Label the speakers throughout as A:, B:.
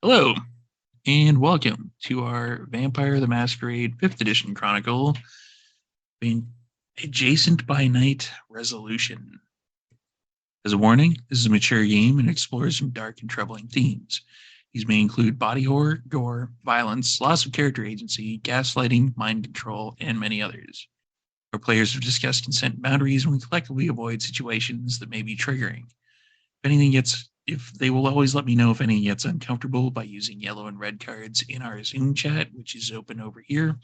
A: Hello, and welcome to our Vampire the Masquerade 5th Edition Chronicle, being Adjacent by Night Resolution. As a warning, this is a mature game and explores some dark and troubling themes. These may include body horror, gore, violence, loss of character agency, gaslighting, mind control, and many others. Our players have discussed consent boundaries and we collectively avoid situations that may be triggering. If they will always let me know if anything gets uncomfortable by using yellow and red cards in our Zoom chat, which is open over here.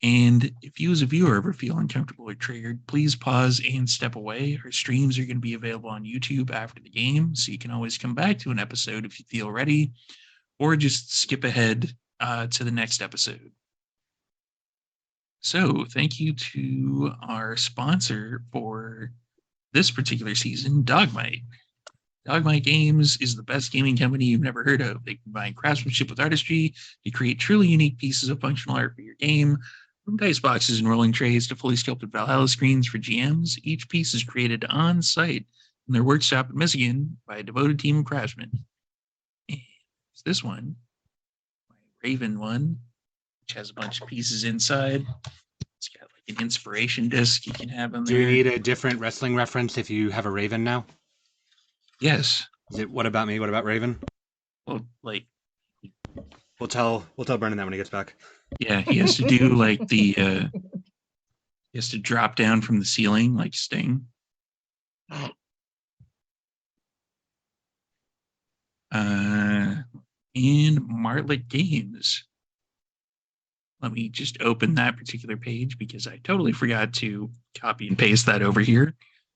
A: And if you as a viewer ever feel uncomfortable or triggered, please pause and step away. Our streams are going to be available on YouTube after the game, so you can always come back to an episode if you feel ready, or just skip ahead to the next episode. So thank you to our sponsor for this particular season, Dogmite. Dogmite Games is the best gaming company you've never heard of. They combine craftsmanship with artistry to create truly unique pieces of functional art for your game. From dice boxes and rolling trays to fully sculpted Valhalla screens for GMs, each piece is created on site in their workshop in Michigan by a devoted team of craftsmen. And it's this one, my Raven one, which has a bunch of pieces inside. It's got like an inspiration disc you can have on there.
B: Do you need a different wrestling reference if you have a Raven now?
A: Yes.
B: Is it What About Me? What About Raven?
A: Well, like
B: we'll tell Brendan that when he gets back.
A: Yeah, he has to do like he has to drop down from the ceiling like Sting. And Martlet Games. Let me just open that particular page because I totally forgot to copy and paste that over here.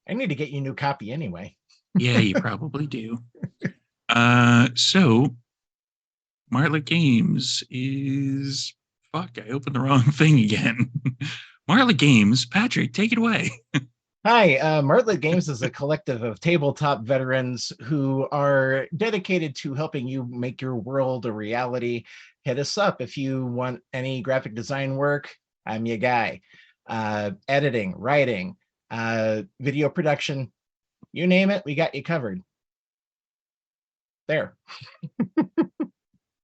C: I need to get you a new copy anyway.
A: Yeah, you probably do. So Martlet Games is... Fuck, I opened the wrong thing again. Martlet Games, Patrick, take it away.
C: Hi, Martlet Games is a collective of tabletop veterans who are dedicated to helping you make your world a reality. Hit us up if you want any graphic design work. I'm your guy. Editing, writing, video production, you name it, we got you covered. There.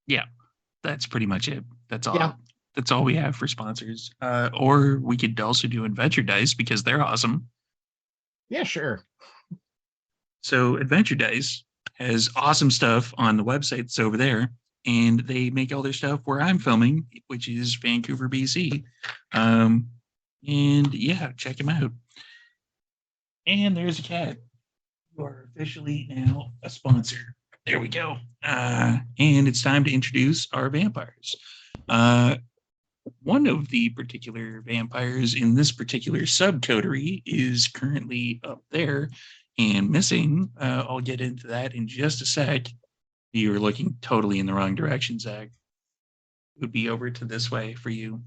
A: Yeah, that's pretty much it. That's all. Yeah. That's all we have for sponsors. Or we could also do Adventure Dice because they're awesome.
C: Yeah, sure.
A: So Adventure Dice has awesome stuff on the website that's over there, and they make all their stuff where I'm filming, which is Vancouver, BC. And yeah, check them out. And there's a cat. You are officially now a sponsor. There we go. And it's time to introduce our vampires. One of the particular vampires in this particular subcoterie is currently up there and missing. I'll get into that in just a sec. You're looking totally in the wrong direction, Zach. It would be over to this way for you.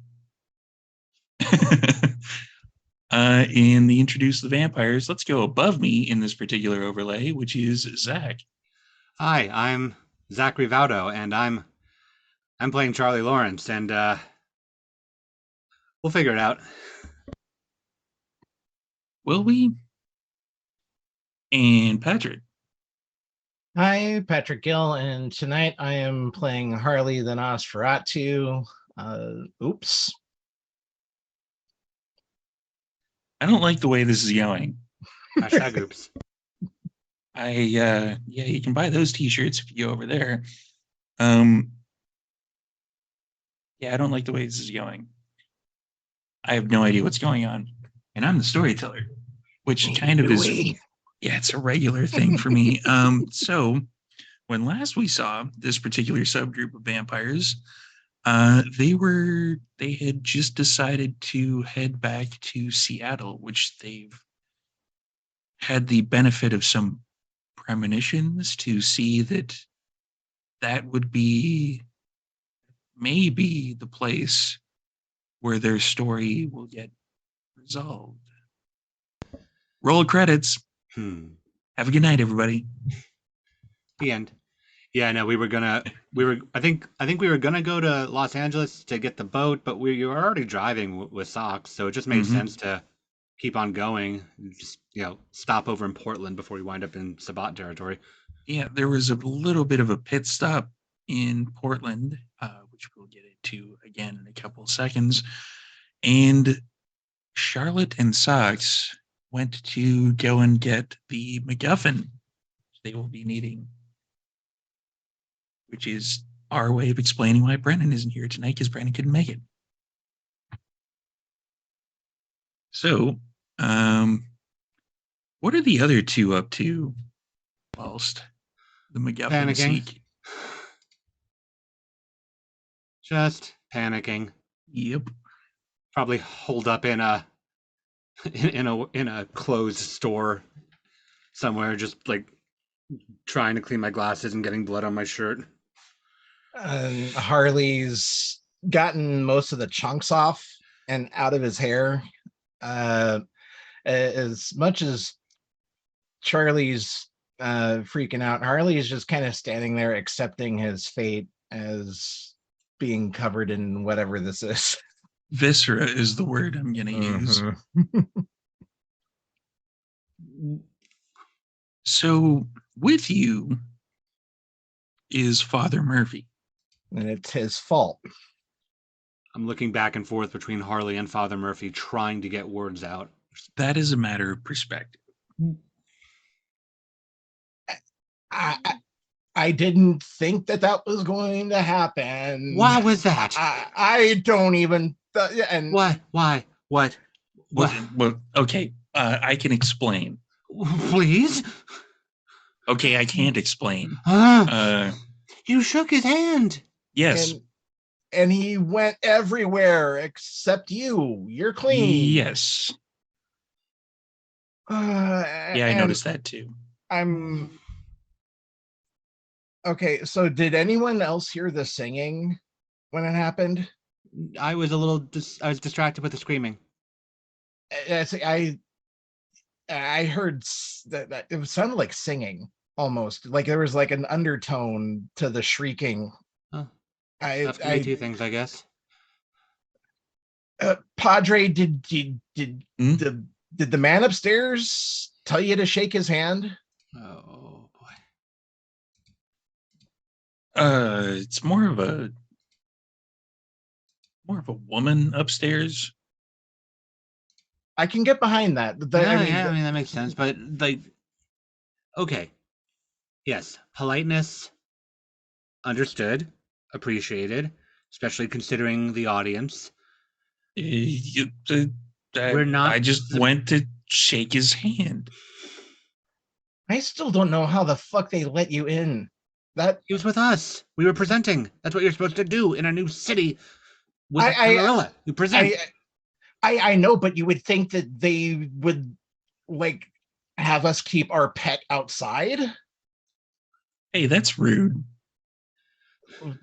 A: And the introduce the vampires, let's go above me in this particular overlay, which is Zach.
B: Hi, I'm Zach Rivaudo, and I'm playing Charlie Lawrence, and we'll figure it out.
A: Will we? And Patrick.
C: Hi, Patrick Gill, and tonight I am playing Harley the Nosferatu. Oops.
A: I don't like the way this is going.
B: Hashtag oops.
A: Yeah, you can buy those t-shirts if you go over there. Yeah, I don't like the way this is going. I have no idea what's going on. And I'm the storyteller, which kind of is, yeah, it's a regular thing for me. So when last we saw this particular subgroup of vampires, they had just decided to head back to Seattle, which they've had the benefit of some premonitions to see that would be maybe the place where their story will get resolved. Roll credits. Have a good night, everybody.
B: The end. Yeah, no, I think we were gonna go to Los Angeles to get the boat, but you were already driving with Socks, so it just made sense to keep on going. Just stop over in Portland before we wind up in Sabat territory.
A: Yeah, there was a little bit of a pit stop in Portland, which we'll get into again in a couple of seconds. And Charlotte and Sox went to go and get the MacGuffin they will be needing, which is our way of explaining why Brennan isn't here tonight, because Brennan couldn't make it. So, what are the other two up to whilst the MacGuffin
B: Panicking.
A: seek?
B: Just panicking.
A: Yep.
B: Probably holed up in a closed store somewhere, just like trying to clean my glasses and getting blood on my shirt.
C: And Harley's gotten most of the chunks off and out of his hair. As much as Charlie's freaking out, Harley's just kind of standing there accepting his fate as being covered in whatever this is.
A: Viscera is the word I'm going to use. So with you is Father Murphy.
C: And it's his fault.
B: I'm looking back and forth between Harley and Father Murphy, trying to get words out.
A: That is a matter of perspective.
C: I didn't think that was going to happen.
B: Why was that?
C: I don't even. And
B: What? Why? What?
A: Well, okay, I can explain.
B: Please?
A: Okay, I can't explain.
B: You shook his hand.
A: Yes.
C: And he went everywhere except you. You're clean.
A: Yes. Yeah, I noticed that too.
C: Okay, so did anyone else hear the singing when it happened?
B: I was a little I was distracted with the screaming.
C: I heard that it sounded like singing almost, like there was like an undertone to the shrieking.
B: Oh, I two things, I guess.
C: Padre, did the man upstairs tell you to shake his hand?
B: Oh boy.
A: It's more of a woman upstairs.
C: I can get behind that.
B: I mean that makes sense, but like, okay, yes, politeness, understood, appreciated, especially considering the audience. We're not.
A: I just went to shake his hand.
C: I still don't know how the fuck they let you in. That
B: he was with us. We were presenting. That's what you're supposed to do in a new city with a gorilla. You present.
C: I know, but you would think that they would like have us keep our pet outside.
A: Hey, that's rude.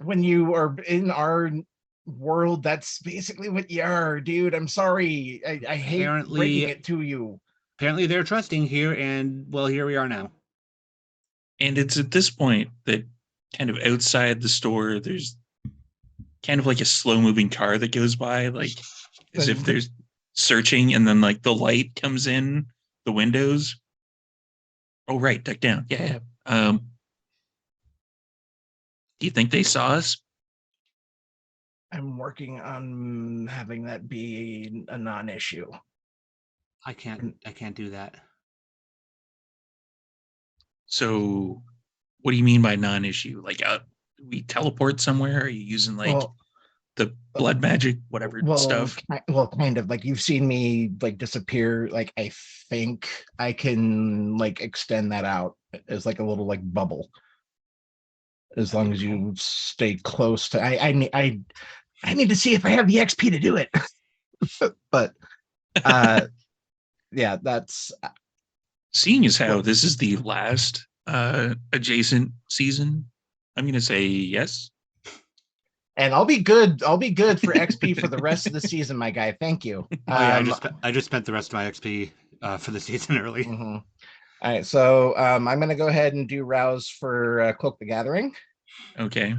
C: When you are in our world, that's basically what you are, dude. I'm sorry. I hate breaking it to you.
B: Apparently they're trusting here, and well, here we are now.
A: And it's at this point that kind of outside the store, there's kind of like a slow-moving car that goes by, like as if there's searching, and then like the light comes in the windows. Oh, right, duck down. Yeah. Do you think they saw us?
C: I'm working on having that be a non-issue.
B: I can't do that.
A: So what do you mean by non-issue? Like we teleport somewhere? Are you using like the blood magic, whatever stuff?
C: Well, kind of. Like, you've seen me like disappear. Like, I think I can like extend that out as like a little like bubble, as long as you stay close to. I need to see if I have the XP to do it. But yeah, that's
A: seeing as how this is the last adjacent season, I'm gonna say yes.
C: And I'll be good for XP for the rest of the season, my guy. Thank you.
B: I just spent the rest of my XP for the season early.
C: Mm-hmm. All right, so I'm gonna go ahead and do rouse for Cloak the Gathering.
A: Okay.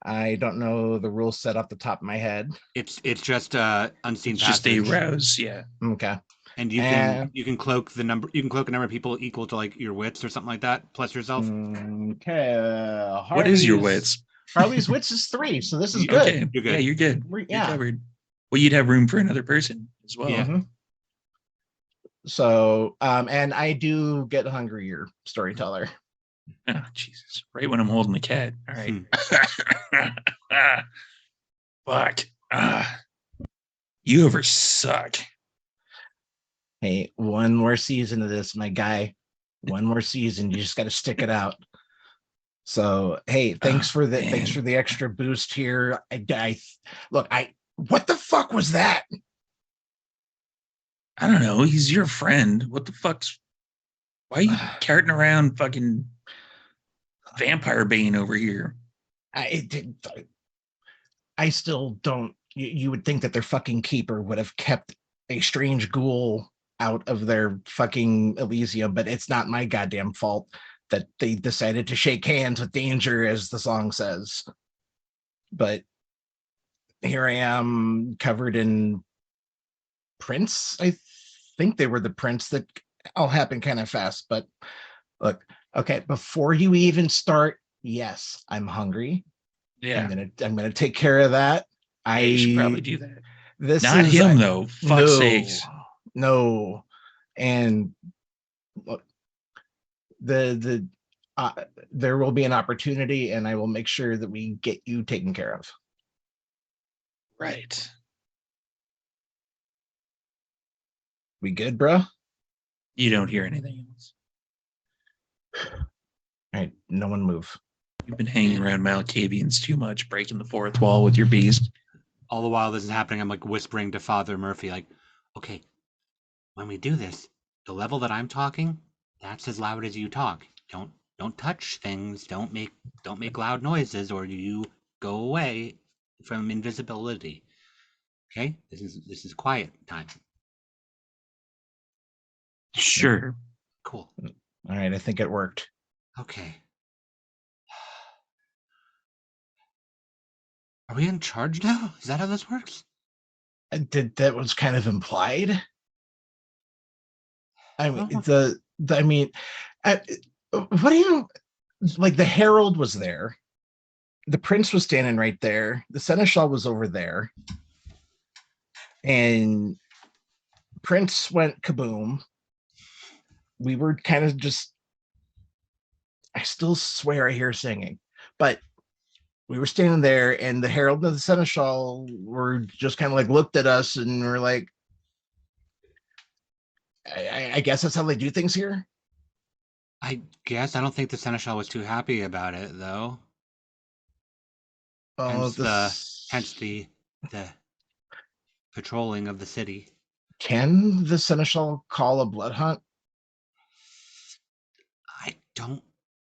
C: I don't know the rules set off the top of my head.
B: It's just unseen.
A: It's passage. Just a rouse, yeah.
C: Okay.
B: And you can cloak a number of people equal to like your wits or something like that, plus yourself.
C: Okay.
A: What is your wits?
C: Harley's wits is 3, so this is good.
A: Okay,
B: You're good.
A: Yeah, you're good.
C: Yeah.
A: You're covered. Well, you'd have room for another person as well.
B: Yeah.
C: So, and I do get hungrier, storyteller.
A: Oh, Jesus. Right when I'm holding the cat. All right. Fuck. You ever suck.
C: Hey, one more season of this, my guy. One more season. You just got to stick it out. So, hey, thanks for the extra boost here. What the fuck was that?
A: I don't know. He's your friend. What the fuck's? Why are you carting around fucking Vampire Bane over here?
C: I still don't. You would think that their fucking keeper would have kept a strange ghoul out of their fucking Elysium, but it's not my goddamn fault that they decided to shake hands with danger, as the song says. But here I am, covered in prints. I think they were the prints. That all happened kind of fast. But look, okay, before you even start, yes, I'm hungry.
A: Yeah,
C: I'm gonna take care of that.
A: You should probably do that.
C: This
A: Not
C: is
A: him though. Fuck's sakes.
C: No. And look, there will be an opportunity, and I will make sure that we get you taken care of.
A: Right.
C: We good, bro?
A: You don't hear anything else.
C: All right, no one move.
A: You've been hanging around Malkavians too much, breaking the fourth wall with your beast.
B: All the while this is happening, I'm like whispering to Father Murphy, like, okay, when we do this, the level that I'm talking, that's as loud as you talk. Don't touch things. Don't make loud noises, or you go away from invisibility. Okay, this is quiet time.
A: Sure.
B: Cool.
C: All right, I think it worked.
B: Okay. Are we in charge now? Is that how this works?
C: That was kind of implied. I mean, what do you like? The Herald was there. The Prince was standing right there. The Seneschal was over there. And Prince went kaboom. We were kind of just, I still swear I hear singing, but we were standing there, and the Herald and the Seneschal were just kind of like looked at us and were like, I guess that's how they do things here.
B: I guess. I don't think the Seneschal was too happy about it, though.
C: Oh,
B: Hence the patrolling of the city.
C: Can the Seneschal call a blood hunt?
B: I don't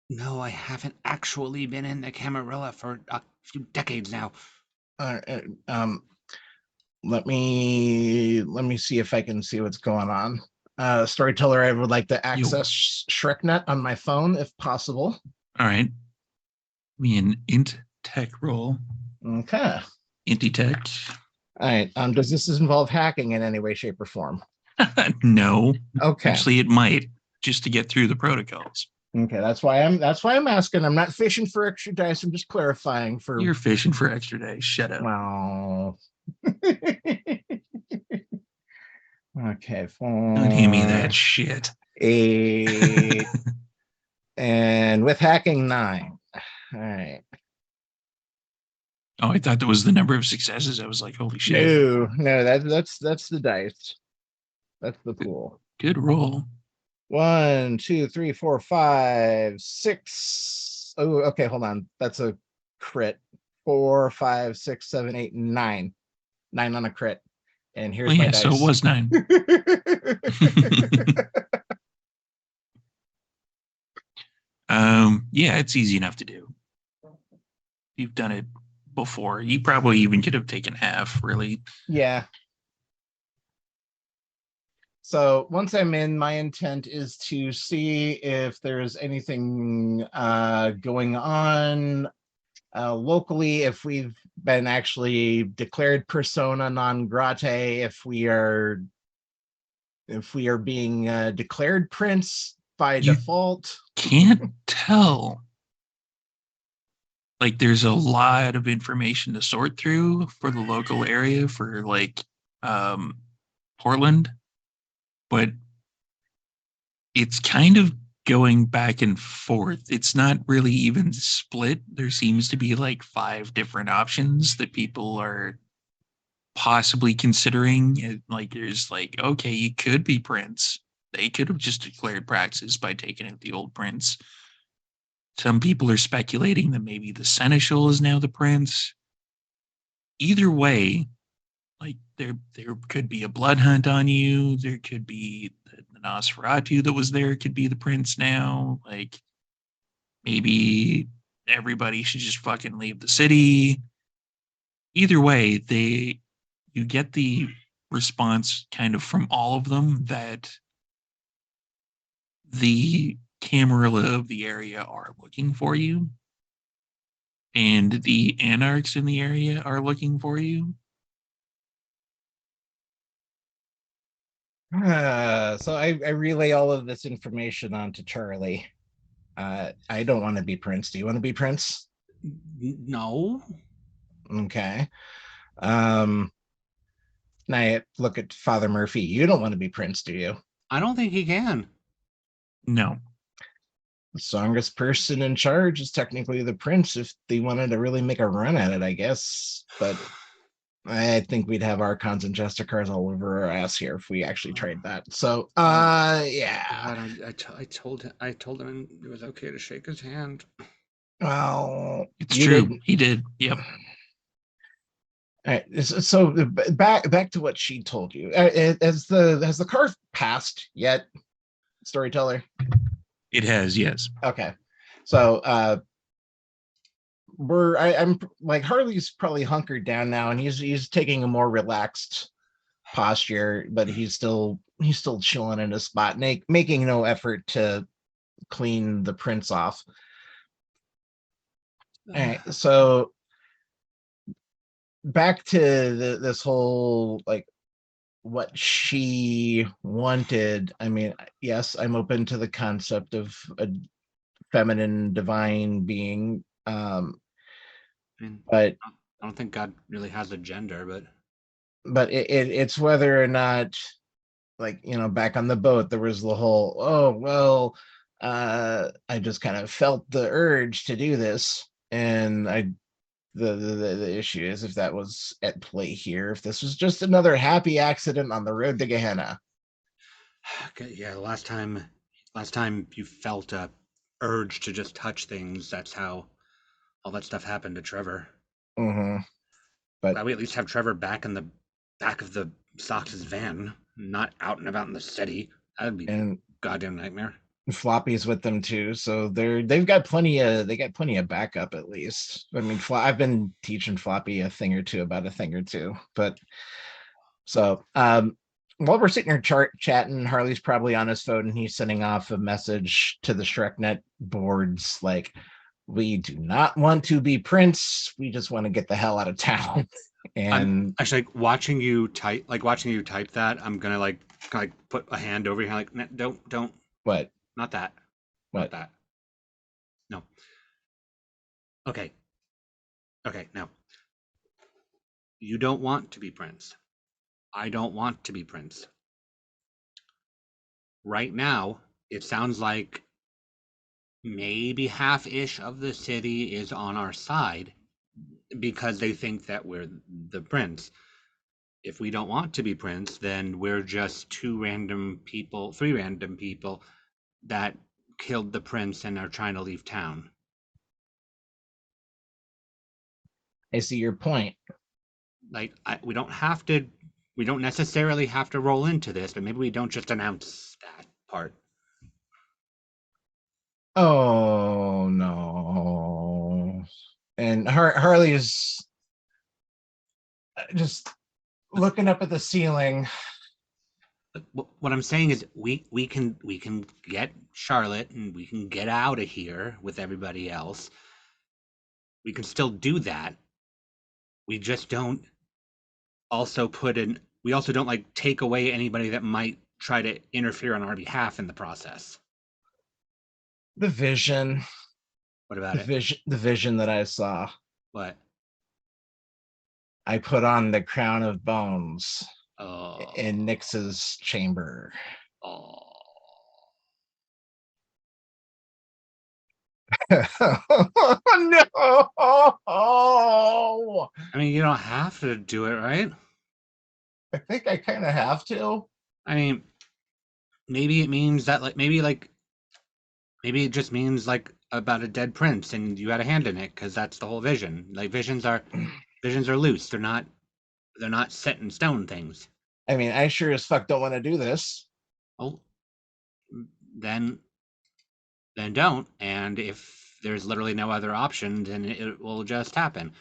B: know. I haven't actually been in the Camarilla for a few decades now.
C: Let me see if I can see what's going on. Storyteller, I would like to access ShrekNet on my phone if possible.
A: All right. Me an int tech roll.
C: Okay.
A: Inty tech.
C: All right. Does this involve hacking in any way, shape, or form?
A: No.
C: Okay.
A: Actually, it might, just to get through the protocols.
C: Okay, that's why I'm asking. I'm not fishing for extra dice. I'm just clarifying for.
A: You're fishing for extra dice. Shut up.
C: Wow. Okay.
A: Don't hand me that shit.
C: 8 and with hacking 9. All right.
A: Oh, I thought that was the number of successes. I was like, holy shit.
C: No, that's the dice. That's the pool.
A: Good roll.
C: 1, 2, 3, 4, 5, 6. Oh, okay, hold on. That's a crit. 4, 5, 6, 7, 8, 9. 9 on a crit. And here's my dice.
A: So it was 9. Yeah, it's easy enough to do. You've done it before. You probably even could have taken half, really.
C: Yeah. So once I'm in, my intent is to see if there's anything going on locally, if we've been actually declared persona non grata, if we are if we are being declared prince by
A: You
C: default.
A: can't tell. Like, there's a lot of information to sort through for the local area for like Portland, but it's kind of going back and forth. It's not really even split. There seems to be like 5 different options that people are possibly considering. Like, there's like, okay, you could be Prince. They could have just declared praxis by taking out the old Prince. Some people are speculating that maybe the Seneschal is now the Prince. Either way, like there could be a blood hunt on you. There could be the Nosferatu that was there could be the Prince now. Like, maybe everybody should just fucking leave the city. Either way, you get the response kind of from all of them that the Camarilla of the area are looking for you, and the anarchs in the area are looking for you.
C: So I relay all of this information onto Charlie. I don't want to be Prince. Do you want to be Prince?
B: No.
C: Okay. Now I look at Father Murphy. You don't want to be Prince, do you?
B: I don't think he can.
A: No.
C: The strongest person in charge is technically the Prince if they wanted to really make a run at it, I guess. But I think we'd have Archons and Justicars all over our ass here if we actually tried that. So, yeah.
B: God, I told him it was okay to shake his hand.
C: Well,
A: It's
C: you
A: true.
C: didn't.
A: He did. Yep.
C: All right, so back to what she told you. Has the car passed yet, storyteller?
A: It has, yes.
C: Okay, so I'm like Harley's probably hunkered down now, and he's taking a more relaxed posture, but he's still chilling in his spot, making no effort to clean the prints off. All right, so back to this whole like what she wanted. I mean, yes, I'm open to the concept of a feminine divine being,
B: I mean,
C: but
B: I don't think God really has a gender,
C: but it's whether or not, like, back on the boat there was the whole, oh well, I just kind of felt the urge to do this, and the issue is if that was at play here, if this was just another happy accident on the road to Gehenna.
B: yeah. Last time you felt a urge to just touch things, that's how all that stuff happened to Trevor.
C: Mm-hmm. But
B: Glad we at least have Trevor back in the back of the Sox's van, not out and about in the city. That'd be
C: and
B: goddamn nightmare.
C: Floppy's with them too, so they've got plenty of backup at least. I mean, I've been teaching Floppy a thing or two about a thing or two, but so while we're sitting here chatting, Harley's probably on his phone and he's sending off a message to the ShrekNet boards like, we do not want to be Prince, we just want to get the hell out of town. And
B: I'm actually like watching you type that. I'm gonna like put a hand over here, like, don't.
C: What?
B: Not that.
C: What?
B: Not that. No. Okay. Now, you don't want to be Prince. I don't want to be Prince. Right now, it sounds like maybe half-ish of the city is on our side because they think that we're the Prince. If we don't want to be Prince, then we're just three random people that killed the Prince and are trying to leave town.
C: I see your point.
B: Like, we don't necessarily have to roll into this, but maybe we don't just announce that part.
C: Oh no. And Harley is just looking up at the ceiling.
B: What I'm saying is we can get Charlotte and we can get out of here with everybody else. We can still do that. We just don't also we also don't like take away anybody that might try to interfere on our behalf in the process.
C: The vision.
B: What about it?
C: The vision that I saw.
B: What?
C: I put on the crown of bones
B: Oh.
C: in Nyx's chamber.
B: Oh.
C: No.
B: I mean, you don't have to do it, right?
C: I think I kind of have to.
B: I mean, maybe it means that, like, maybe it just means like about a dead prince, and you had a hand in it, because that's the whole vision. Like visions are loose. They're not set in stone things.
C: I mean, I sure as fuck don't want to do this.
B: Oh, then don't. And if there's literally no other option, then it will just happen.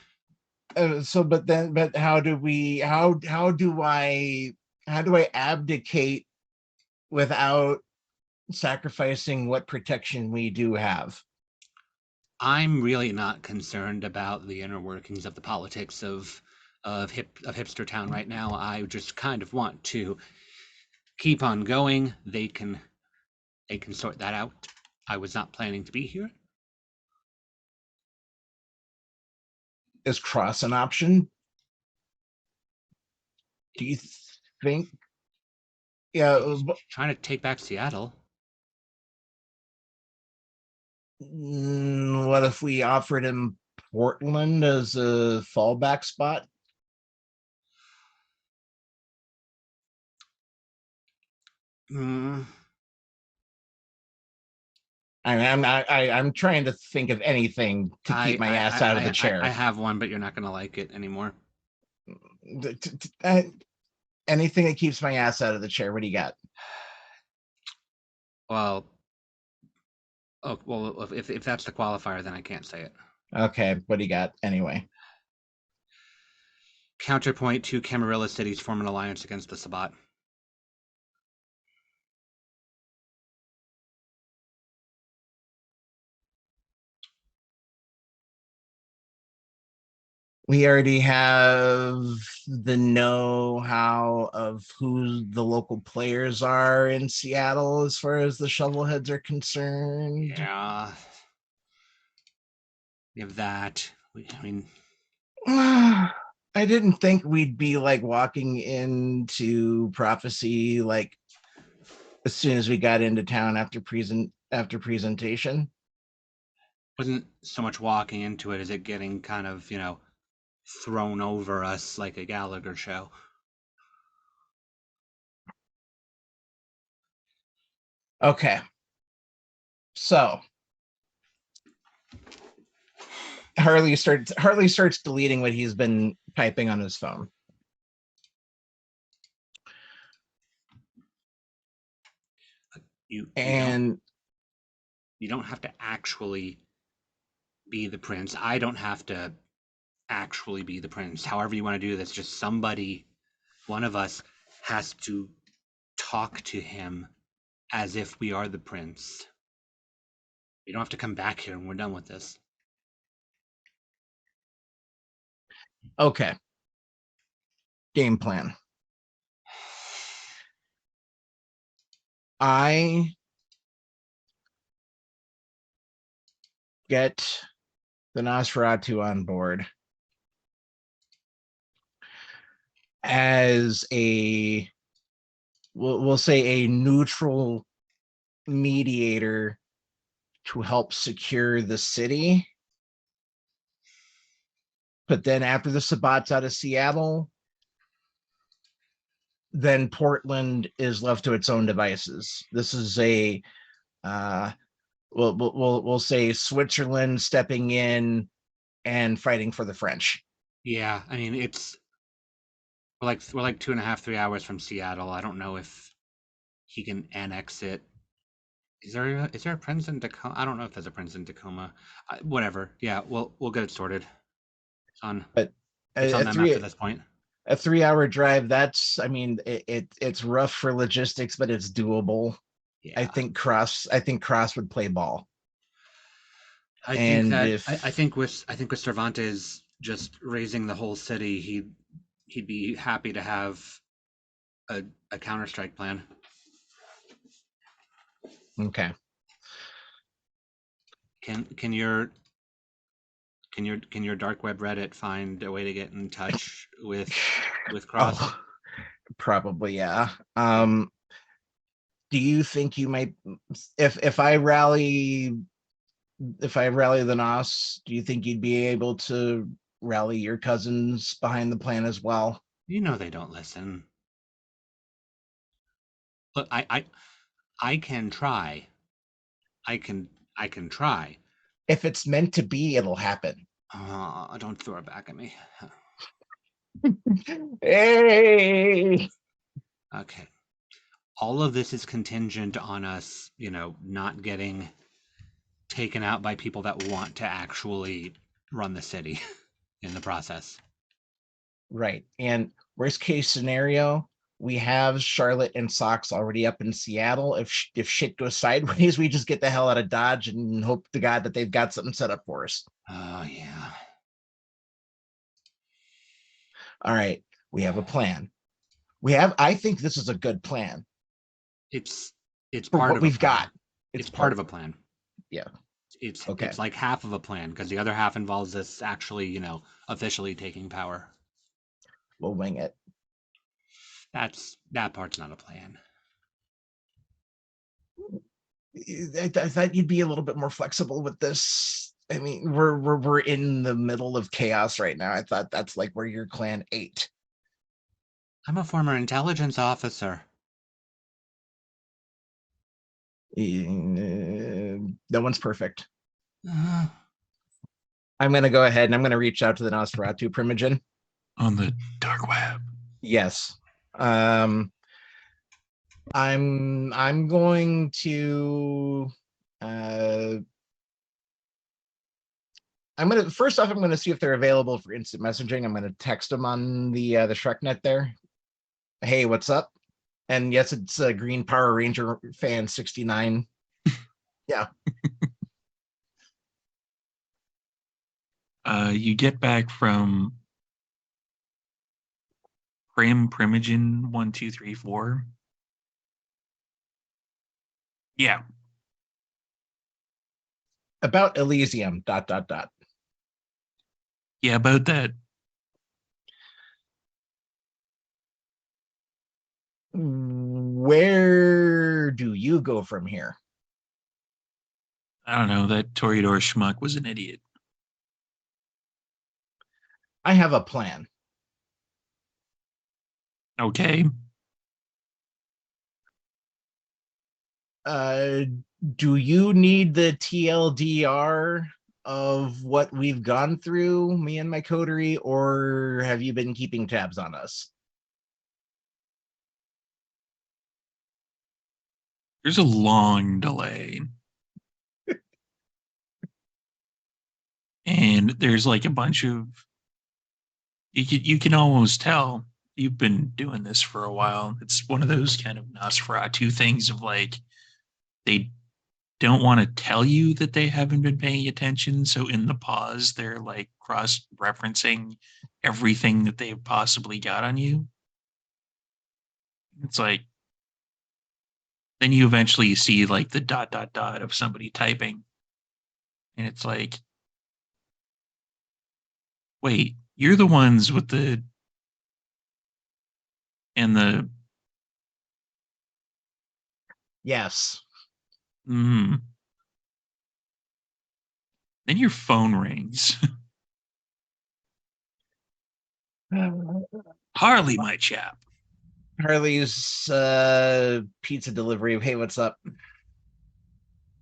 C: But how do I abdicate without sacrificing what protection we do have?
B: I'm really not concerned about the inner workings of the politics of Hipster Town right now. I just kind of want to keep on going. They can sort that out. I was not planning to be here.
C: Is cross an option? Do you think? Yeah.
B: Trying to take back Seattle.
C: What if we offered him Portland as a fallback spot? I'm trying to think of anything to keep my ass out of the chair.
B: I have one, but you're not going to like it anymore.
C: Anything that keeps my ass out of the chair. What do you got?
B: Well, if that's the qualifier, then I can't say it.
C: Okay, what do you got anyway?
B: Counterpoint to Camarilla cities form an alliance against the Sabbat.
C: We already have the know-how of who the local players are in Seattle as far as the shovelheads are concerned.
B: Yeah. We have that. I mean,
C: I didn't think we'd be like walking into prophecy like as soon as we got into town after presentation.
B: Wasn't so much walking into it as it getting kind of, thrown over us like a Gallagher show.
C: Okay. So Harley starts deleting what he's been typing on his phone.
B: You don't have to actually be the prince. I don't have to actually be the prince. However you want to do this, just somebody, one of us, has to talk to him as if we are the prince. You don't have to come back here and we're done with this.
C: Okay. Game plan. I get the Nosferatu on board as we'll say a neutral mediator to help secure the city. But then after the Sabbats out of Seattle, then Portland is left to its own devices. This is a we'll say Switzerland stepping in and fighting for the French.
B: Yeah, I mean we're like 2.5, 3 hours from Seattle. I don't know if he can annex it. Is there a prince in Tacoma? I don't know if there's a prince in Tacoma. Whatever. Yeah, we'll get it sorted. It's on them after this point.
C: A 3-hour drive. That's, I mean, it's rough for logistics, but it's doable. Yeah. I think Cross would play ball.
B: I think with Cervantes just raising the whole city, he'd be happy to have a counter-strike plan.
C: Okay.
B: Can your dark web Reddit find a way to get in touch with Cross?
C: Oh, probably, yeah. Do you think you might, if I rally the NOS, do you think you'd be able to rally your cousins behind the plan as well?
B: You know they don't listen. Look, I can try. I can try.
C: If it's meant to be, it'll happen.
B: Don't throw it back at me.
C: Hey!
B: Okay. All of this is contingent on us, not getting taken out by people that want to actually run the city in the process.
C: Right. And worst case scenario, we have Charlotte and Sox already up in Seattle. If shit goes sideways, we just get the hell out of Dodge and hope to God that they've got something set up for us.
B: Oh, yeah.
C: All right. We have a plan. I think this is a good plan
B: It's
C: for
B: part
C: what
B: of a
C: we've
B: plan.
C: got.
B: It's part of a plan.
C: Yeah. Okay.
B: It's like half of a plan because the other half involves us actually, officially taking power.
C: We'll wing it.
B: That part's not a plan.
C: I thought you'd be a little bit more flexible with this. I mean, we're in the middle of chaos right now. I thought that's like where your clan ate.
B: I'm a former intelligence officer.
C: No one's perfect. I'm gonna go ahead and I'm gonna reach out to the Nosferatu Primogen.
A: On the dark web.
C: Yes. I'm going to I'm gonna first off, I'm gonna see if they're available for instant messaging. I'm gonna text them on the ShrekNet there. Hey, what's up? And yes, it's a Green Power Ranger fan 69. Yeah.
A: You get back from Primogen 1234. Yeah.
C: About Elysium, ...
A: Yeah, about that.
C: Where do you go from here?
A: I don't know. That Toreador schmuck was an idiot.
C: I have a plan.
A: Okay.
C: Do you need the TLDR of what we've gone through, me and my coterie, or have you been keeping tabs on us?
A: There's a long delay. And there's like a bunch of you can almost tell you've been doing this for a while. It's one of those kind of Nosferatu things of like they don't want to tell you that they haven't been paying attention. So in the pause, they're like cross referencing everything that they've possibly got on you. It's like then you eventually see like the ... of somebody typing. And it's like, wait, you're the ones with the and the
C: Yes.
A: then your phone rings. Harley, my chap.
C: Harley's pizza delivery. Hey, what's up?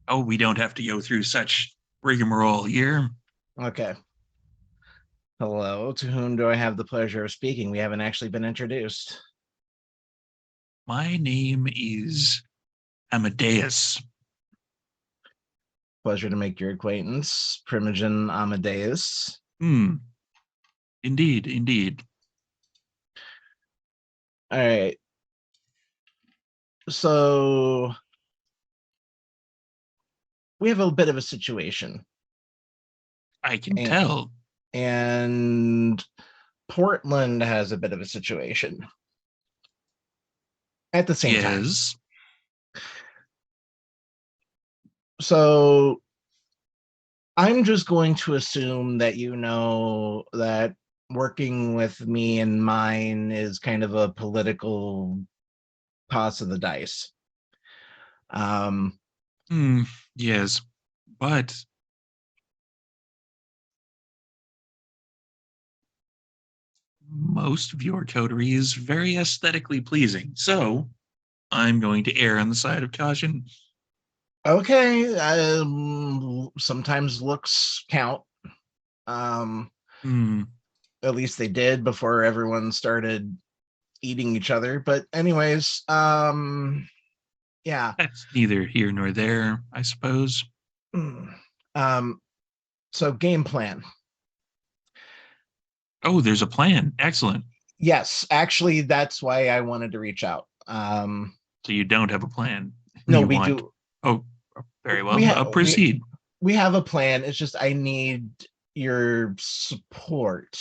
A: Oh, we don't have to go through such rigmarole here.
C: Okay. Hello, to whom do I have the pleasure of speaking? We haven't actually been introduced.
A: My name is Amadeus.
C: Pleasure to make your acquaintance, Primogen Amadeus.
A: Indeed, indeed.
C: All right. So we have a bit of a situation.
A: I can tell.
C: And Portland has a bit of a situation at the same time.
A: Yes.
C: So I'm just going to assume that you know that working with me and mine is kind of a political toss of the dice. Um,
A: Yes, but most of your coterie is very aesthetically pleasing, so I'm going to err on the side of caution.
C: okay, sometimes looks count. Um,
A: Hmm,
C: at least they did before everyone started eating each other. But anyways, yeah.
A: that's neither here nor there, I suppose.
C: Mm. Um, so game plan.
A: Oh, there's a plan. Excellent.
C: Yes, actually, that's why I wanted to reach out.
A: So you don't have a plan.
C: No,
A: You
C: we
A: want.
C: do.
A: Oh, very
C: We
A: well.
C: have
A: Proceed.
C: we have a plan. It's just I need your support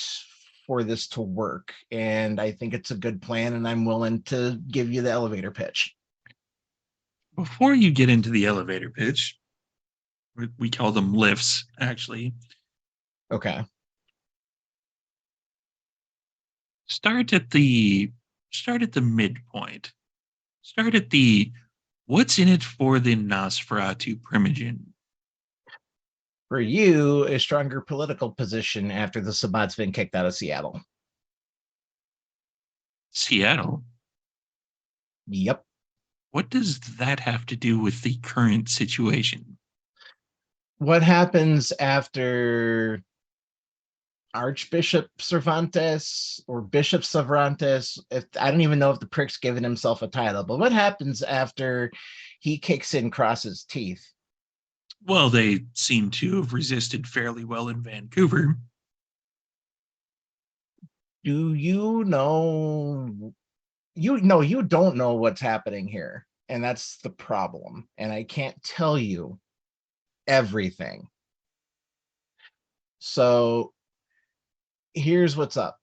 C: for this to work, and I think it's a good plan, and I'm willing to give you the elevator pitch.
A: Before you get into the elevator pitch, we call them lifts, actually.
C: Okay.
A: Start at the start at the midpoint. Start at the what's in it for the Nosferatu primogen?
C: For you, a stronger political position after the Sabbat's been kicked out of Seattle.
A: Seattle.
C: Yep.
A: What does that have to do with the current situation?
C: What happens after Archbishop Cervantes or Bishop Cervantes? If I don't even know if the prick's given himself a title, but what happens after he kicks in Cross's teeth?
A: Well, they seem to have resisted fairly well in Vancouver.
C: Do you know? You don't know what's happening here, and that's the problem. And I can't tell you everything. So here's what's up.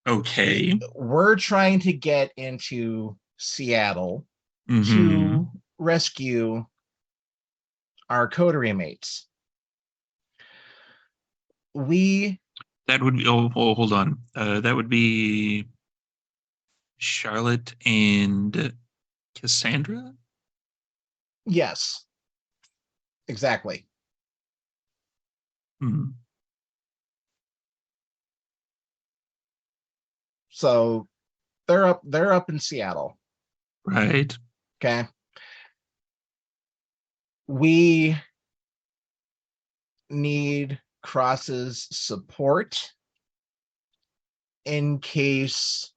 A: Okay.
C: We're trying to get into Seattle
A: Mm-hmm.
C: to rescue our coterie mates. We,
A: That would be. Oh, hold on. That would be Charlotte and Cassandra.
C: yes, exactly.
A: Hmm.
C: So they're up in Seattle.
A: Right.
C: Okay. We need Cross's support in case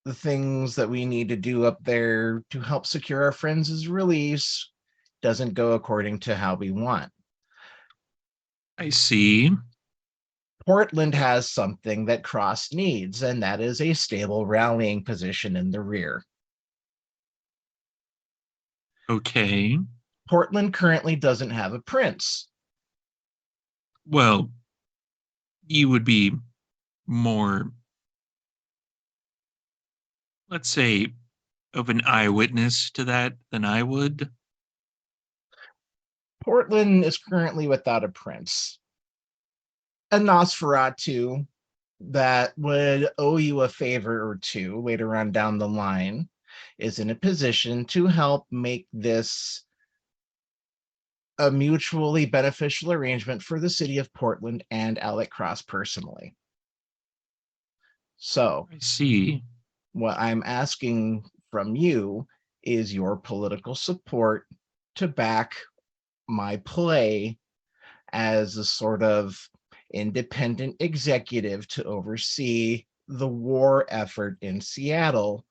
C: the things that we need to do up there to help secure our friends' release doesn't go according to how we want.
A: I see.
C: Portland has something that Cross needs, and that is a stable rallying position in the rear.
A: Okay.
C: Portland currently doesn't have a prince.
A: Well, you would be more, let's say, of an eyewitness to that than I would.
C: Portland is currently without a prince. A Nosferatu that would owe you a favor or two later on down the line is in a position to help make this a mutually beneficial arrangement for the city of Portland and Alec Cross personally. So,
A: I see.
C: what I'm asking from you is your political support to back my play as a sort of independent executive to oversee the war effort in Seattle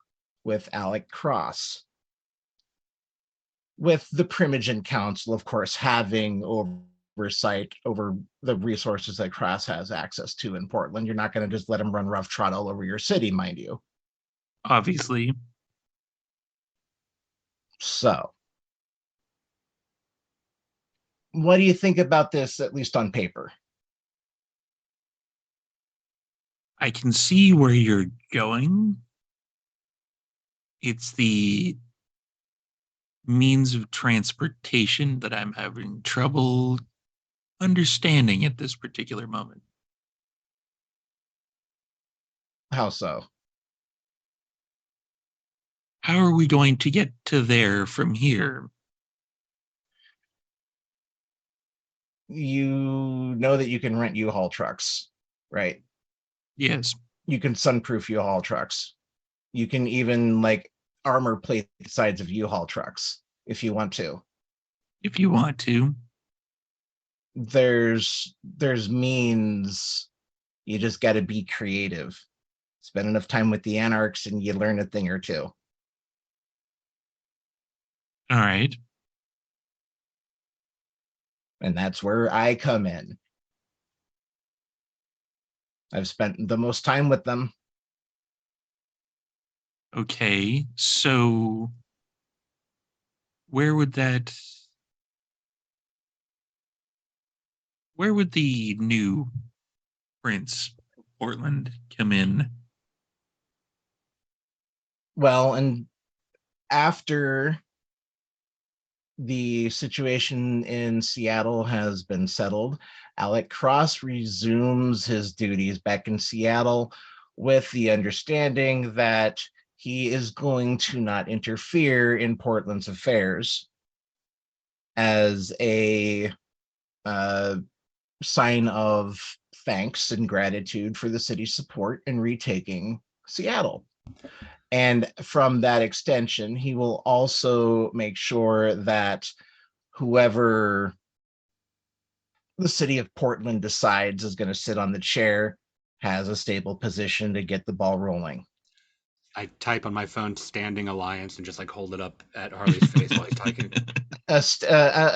C: with Alec Cross. With the Primogen Council, of course, having oversight over the resources that Cross has access to in Portland. You're not going to just let him run roughshod all over your city, mind you.
A: Obviously.
C: So, what do you think about this, at least on paper?
A: I can see where you're going. It's the means of transportation that I'm having trouble understanding at this particular moment.
C: How so?
A: How are we going to get to there from here?
C: You know that you can rent U-Haul trucks, right?
A: Yes,
C: You can sunproof U-Haul trucks. You can even like armor plate the sides of U-Haul trucks if you want to.
A: if you want to.
C: There's means. You just got to be creative. Spend enough time with the anarchs and you learn a thing or two.
A: All right.
C: And that's where I come in. I've spent the most time with them.
A: Okay. So where would that where would the new Prince of Portland come in?
C: Well, and after the situation in Seattle has been settled, Alec Cross resumes his duties back in Seattle with the understanding that he is going to not interfere in Portland's affairs as a sign of thanks and gratitude for the city's support in retaking Seattle. And from that extension, he will also make sure that whoever the city of Portland decides is going to sit on the chair has a stable position to get the ball rolling.
B: I type on my phone "Standing Alliance" and just like hold it up at Harley's face while he's typing.
C: A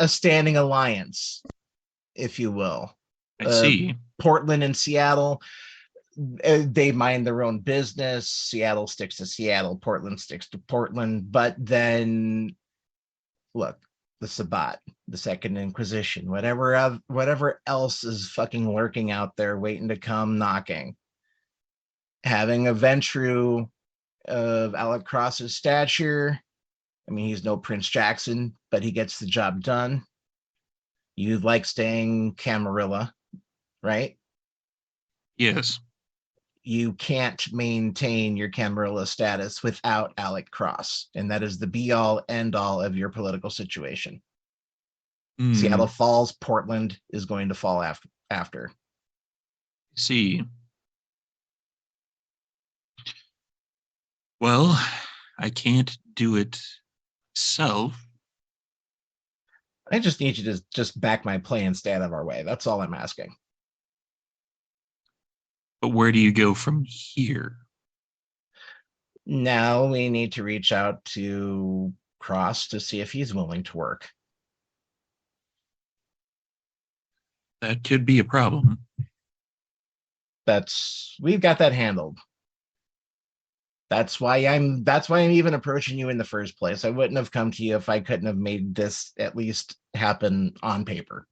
C: standing alliance, if you will.
A: I see.
C: Portland and Seattle, they mind their own business. Seattle sticks to Seattle, Portland sticks to Portland. But then, look, the Sabbat, the Second Inquisition, whatever else is fucking lurking out there, waiting to come knocking. Having a Ventru of Alec Cross's stature, I mean, he's no Prince Jackson, but he gets the job done. You like staying Camarilla, right?
A: Yes.
C: You can't maintain your Camarilla status without Alec Cross, and that is the be-all, end-all of your political situation. Seattle falls, Portland is going to fall after.
A: See. Well, I can't do it myself.
C: I just need you to just back my play and stay out of our way. That's all I'm asking.
A: But where do you go from here?
C: Now we need to reach out to Cross to see if he's willing to work.
A: That could be a problem.
C: We've got that handled. That's why I'm even approaching you in the first place. I wouldn't have come to you if I couldn't have made this at least happen on paper.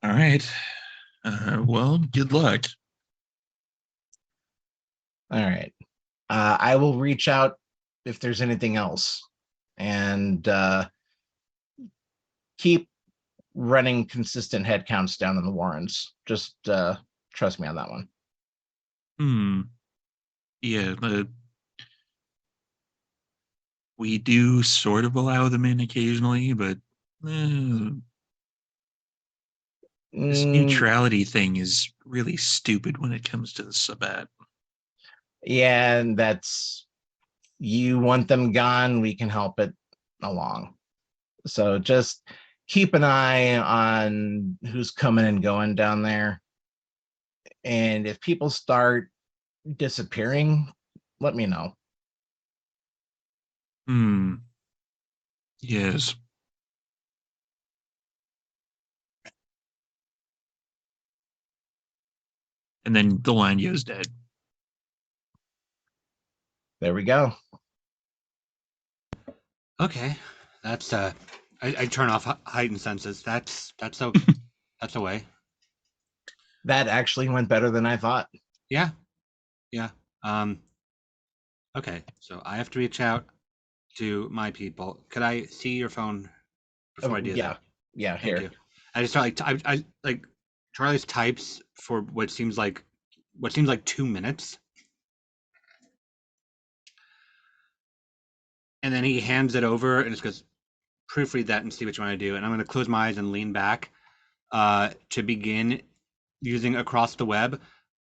A: All right. Well, good luck.
C: All right. I will reach out if there's anything else, and keep running consistent head counts down in the Warrens. Just trust me on that one.
A: Yeah, we do sort of allow them in occasionally, but this neutrality thing is really stupid when it comes to the Sabbat.
C: Yeah, and that's, you want them gone, we can help it along. So just keep an eye on who's coming and going down there. And if people start disappearing, let me know.
A: Yes. And then the line goes dead.
C: There we go.
B: Okay, that's I turn off heightened senses. That's a that's a way.
C: That actually went better than I thought.
B: Yeah. Okay, so I have to reach out. to my people. Could I see your phone before I do
C: yeah,
B: that?
C: yeah.
B: Thank
C: Here,
B: you. I just start I like Charlie's types for what seems like 2 minutes, and then he hands it over and just goes, proofread that and see what you want to do. And I'm going to close my eyes and lean back to begin using across the web.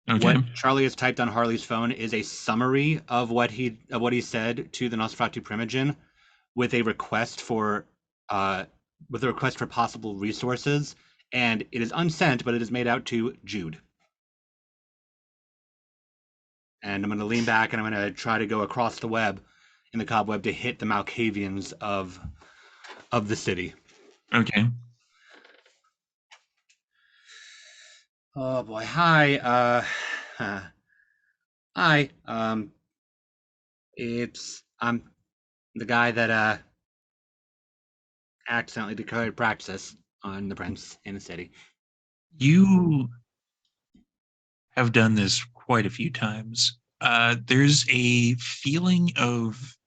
A: Okay.
B: What Charlie has typed on Harley's phone is a summary of what he said to the Nosferatu Primogen, with a request for possible resources, and it is unsent, but it is made out to Jude. And I'm going to lean back and I'm going to try to go across the web in the cobweb to hit the Malkavians of the city.
A: Okay.
B: Oh boy. Hi. Hi. It's I'm the guy that accidentally declared praxis on the prince in the city.
A: You have done this quite a few times. There's a feeling of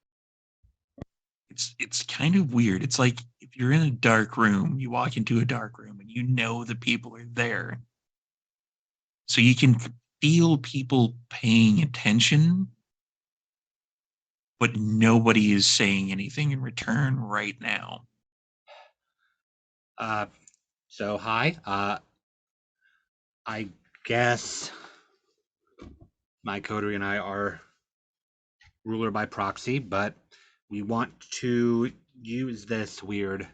A: it's kind of weird. It's like if you're in a dark room, you walk into a dark room and you know the people are there. So you can feel people paying attention, but nobody is saying anything in return right now.
B: So hi. I guess my coterie and I are ruler by proxy, but we want to use this weird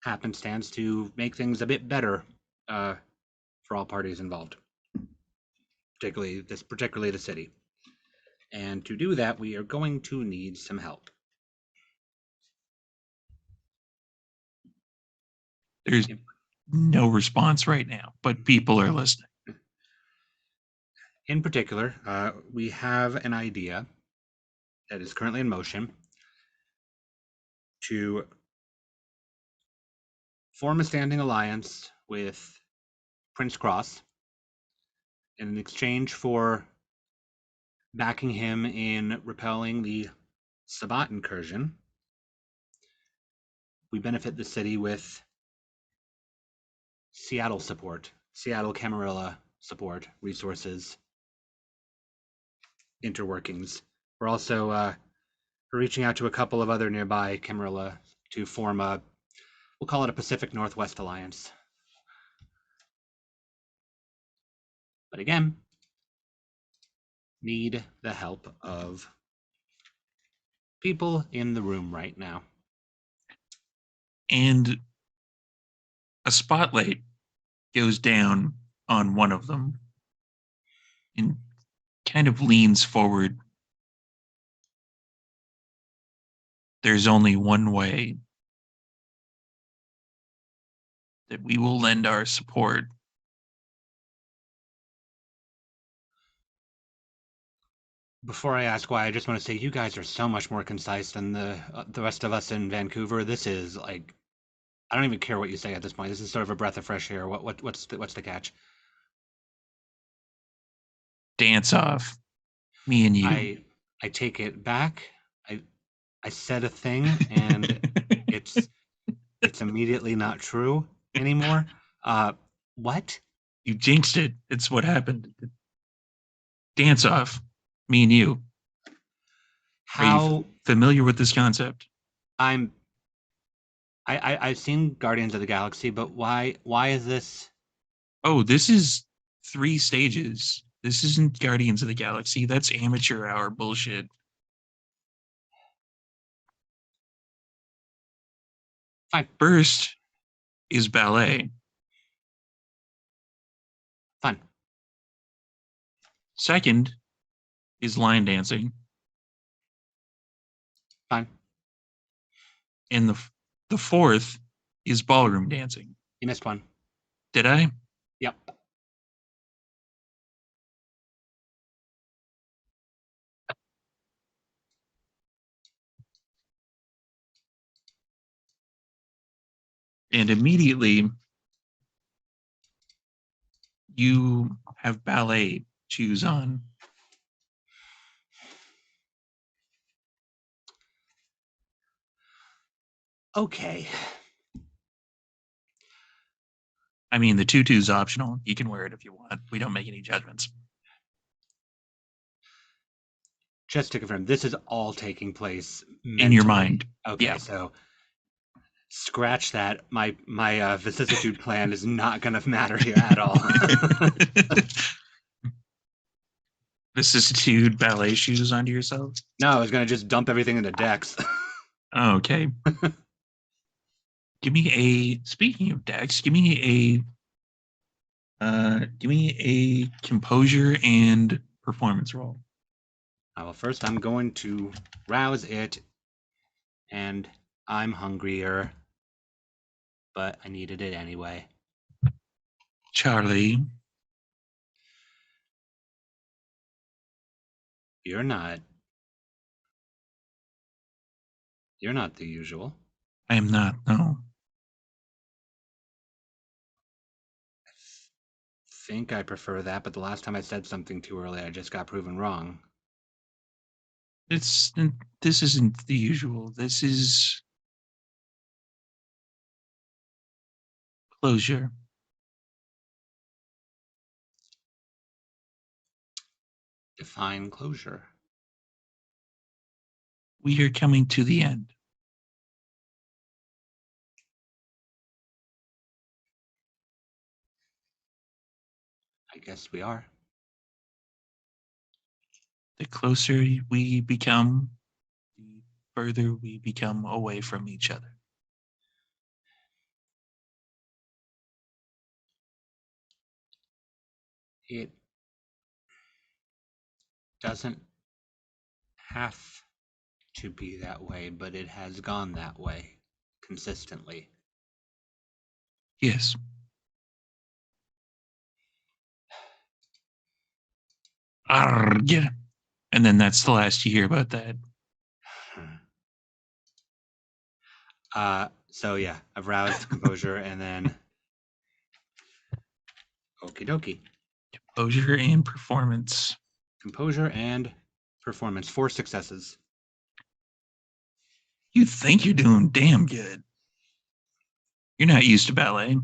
B: happenstance to make things a bit better for all parties involved, particularly the city. And to do that, we are going to need some help.
A: There's no response right now, but people are listening.
B: In particular, we have an idea that is currently in motion to form a standing alliance with Prince Cross in exchange for backing him in repelling the Sabat incursion. We benefit the city with Seattle support, Seattle Camarilla support, resources, interworkings. We're also reaching out to a couple of other nearby Camarilla to form we'll call it a Pacific Northwest Alliance. But again, need the help of people in the room right now.
A: And a spotlight goes down on one of them and kind of leans forward. There's only one way that we will lend our support.
B: Before I ask why, I just want to say you guys are so much more concise than the rest of us in Vancouver. This is like, I don't even care what you say at this point. This is sort of a breath of fresh air. What's the catch?
A: Dance off, me and you.
B: I take it back. I said a thing and it's immediately not true anymore. What?
A: You jinxed it. It's what happened. Dance off, me and you. Are you familiar with this concept?
B: I've seen Guardians of the Galaxy, but why is this?
A: Oh, this is 3 stages. This isn't Guardians of the Galaxy. That's amateur hour bullshit.
B: Fine.
A: First is ballet.
B: Fun.
A: Second is line dancing.
B: Fine.
A: And the fourth is ballroom dancing.
B: You missed one.
A: Did I?
B: Yep.
A: And immediately you have ballet shoes on.
B: Okay.
A: I mean, the tutu's optional. You can wear it if you want. We don't make any judgments.
B: Just to confirm, this is all taking place
A: In your
B: mentally.
A: mind.
B: Okay,
A: Yeah.
B: so scratch that. My vicissitude plan is not going to matter here at all.
A: Vicissitude ballet shoes onto yourself.
B: No, I was going to just dump everything into Dex.
A: Oh, okay. Speaking of Dex, give me a composure and performance roll.
B: Well, first I'm going to rouse it, and I'm hungrier, but I needed it anyway.
A: Charlie.
B: You're not the usual.
A: I am not, no.
B: Think I prefer that, but the last time I said something too early, I just got proven wrong.
A: This isn't the usual. This is closure.
B: Define closure.
A: We are coming to the end.
B: I guess we are.
A: The closer we become, the further we become away from each other.
B: It doesn't have to be that way, but it has gone that way consistently.
A: Yes. Yeah. And then that's the last you hear about that.
B: So yeah, I've roused composure and then okie dokie.
A: Composure and performance.
B: Composure and performance. 4 successes.
A: You think you're doing damn good. You're not used to ballet.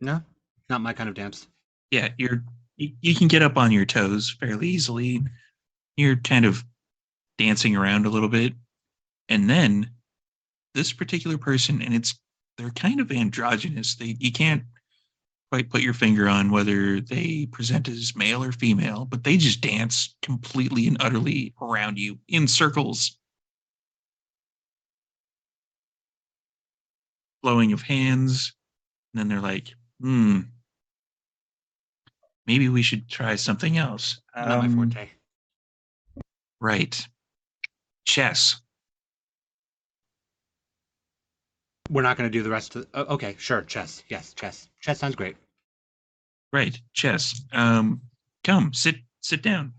B: No, not my kind of dance.
A: Yeah, you can get up on your toes fairly easily. You're kind of dancing around a little bit. And then this particular person, and they're kind of androgynous. You can't quite put your finger on whether they present as male or female, but they just dance completely and utterly around you in circles. Blowing of hands. And then they're like, maybe we should try something else.
B: Not my forte.
A: Right. Chess.
B: We're not going to do the rest of okay, sure, chess. Yes, chess. Chess sounds great.
A: Right, chess. Come, sit down.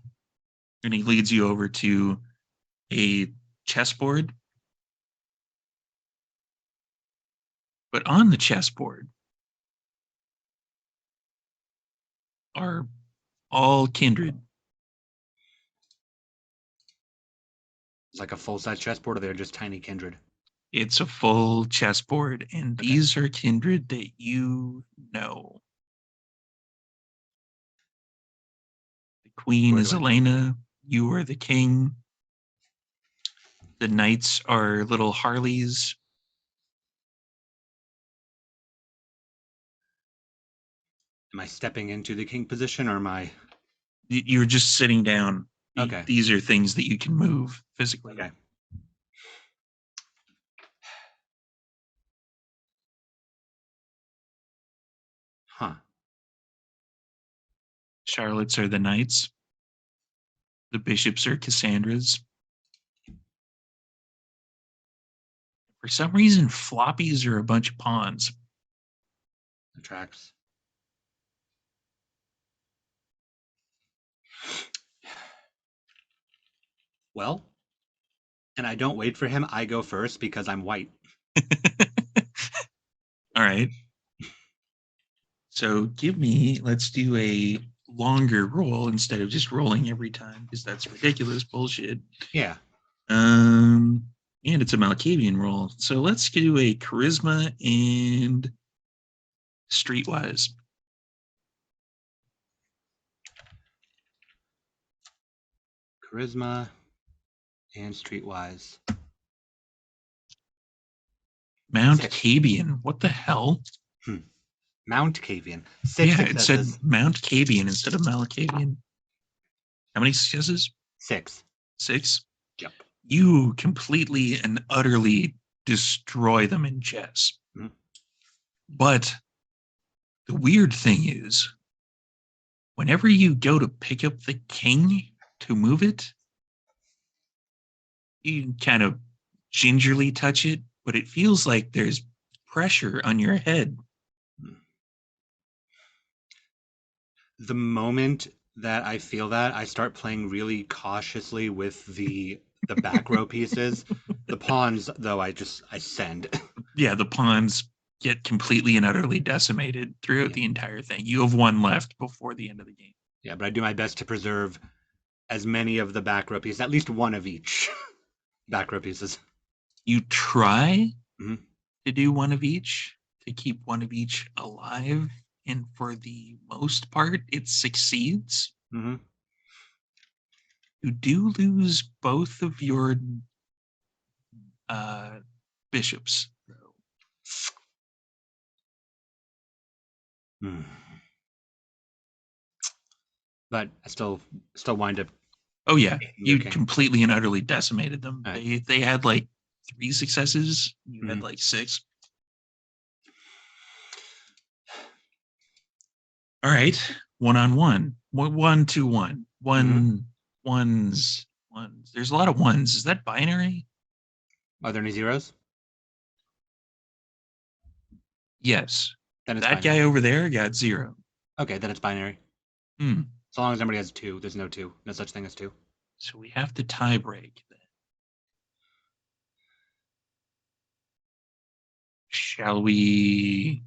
A: And he leads you over to a chessboard. But on the chessboard are all kindred.
B: It's like a full-size chessboard, or they're just tiny kindred.
A: It's a full chessboard, and
B: Okay.
A: these are kindred that you know. The queen
B: Where
A: is
B: do I-
A: Elena. You are the king. The knights are little Harleys.
B: Am I stepping into the king position, or am I?
A: You're just sitting down.
B: Okay.
A: These are things that you can move physically.
B: Okay. Huh.
A: Charlottes are the knights. The bishops are Cassandras. For some reason, floppies are a bunch of pawns.
B: That tracks. Well, and I don't wait for him. I go first because I'm white.
A: All right. So let's do a longer roll instead of just rolling every time, because that's ridiculous bullshit.
B: Yeah.
A: And it's a Malkavian roll. So let's do a charisma and streetwise.
B: Charisma and streetwise.
A: Mount
B: Six.
A: Cabian. What the hell?
B: Mount Cavian. 6
A: Yeah, it said
B: successes.
A: Mount Cabian instead of Malkavian. How many successes?
B: 6.
A: 6?
B: Yep.
A: You completely and utterly destroy them in chess.
B: Mhm.
A: But the weird thing is, whenever you go to pick up the king to move it, you kind of gingerly touch it, but it feels like there's pressure on your head.
B: The moment that I feel that, I start playing really cautiously with the back row pieces. The pawns, though, I send.
A: Yeah, the pawns get completely and utterly decimated throughout the entire thing. You have one left before the end of the game.
B: Yeah, but I do my best to preserve as many of the back row pieces, at least one of each back row pieces.
A: You try
B: Mhm.
A: to do one of each to keep one of each alive, and for the most part, it succeeds.
B: Mm-hmm.
A: You do lose both of your bishops, though.
B: Mm. But I still wind up.
A: Oh yeah,
B: Your
A: you
B: king.
A: completely and utterly decimated them.
B: All right.
A: They had like 3 successes. You had
B: Mhm.
A: like 6. All right, 1-on-1, 1-2-1, ones. There's a lot of ones. Is that binary?
B: Are there any zeros?
A: Yes.
B: Then it's
A: That
B: binary.
A: guy over there got 0.
B: Okay, then it's binary.
A: Hmm.
B: So long as everybody has 2, there's no 2. No such thing as 2.
A: So we have to tie break then. Shall we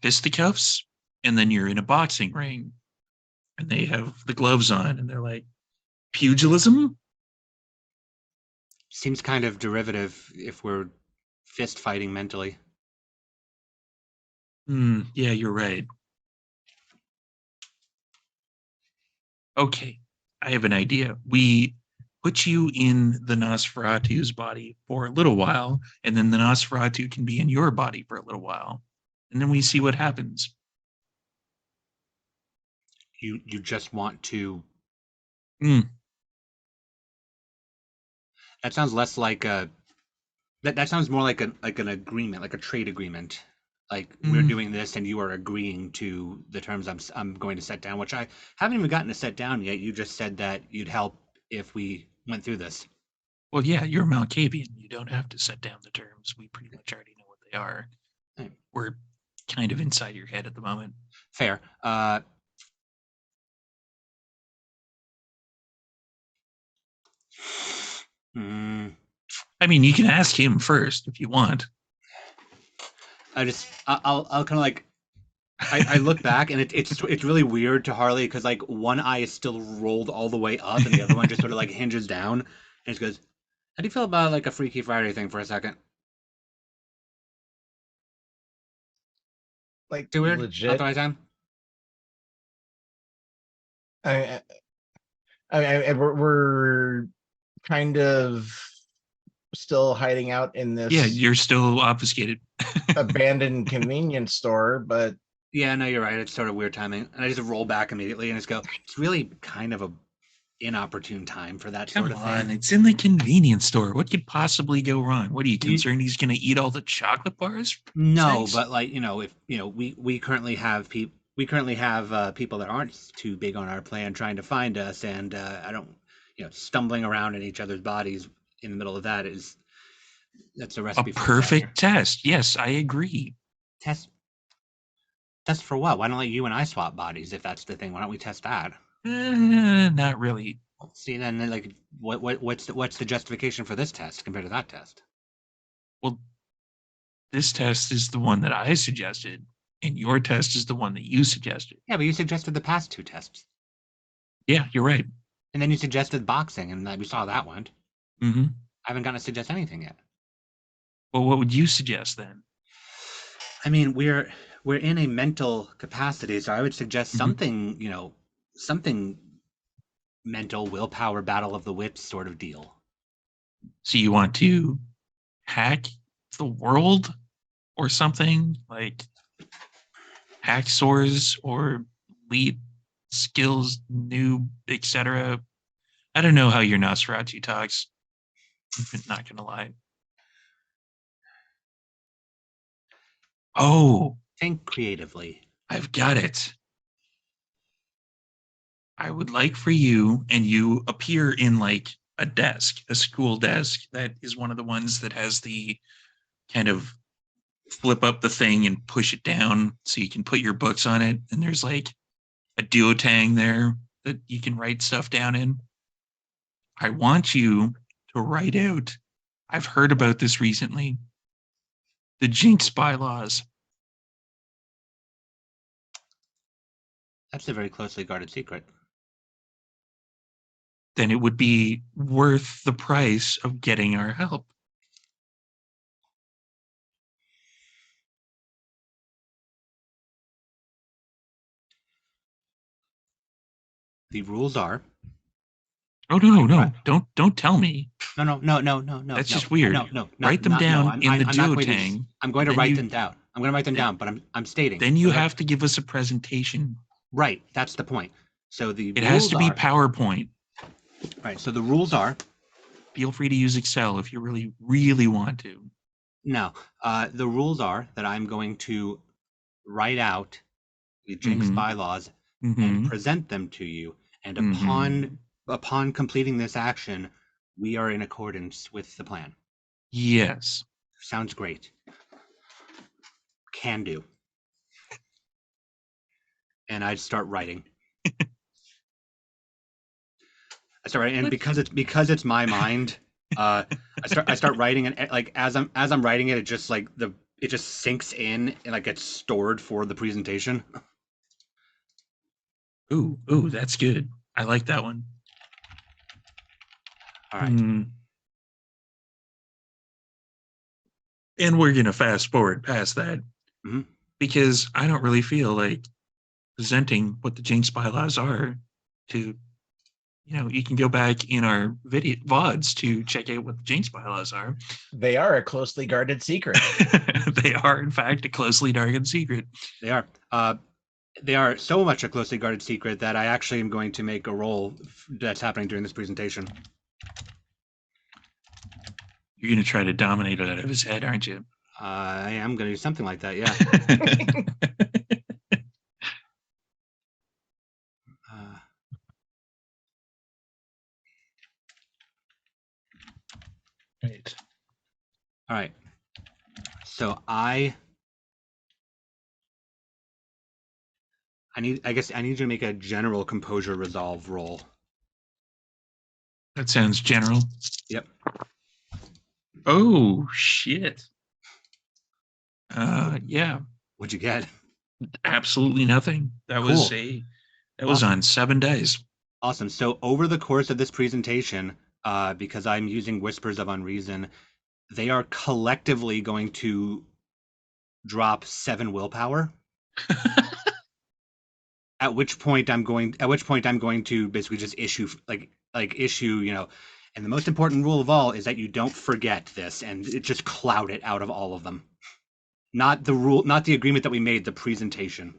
A: fisticuffs? And then you're in a boxing ring and they have the gloves on and they're like, pugilism?
B: Seems kind of derivative if we're fist fighting mentally.
A: Yeah, you're right. Okay, I have an idea. We put you in the Nosferatu's body for a little while, and then the Nosferatu can be in your body for a little while, and then we see what happens.
B: You just want to.
A: Mm.
B: That sounds less like a. That sounds more like an agreement, like a trade agreement. Like we're doing this, and you are agreeing to the terms I'm going to set down, which I haven't even gotten to set down yet. You just said that you'd help if we went through this.
A: Well, yeah, you're Malkavian. You don't have to set down the terms. We pretty much already know what they are.
B: Right.
A: We're kind of inside your head at the moment.
B: Fair.
A: I mean, you can ask him first if you want.
B: I'll kind of like. I look back and it's really weird to Harley because like one eye is still rolled all the way up and the other one just sort of like hinges down and it just goes, how do you feel about like a Freaky Friday thing for a second?
C: Like
B: Too weird? Not
C: legit.
B: the right time?
C: We're kind of still hiding out in this
A: Yeah, you're still obfuscated.
C: abandoned convenience store, but
B: Yeah, no, you're right. It's sort of weird timing. And I just roll back immediately and just go, it's really kind of a inopportune time for that
A: Come
B: sort of
A: on,
B: thing.
A: it's in the convenience store. What could possibly go wrong? What are you concerned he's going to eat all the chocolate bars?
B: No,
A: Sakes?
B: but like, if we currently have people that aren't too big on our plan trying to find us, and I don't, stumbling around in each other's bodies in the middle of that's a
A: A
B: recipe for
A: perfect
B: disaster.
A: test. Yes, I agree.
B: Test for what? Why don't like you and I swap bodies if that's the thing? Why don't we test that?
A: Not really.
B: See, then like what's the justification for this test compared to that test?
A: Well, this test is the one that I suggested, and your test is the one that you suggested.
B: Yeah, but you suggested the past 2 tests,
A: Yeah, you're right.
B: and then you suggested boxing, and we saw that went.
A: Mm-hmm.
B: I haven't gotten to suggest anything yet.
A: Well, what would you suggest then?
B: I mean, we're in a mental capacity, so I would suggest
A: Mhm.
B: something, something mental willpower battle of the wits sort of deal.
A: So you want to hack the world or something like hacksaws or lead skills, noob, etc. I don't know how your Nosferatu talks. I'm not gonna lie. Oh,
B: Think creatively.
A: I've got it. I would like for you, and you appear in like a desk, a school desk that is one of the ones that has the kind of flip up the thing and push it down so you can put your books on it. And there's like a duotang there that you can write stuff down in. I want you to write out, I've heard about this recently, the Jinx bylaws.
B: That's a very closely guarded secret.
A: Then it would be worth the price of getting our help.
B: The rules are.
A: Oh no. Don't tell me.
B: No.
A: That's
B: No,
A: just weird.
B: no.
A: Write them
B: Not, no.
A: down in the
B: I'm not going to.
A: duotang.
B: I'm going to
A: Then
B: write
A: you
B: them down. I'm going to write them
A: then,
B: down, but I'm stating.
A: then you have to give us a presentation.
B: Right. That's the point. So the
A: It
B: rules
A: has to be
B: are.
A: PowerPoint.
B: Right. So the rules are.
A: Feel free to use Excel if you really want to.
B: No. The rules are that I'm going to write out the Jinx bylaws and present them to you. And upon completing this action, we are in accordance with the plan.
A: Yes.
B: Sounds great. Can do. And I'd start writing. And because it's my mind, I start writing, and like as I'm writing it, it just it just sinks in and like gets stored for the presentation.
A: Ooh, that's good. I like that one.
B: All right.
A: And we're gonna fast forward past that because I don't really feel like presenting what the Jinx bylaws are to, you can go back in our video VODs to check out what the Jinx bylaws are.
C: They are a closely guarded secret.
A: They are, in fact, a closely guarded secret.
B: They are. They are so much a closely guarded secret that I actually am going to make a roll that's happening during this presentation.
A: You're going to try to dominate it out of his head, aren't you?
B: I am going to do something like that, yeah.
A: Right.
B: All right. So I guess I need you to make a general composure resolve roll.
A: That sounds general.
B: Yep.
A: Oh shit. Yeah.
B: What'd you get?
A: Absolutely nothing. That
B: Cool.
A: was
B: Awesome.
A: on 7 days.
B: Awesome. So over the course of this presentation, because I'm using Whispers of Unreason, they are collectively going to drop 7 willpower. At which point I'm going to basically just issue issue, and the most important rule of all is that you don't forget this and just cloud it out of all of them. Not the agreement that we made, the presentation.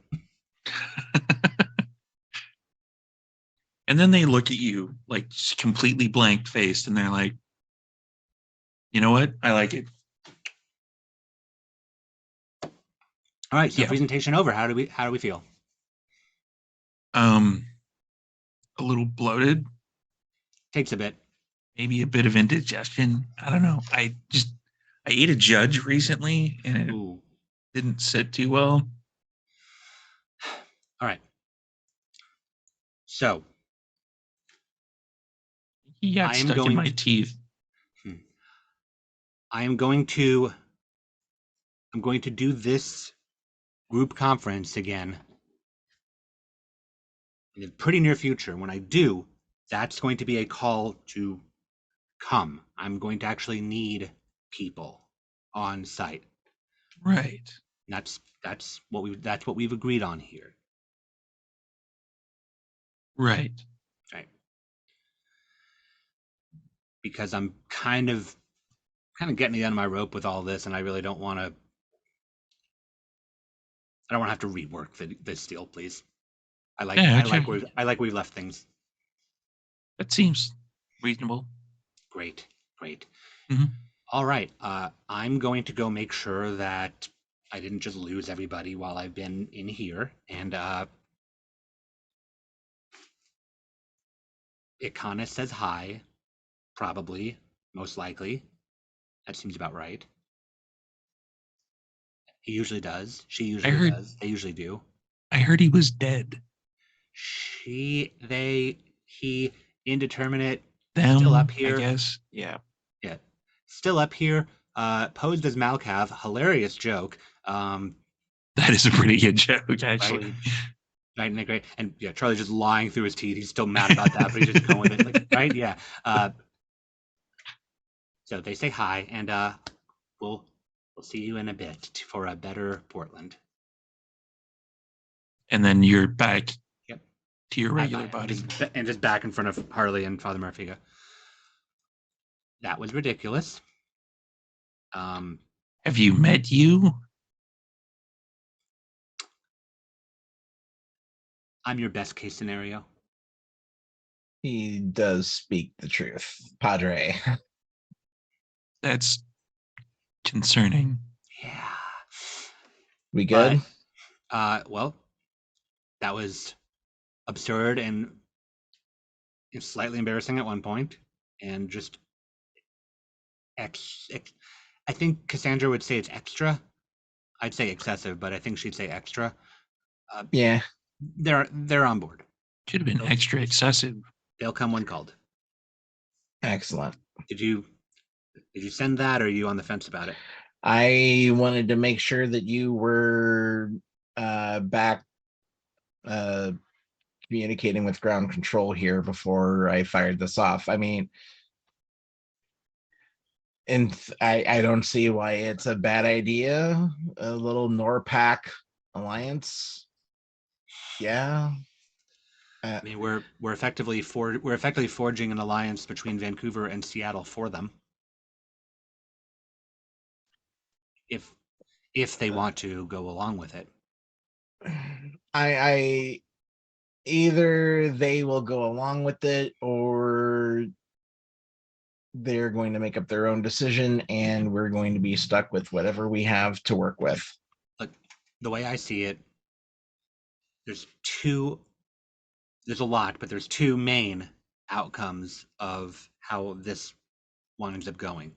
A: And then they look at you like just completely blank faced and they're like, you know what? I like it.
B: All right, so presentation over. How do we feel?
A: A little bloated.
B: Takes a bit.
A: Maybe a bit of indigestion. I don't know. I ate a judge recently and it didn't sit too well.
B: All right. So
A: he got stuck in my teeth.
B: I'm going to do this group conference again in the pretty near future. When I do, that's going to be a call to come. I'm going to actually need people on site.
A: Right.
B: That's what we've agreed on here.
A: Right.
B: Right. Because I'm kind of getting the end of my rope with all this, and I really don't want to. I don't want to have to rework this deal, please. I like where we've left things.
A: That seems reasonable.
B: Great.
A: Mm-hmm.
B: All right. I'm going to go make sure that I didn't just lose everybody while I've been in here, and Ikana says hi, probably, most likely. That seems about right. He usually does. She usually does. They usually do.
A: I heard he was dead.
B: She, they, he, indeterminate,
A: Them,
B: still up here.
A: I guess. Yeah.
B: Yeah. Still up here. Posed as Malkav. Hilarious joke.
A: That is a pretty good joke, actually.
B: Right, and great. And yeah, Charlie's just lying through his teeth. He's still mad about that, but he's just going with it. Like, right? Yeah. So they say hi, and we'll see you in a bit for a better Portland.
A: And then you're back
B: Yep.
A: to your regular body.
B: And just back in front of Harley and Father Murphy. That was ridiculous.
A: Have you met you?
B: I'm your best case scenario.
C: He does speak the truth, Padre.
A: That's concerning.
B: Yeah.
C: We good?
B: Well, that was absurd and slightly embarrassing at one point, and just I think Cassandra would say it's extra. I'd say excessive, but I think she'd say extra.
C: Yeah.
B: They're on board.
A: Should have been extra excessive.
B: They'll come when called.
C: Excellent.
B: Did you send that, or are you on the fence about it?
C: I wanted to make sure that you were back communicating with ground control here before I fired this off. I mean, and I don't see why it's a bad idea. A little NORPAC alliance. Yeah.
B: I mean, we're effectively forging an alliance between Vancouver and Seattle for them. If they want to go along with it.
C: I either they will go along with it, or they're going to make up their own decision, and we're going to be stuck with whatever we have to work with.
B: Look, the way I see it, there's a lot, but there's two main outcomes of how this winds up going.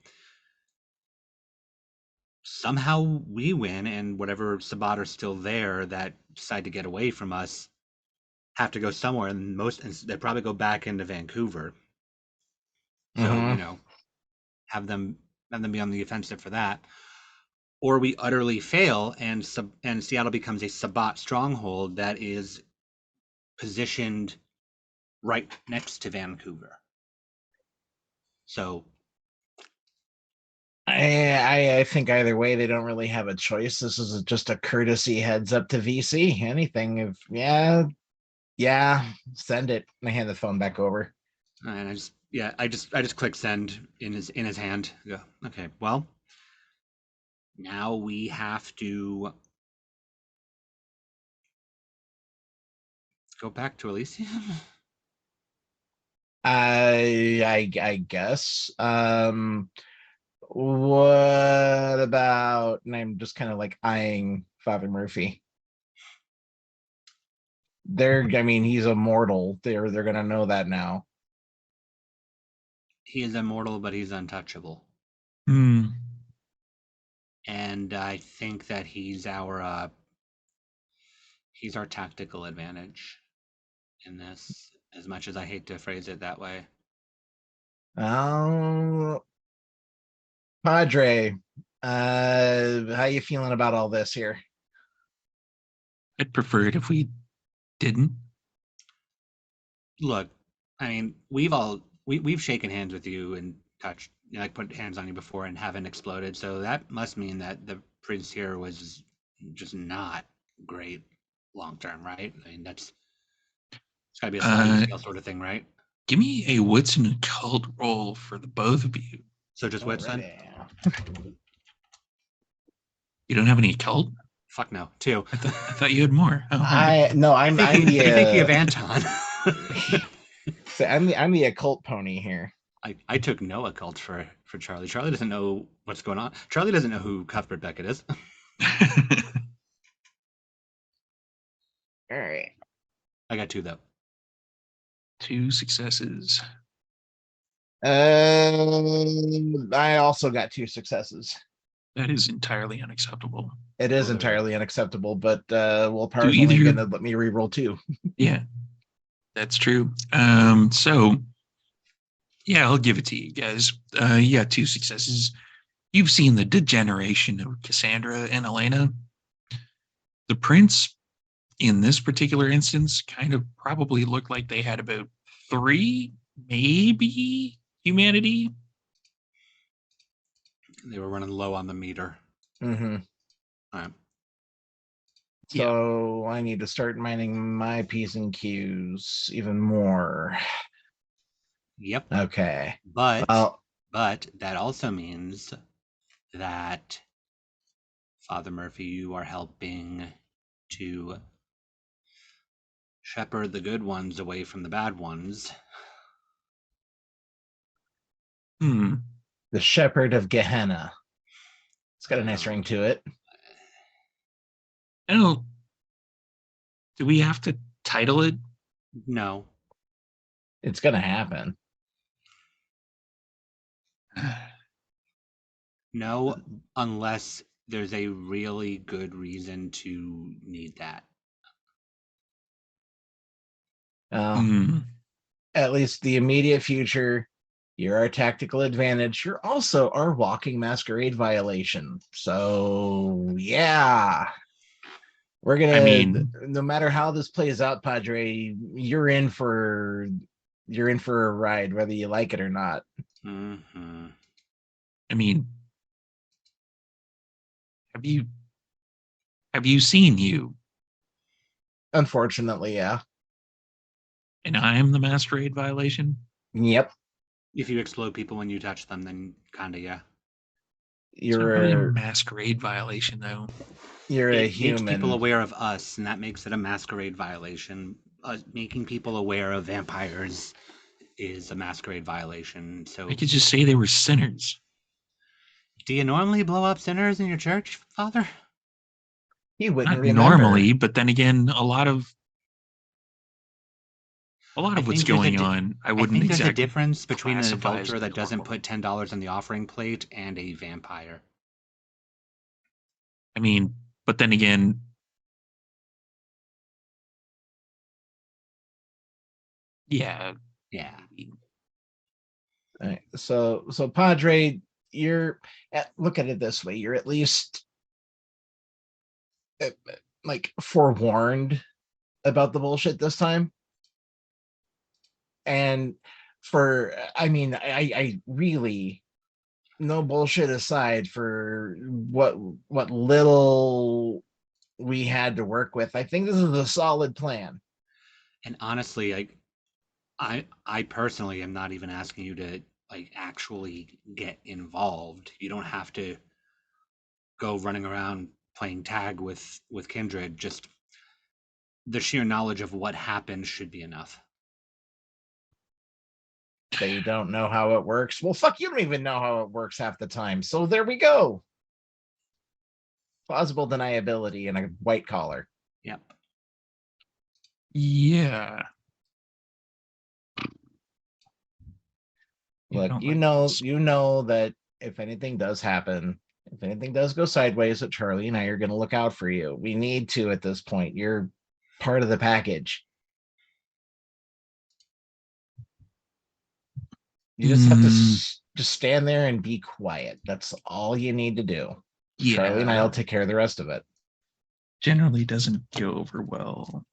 B: Somehow we win, and whatever Sabat are still there that decide to get away from us have to go somewhere, and they probably go back into Vancouver. So have them be on the offensive for that, or we utterly fail, and Seattle becomes a Sabat stronghold that is positioned right next to Vancouver. So
C: I think either way, they don't really have a choice. This is just a courtesy heads up to VC. Anything if send it. I hand the phone back over.
B: And I just click send in his hand. Yeah. Okay. Well, now we have to go back to Elysium.
C: I guess. What about? And I'm just kind of like eyeing Father Murphy. I mean, he's immortal. They're gonna know that now.
B: He is immortal, but he's untouchable.
A: Hmm.
B: And I think that he's our tactical advantage in this, as much as I hate to phrase it that way.
C: Padre, how you feeling about all this here?
A: I'd prefer it if we didn't.
B: Look, I mean, we've shaken hands with you and touched, like put hands on you before and haven't exploded. So that must mean that the prince here was just not great long term, right? I mean, it's gotta be a sliding scale sort of thing, right?
A: Give me a wits and occult roll for the both of you.
B: So just wits then?
C: Alrighty.
A: You don't have any occult?
B: Fuck no, 2.
A: I thought you had more. Oh,
C: I'm
B: You're thinking of
C: the
B: Anton.
C: so I'm the occult pony here.
B: I took no occult for Charlie. Charlie doesn't know what's going on. Charlie doesn't know who Cuthbert Beckett is.
C: All right.
B: I got 2 though.
A: 2 successes.
C: I also got 2 successes.
A: That is entirely unacceptable.
C: It is
B: Oh,
C: entirely unacceptable, but willpower's
A: Do
C: only
A: either-
C: gonna let me reroll 2.
A: Yeah, that's true. So yeah, I'll give it to you guys. You got 2 successes. You've seen the degeneration of Cassandra and Elena. The prince, in this particular instance, kind of probably looked like they had about 3, maybe humanity.
B: They were running low on the meter.
C: Mm-hmm.
B: All right.
C: So I need to start mining my P's and Q's even more.
B: Yep.
C: Okay.
B: But
C: Well,
B: that also means that Father Murphy, you are helping to shepherd the good ones away from the bad ones.
C: the Shepherd of Gehenna. It's got a nice ring to it.
A: Oh, do we have to title it?
B: No.
C: It's gonna happen.
B: No, unless there's a really good reason to need that.
C: At least the immediate future, you're our tactical advantage. You're also our walking masquerade violation. So yeah. We're gonna,
A: I mean,
C: no matter how this plays out, Padre, you're in for a ride, whether you like it or not.
B: Mm-hmm.
A: I mean, have you seen you?
C: Unfortunately, yeah.
A: And I'm the masquerade violation?
C: Yep.
B: If you explode people when you touch them, then kinda, yeah.
A: It's not really a
C: You're
A: masquerade violation, though.
C: a
B: It makes
C: human.
B: people aware of us, and that makes it a masquerade violation. Making people aware of vampires is a masquerade violation. So
A: I could just say they were sinners.
B: do you normally blow up sinners in your church, Father?
C: He wouldn't
A: Not
C: remember.
A: normally, but then again, a lot of what's
B: think there's
A: going on, I wouldn't
B: think there's a
A: exactly
B: difference between an
A: classify as
B: adulterer that doesn't
A: normal.
B: put $10 on the offering plate and a vampire.
A: I mean, but then again, yeah.
B: Yeah.
C: All right. So Padre, you're look at it this way. You're at least like forewarned about the bullshit this time. And I really, no bullshit aside, for what little we had to work with, I think this is a solid plan.
B: And honestly, like I personally am not even asking you to like actually get involved. You don't have to go running around playing tag with Kindred. Just the sheer knowledge of what happened should be enough.
C: They don't know how it works. Well, fuck, you don't even know how it works half the time. So there we go. Plausible deniability and a white collar.
B: Yep.
A: Yeah.
C: Look,
A: don't
C: you
A: like
C: know that if anything does happen, if anything does go sideways, that Charlie and I are going to look out for you. We need to at this point. You're part of the package. You just have to just stand there and be quiet. That's all you need to do.
A: Yeah.
C: Charlie and I'll take care of the rest of it.
A: Generally doesn't go over well.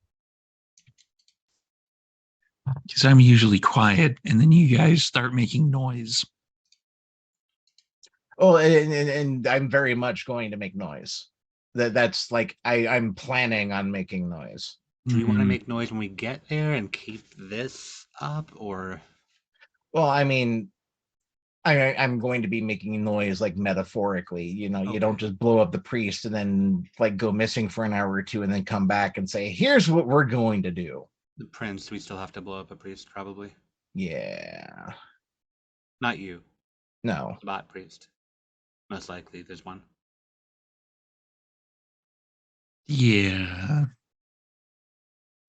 A: Because I'm usually quiet, and then you guys start making noise.
C: Oh, and I'm very much going to make noise. That's like I'm planning on making noise.
B: Do we want to
A: Mhm.
B: make noise when we get there and keep this up, or
C: Well, I mean, I'm going to be making noise like metaphorically. You know, you don't
B: Okay.
C: just blow up the priest and then like go missing for an hour or two and then come back and say, "Here's what we're going to do."
B: the prince? We still have to blow up a priest, probably.
C: Yeah.
B: Not you,
C: No.
B: the bot priest. Most likely, there's one.
A: Yeah.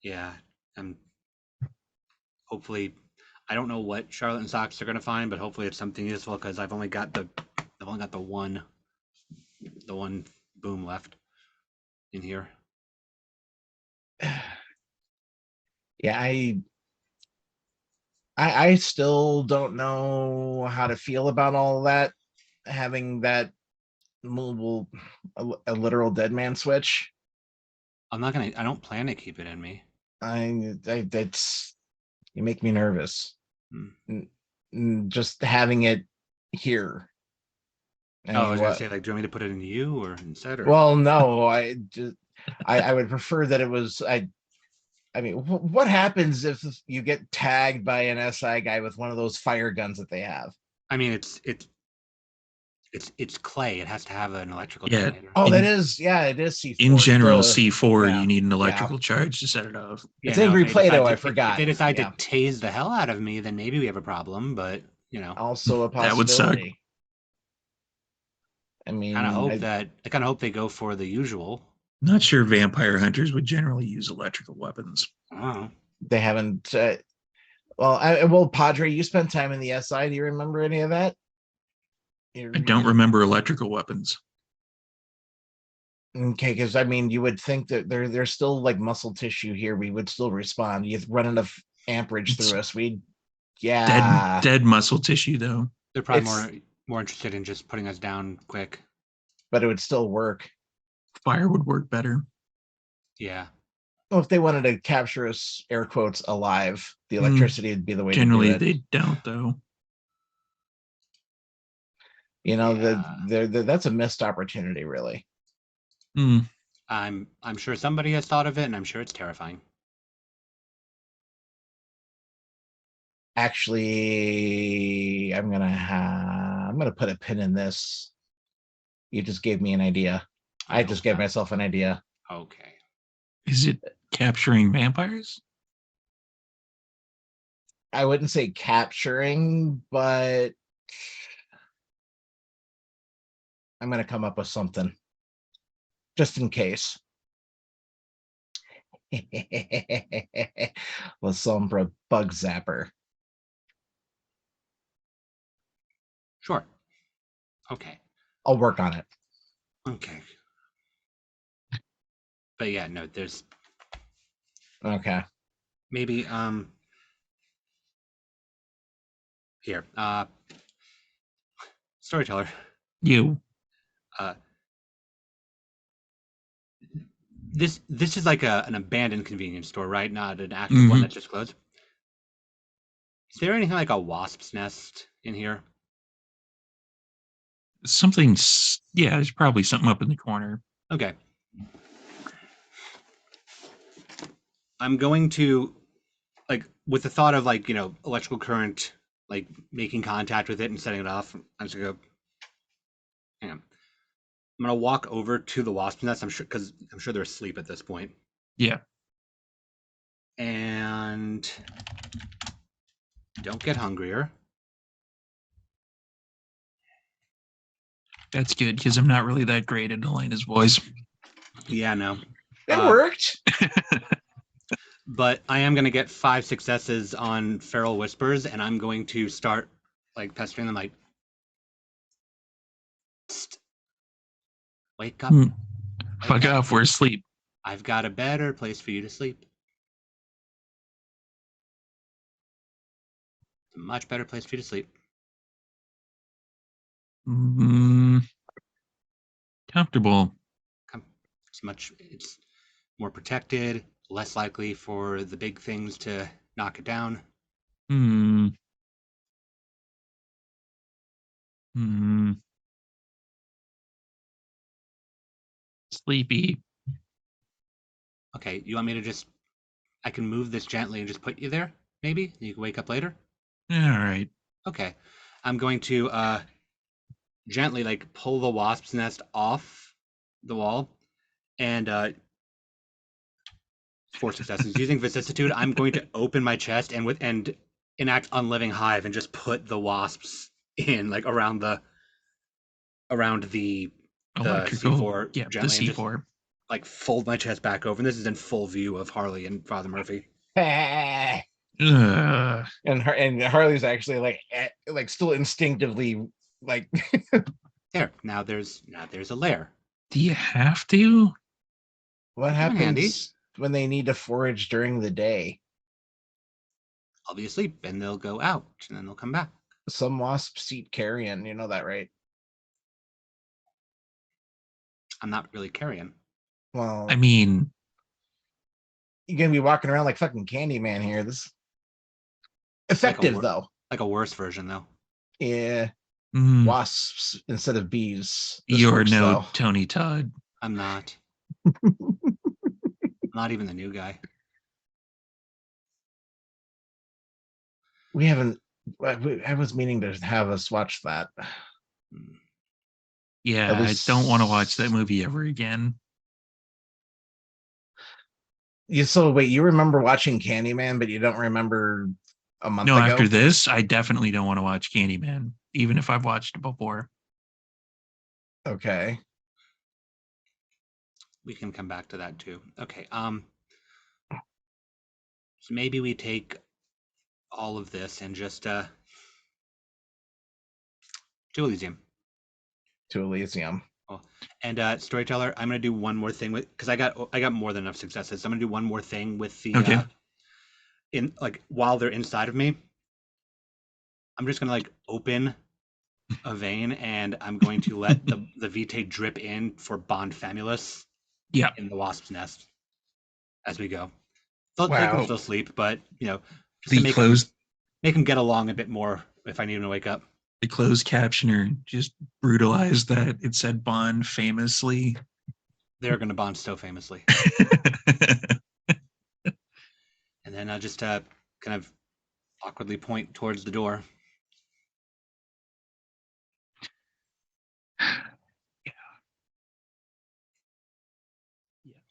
B: Yeah, and hopefully, I don't know what Charlotte and Socks are gonna find, but hopefully it's something useful because I've only got the one boom left in here.
C: Yeah, I still don't know how to feel about all of that. Having that movable, a literal dead man switch.
B: I'm not gonna. I don't plan to keep it in me.
C: That's you make me nervous.
B: Hmm.
C: Just having it here. I
B: Oh, I
C: mean,
B: was gonna
C: what?
B: say, like, do you want me to put it in you or instead, or
C: Well, no, I just I would prefer that it was I mean, what happens if you get tagged by an SI guy with one of those fire guns that they have?
B: I mean, it's clay. It has to have an electrical
A: Yeah.
B: detonator.
C: Oh, that
A: In
C: is, yeah, it is
A: in
C: C4.
A: general,
C: Duh.
A: C4,
C: Yeah,
A: you need an
C: yeah.
A: electrical charge to set it off.
B: Yeah,
C: It's
B: no.
C: angry Play-Doh. I forgot.
B: If they decide to
C: Yeah,
B: tase the hell out of me, then maybe we have a problem. But
C: also a
A: That would suck.
C: possibility. I mean,
B: I kind of hope they go for the usual.
A: Not sure vampire hunters would generally use electrical weapons.
B: I don't know.
C: they haven't. Well, Padre, you spent time in the SI. Do you remember any of that?
A: I don't remember electrical weapons.
C: Okay, because I mean, you would think that there's still like muscle tissue here. We would still respond. You run enough amperage
A: It's
C: through us.
A: dead
C: Yeah,
A: dead muscle tissue though.
B: They're probably
C: it's,
B: more interested in just putting us down quick.
C: but it would still work.
A: Fire would work better.
B: Yeah.
C: Well, if they wanted to capture us, air quotes, alive, the
A: Mm,
C: electricity would be the way to do
A: generally
C: it.
A: they don't though.
C: You know,
B: Yeah.
C: that's a missed opportunity, really.
A: Mm,
B: I'm sure somebody has thought of it, and I'm sure it's terrifying.
C: Actually, I'm gonna put a pin in this. You just gave me an idea. I
B: hope
C: just gave
B: not.
C: myself an idea.
B: Okay.
A: is it capturing vampires?
C: I wouldn't say capturing, but I'm gonna come up with something just in case. La Sombra bug zapper.
B: Sure. Okay.
C: I'll work on it.
B: Okay. But yeah, no, there's
C: Okay.
B: maybe here. Storyteller.
A: You.
B: Uh this is like an abandoned convenience store, right? Not an active one
A: Mhm.
B: that's just closed. Is there anything like a wasp's nest in here?
A: Something's yeah, there's probably something up in the corner.
B: Okay. I'm going to like with the thought of like, electrical current like making contact with it and setting it off. I'm just gonna go hang on. I'm gonna walk over to the wasp's nest. I'm sure they're asleep at this point.
A: Yeah.
B: And don't get hungrier.
A: That's good because I'm not really that great at Elena's voice.
B: Yeah, no.
C: It worked.
B: But I am gonna get 5 successes on feral whispers, and I'm going to start like pestering them like "Psst. Wake up.
A: Hmm.
B: Wake
A: Fuck
B: up.
A: off, we're asleep.
B: I've got a better place for you to sleep. A much better place for you to sleep.
A: Mm, comfortable.
B: It's more protected, less likely for the big things to knock it down.
A: Hmm. Hmm. sleepy.
B: Okay, you want me to just? I can move this gently and just put you there. Maybe you can wake up later.
A: All right.
B: Okay, I'm going to gently like pull the wasp's nest off the wall, and 4 successes using vicissitude. I'm going to open my chest and enact unliving hive and just put the wasps in like around the
A: Electrical.
B: C4
A: Yeah, the
B: gently and just
A: C4.
B: like fold my chest back over. And this is in full view of Harley and Father Murphy.
C: and
A: Ugh.
C: Harley's actually like still instinctively like
B: There. Now there's a lair.
A: Do you have to?
C: what
B: Come in handy.
C: happens when they need to forage during the day?
B: I'll be asleep and they'll go out and then they'll come back.
C: Some wasps eat carrion, you know that, right?
B: I'm not really carrying.
C: Well,
A: I mean,
C: you're gonna be walking around like fucking Candyman here. This effective though.
B: Like a worse version though.
C: Yeah.
A: mm,
C: Wasps instead of bees. This
A: you're
C: works,
A: no
C: though.
A: Tony Todd.
B: I'm not. Not even the new guy.
C: We haven't. I was meaning to have us watch that.
A: Yeah,
C: At least-
A: I don't want to watch that movie ever again.
C: So wait, you remember watching Candyman, but you don't remember a month
A: No,
C: ago?
A: after this, I definitely don't want to watch Candyman, even if I've watched it before.
C: Okay.
B: We can come back to that too. Okay. So maybe we take all of this and just to Elysium.
C: To Elysium.
B: And storyteller, I'm gonna do one more thing with because I got more than enough successes. So I'm gonna do one more thing with the
A: Okay.
B: In like while they're inside of me. I'm just gonna like open a vein and I'm going to let the vitae drip in for Bond Famulus.
A: Yeah.
B: In the wasp's nest as we go. They
C: Wow.
B: can still sleep, but just
A: The
B: to make
A: closed
B: them get along a bit more if I need them to wake up.
A: the closed captioner just brutalized that. It said Bond famously.
B: They're going to bond so famously. And then I just kind of awkwardly point towards the door.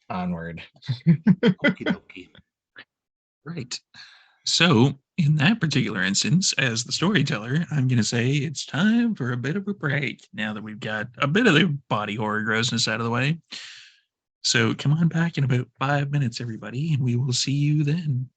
C: Onward.
B: Okie dokie.
A: Right. So, in that particular instance, as the storyteller, I'm going to say it's time for a bit of a break now that we've got a bit of the body horror grossness out of the way. So, come on back in about 5 minutes, everybody, and we will see you then.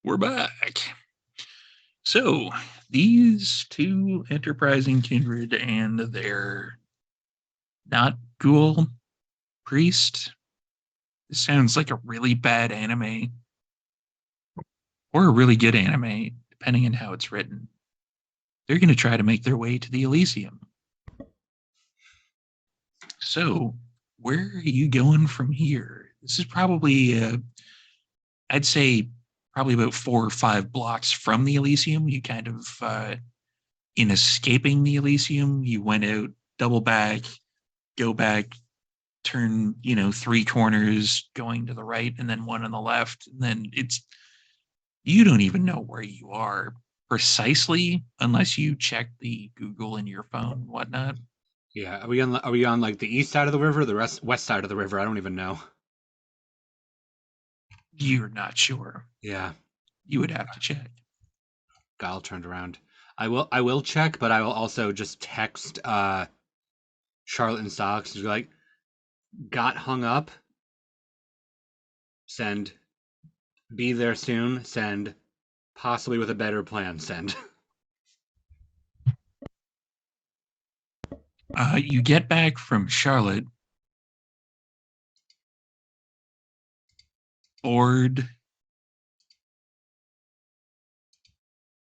A: We're back. So these two enterprising kindred and their not ghoul priest. This sounds like a really bad anime or a really good anime, depending on how it's written. They're going to try to make their way to the Elysium. So, where are you going from here? This is probably, I'd say, probably about 4 or 5 blocks from the Elysium. You kind of, in escaping the Elysium, you went out, double back, go back, turn, 3 corners going to the right and then one on the left. And then you don't even know where you are precisely unless you check the Google in your phone and whatnot.
B: Yeah, are we on like the east side of the river, or the west side of the river? I don't even know.
A: You're not sure.
B: Yeah,
A: You would have to check.
B: Guile turned around. I will check, but I will also just text Charlotte and Socks and be like, got hung up. Send. Be there soon. Send. Possibly with a better plan. Send.
A: You get back from Charlotte, bored,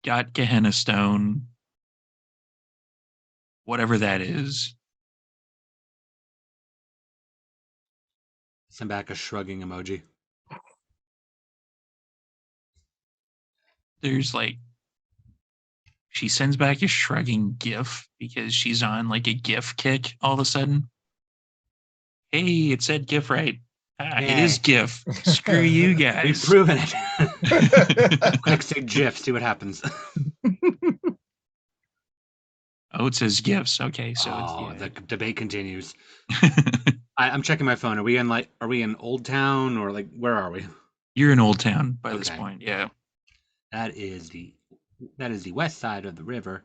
A: got Gehenna Stone, whatever that is.
B: Send back a shrugging emoji.
A: There's like, she sends back a shrugging GIF because she's on like a GIF kick all of a sudden. Hey, it said GIF right. It is GIF. Screw you guys.
B: We've proven it. Quick, say GIF, see what happens.
A: Oh, it says GIFs. Okay, so
B: the debate continues. I'm checking my phone. Are we in Old Town or like where are we?
A: You're in Old Town by this point, yeah.
B: That is the west side of the river.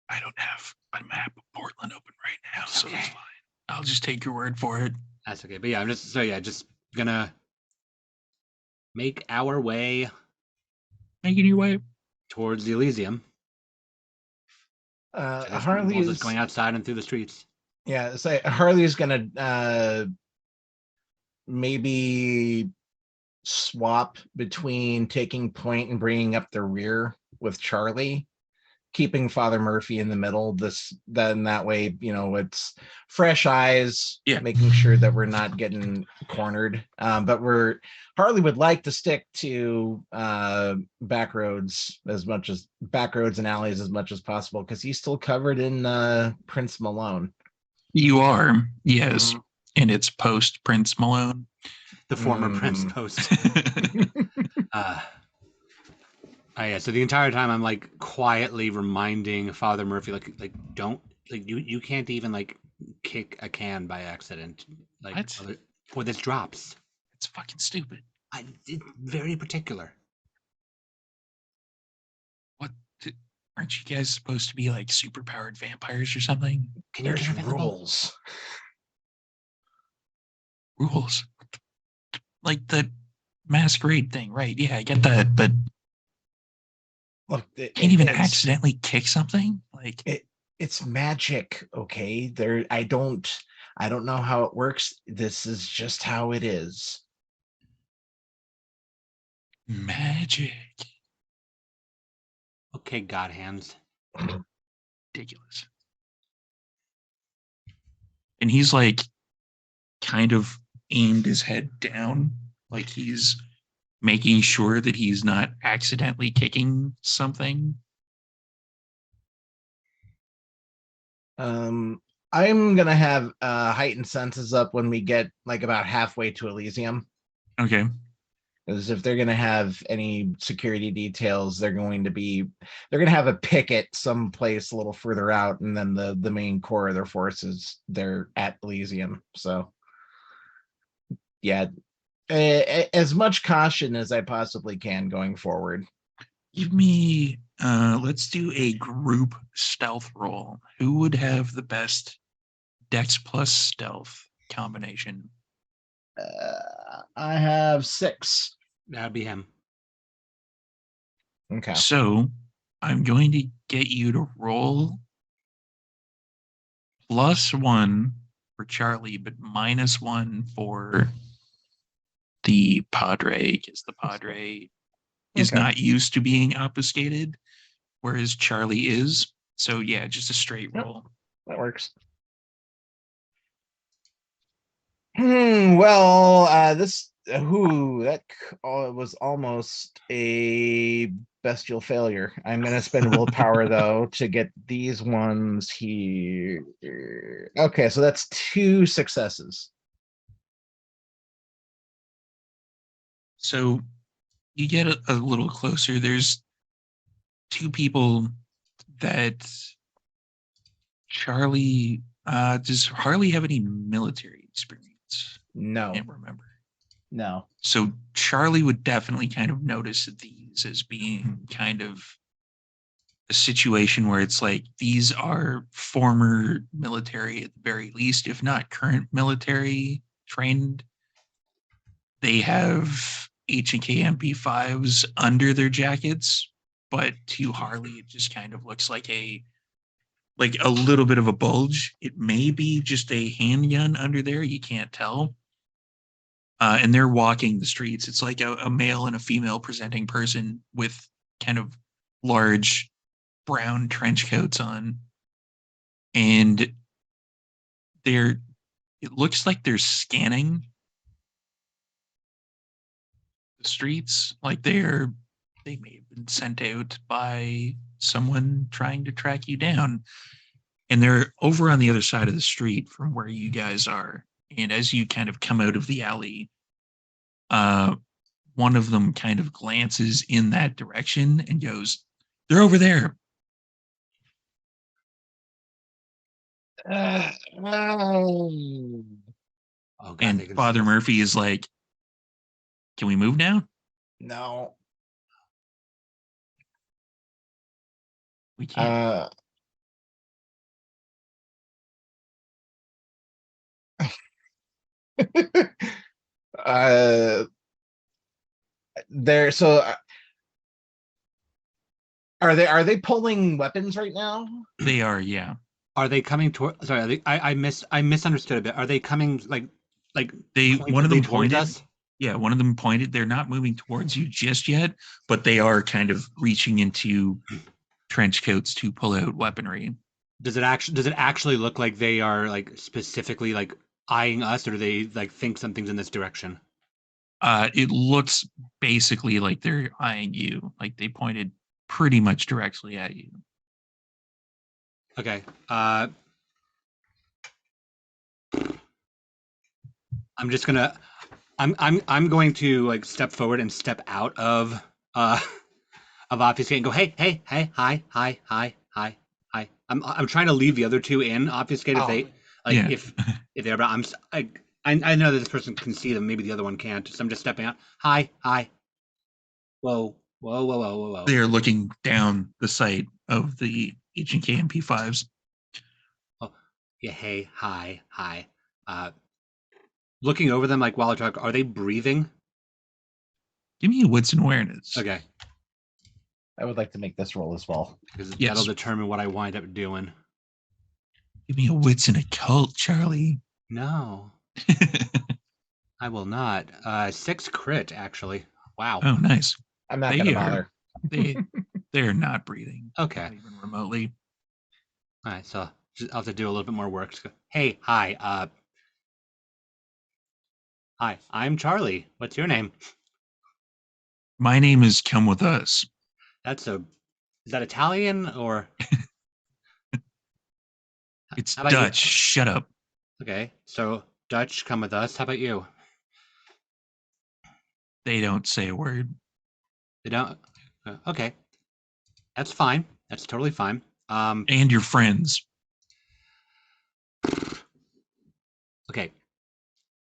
A: I don't have my map of Portland open right now,
B: That's
A: so
B: okay.
A: it's fine. I'll just take your word for it.
B: That's okay. But yeah, I'm just gonna make our way
A: Making your way
B: towards the Elysium.
C: Harley's
B: just going outside and through the streets.
C: Yeah, so Harley's gonna maybe swap between taking point and bringing up the rear with Charlie, keeping Father Murphy in the middle. Then that way, it's fresh eyes, making sure that we're not getting cornered. But Harley would like to stick to back roads and alleys as much as possible because he's still covered in Prince Malone.
A: You are, yes. Mm-hmm. And it's post Prince Malone.
B: The former Prince post. Yeah, so the entire time I'm like quietly reminding Father Murphy, like don't, like you can't even like kick a can by accident. Like, or this drops.
A: It's fucking stupid.
B: It's very particular.
A: What? Aren't you guys supposed to be like superpowered vampires or something?
C: There's rules.
A: Rules. Like the Masquerade thing, right? Yeah, I get that, but
C: look,
A: can't even accidentally kick something. Like
C: it's magic, okay? I don't know how it works. This is just how it is.
A: Magic.
B: Okay, God hands.
A: Ridiculous. And he's like kind of aimed his head down, like he's making sure that he's not accidentally kicking something.
C: I'm gonna have heightened senses up when we get like about halfway to Elysium.
A: Okay.
C: Because if they're gonna have any security details, they're gonna have a picket someplace a little further out, and then the main core of their forces they're at Elysium. So yeah, as much caution as I possibly can going forward.
A: Give me let's do a group stealth roll. Who would have the best Dex plus stealth combination?
C: I have 6.
B: That'd be him.
C: Okay.
A: So I'm going to get you to roll +1 for Charlie, but -1 for the Padre, because the Padre is
C: Okay.
A: not used to being obfuscated, whereas Charlie is. So yeah, just a straight
C: Yep.
A: roll.
C: That works. Well, this was almost a bestial failure. I'm gonna spend willpower though to get these ones here. Okay, so that's 2 successes.
A: So you get a little closer. There's 2 people that Charlie. Does Harley have any military experience?
C: No,
A: Can't remember.
C: no.
A: So Charlie would definitely kind of notice these as being kind of a situation where it's like these are former military at the very least, if not current military trained. They have H&K MP5s under their jackets, but to Harley, it just kind of looks like a little bit of a bulge. It may be just a handgun under there. You can't tell. And they're walking the streets. It's like a male and a female presenting person with kind of large brown trench coats on. And it looks like they're scanning the streets. Like they may have been sent out by someone trying to track you down. And they're over on the other side of the street from where you guys are. And as you kind of come out of the alley, one of them kind of glances in that direction and goes, "They're over there."
C: Oh,
B: Oh god,
A: And
B: they can see
A: Father
B: us.
A: Murphy is like, "Can we move now?"
C: no.
A: We can't.
C: Uh, uh, there. So, are they pulling weapons right now?
A: They are, yeah.
B: Are they coming toward? Sorry, are they, I misunderstood a bit. Are they coming like
A: One of
B: pointedly
A: them
B: towards
A: pointed.
B: us?
A: Yeah, one of them pointed. They're not moving towards you just yet, but they are kind of reaching into trench coats to pull out weaponry.
B: Does it actually look like they are like specifically like eyeing us, or do they like think something's in this direction?
A: It looks basically like they're eyeing you, like they pointed pretty much directly at you.
B: Okay. I'm just gonna I'm going to like step forward and step out uh of obfuscate and go, hey, hi. I'm trying to leave the other 2 in obfuscate if
C: Oh,
B: they like
A: Yeah.
B: if they're, but I know that this person can see them, maybe the other one can't, so I'm just stepping out. Hi. Whoa.
A: They are looking down the sight of the H&K MP5s.
B: Oh, yeah, hey, hi. Looking over them like while I talk, are they breathing?
A: Give me a wits and awareness.
B: Okay,
C: I would like to make this roll as well.
B: because
A: Yes.
B: that'll determine what I wind up doing.
A: Give me a wits and occult, Charlie.
B: No, I will not. 6 crit, actually. Wow.
A: Oh, nice.
C: I'm not
A: They
C: gonna
A: are-
C: bother.
A: They are not breathing.
B: Okay.
A: Not even remotely.
B: All right, so I'll have to do a little bit more work. Hey, hi. Hi, I'm Charlie. What's your name?
A: My name is Come With Us.
B: Is that Italian or?
A: It's
B: How about
A: Dutch.
B: you?
A: Shut up.
B: Okay, so Dutch, come with us. How about you?
A: They don't say a word.
B: They don't. Okay, that's fine. That's totally fine.
A: And your friends.
B: Okay,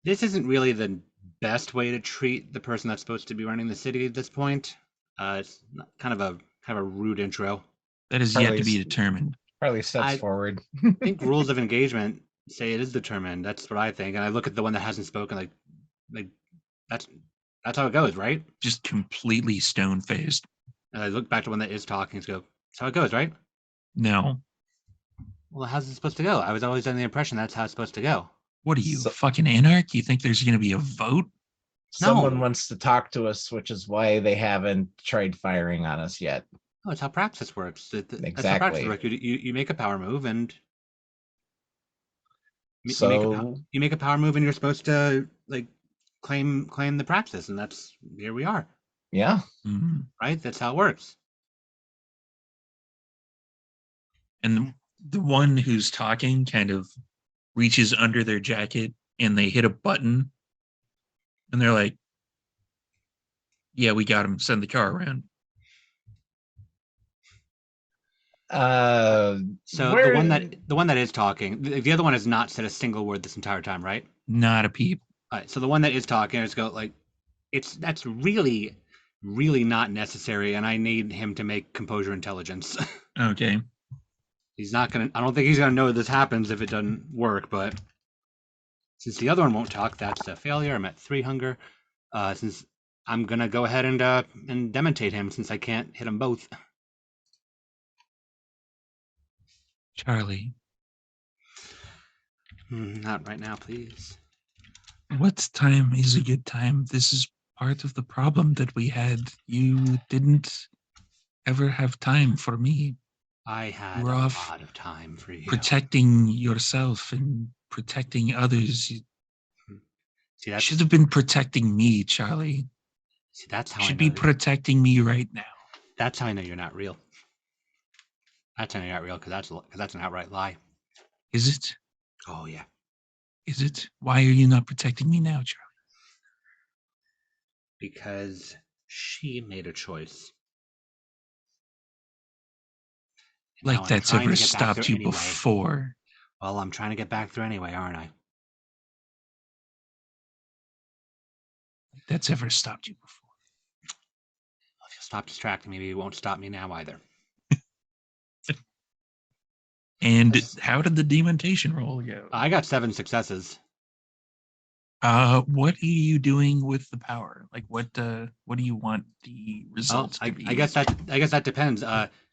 B: this isn't really the best way to treat the person that's supposed to be running the city at this point. It's kind of a rude intro.
A: That is yet to be
C: Charlie's-
A: determined.
C: Charlie steps
B: I-
C: forward.
B: I think rules of engagement say it is determined. That's what I think. And I look at the one that hasn't spoken, like that's That's how it goes, right?
A: Just completely stone faced.
B: And I look back to one that is talking and go, that's how it goes, right?
A: No.
B: Well, how's it supposed to go? I was always under the impression that's how it's supposed to go.
A: What are you,
C: So-
A: fucking anarch? You think there's going to be a vote?
C: Someone
B: No.
C: wants to talk to us, which is why they haven't tried firing on us yet.
B: Oh, it's how praxis works. That's how
C: Exactly.
B: praxis works. You make a power move and
C: So
B: you make a power move and you're supposed to like claim the praxis, and that's here we are,
C: yeah.
A: Mhm.
B: right? That's how it works.
A: And the one who's talking kind of reaches under their jacket and they hit a button and they're like, yeah, we got him. Send the car around.
B: So
C: where-
B: the one that is talking, the other one has not said a single word this entire time, right?
A: Not a peep.
B: All right, so the one that is talking is go like, that's really not necessary, and I need him to make composure intelligence.
A: Okay.
B: He's not gonna. I don't think he's gonna know this happens if it doesn't work. But since the other one won't talk, that's a failure. I'm at 3 hunger. Since I'm gonna go ahead and demontate him since I can't hit them both.
A: Charlie,
B: Not right now, please.
A: what time is a good time? This is part of the problem that we had. You didn't ever have time for me.
B: I had
A: We're
B: a
A: off
B: lot of time for you.
A: Protecting yourself and protecting others. You
B: See, that's
A: should have been protecting me, Charlie.
B: see, that's how
A: You
B: I
A: should
B: know.
A: be protecting me right now.
B: That's how I know you're not real. That's how you're not real because that's an outright lie.
A: Is it?
B: Oh yeah.
A: Is it? Why are you not protecting me now, Charlie?
B: Because she made a choice. And now
A: Like
B: I'm
A: that's
B: trying
A: ever
B: to get back
A: stopped
B: there
A: you
B: anyway.
A: before.
B: Well, I'm trying to get back there anyway, aren't I?
A: That's ever stopped you before.
B: If you'll stop distracting me, maybe it won't stop me now either.
A: And how did the demontation roll go?
B: I got 7 successes.
A: What are you doing with the power? Like, what do you want the
B: Well,
A: results
B: I
A: to be?
B: guess that depends.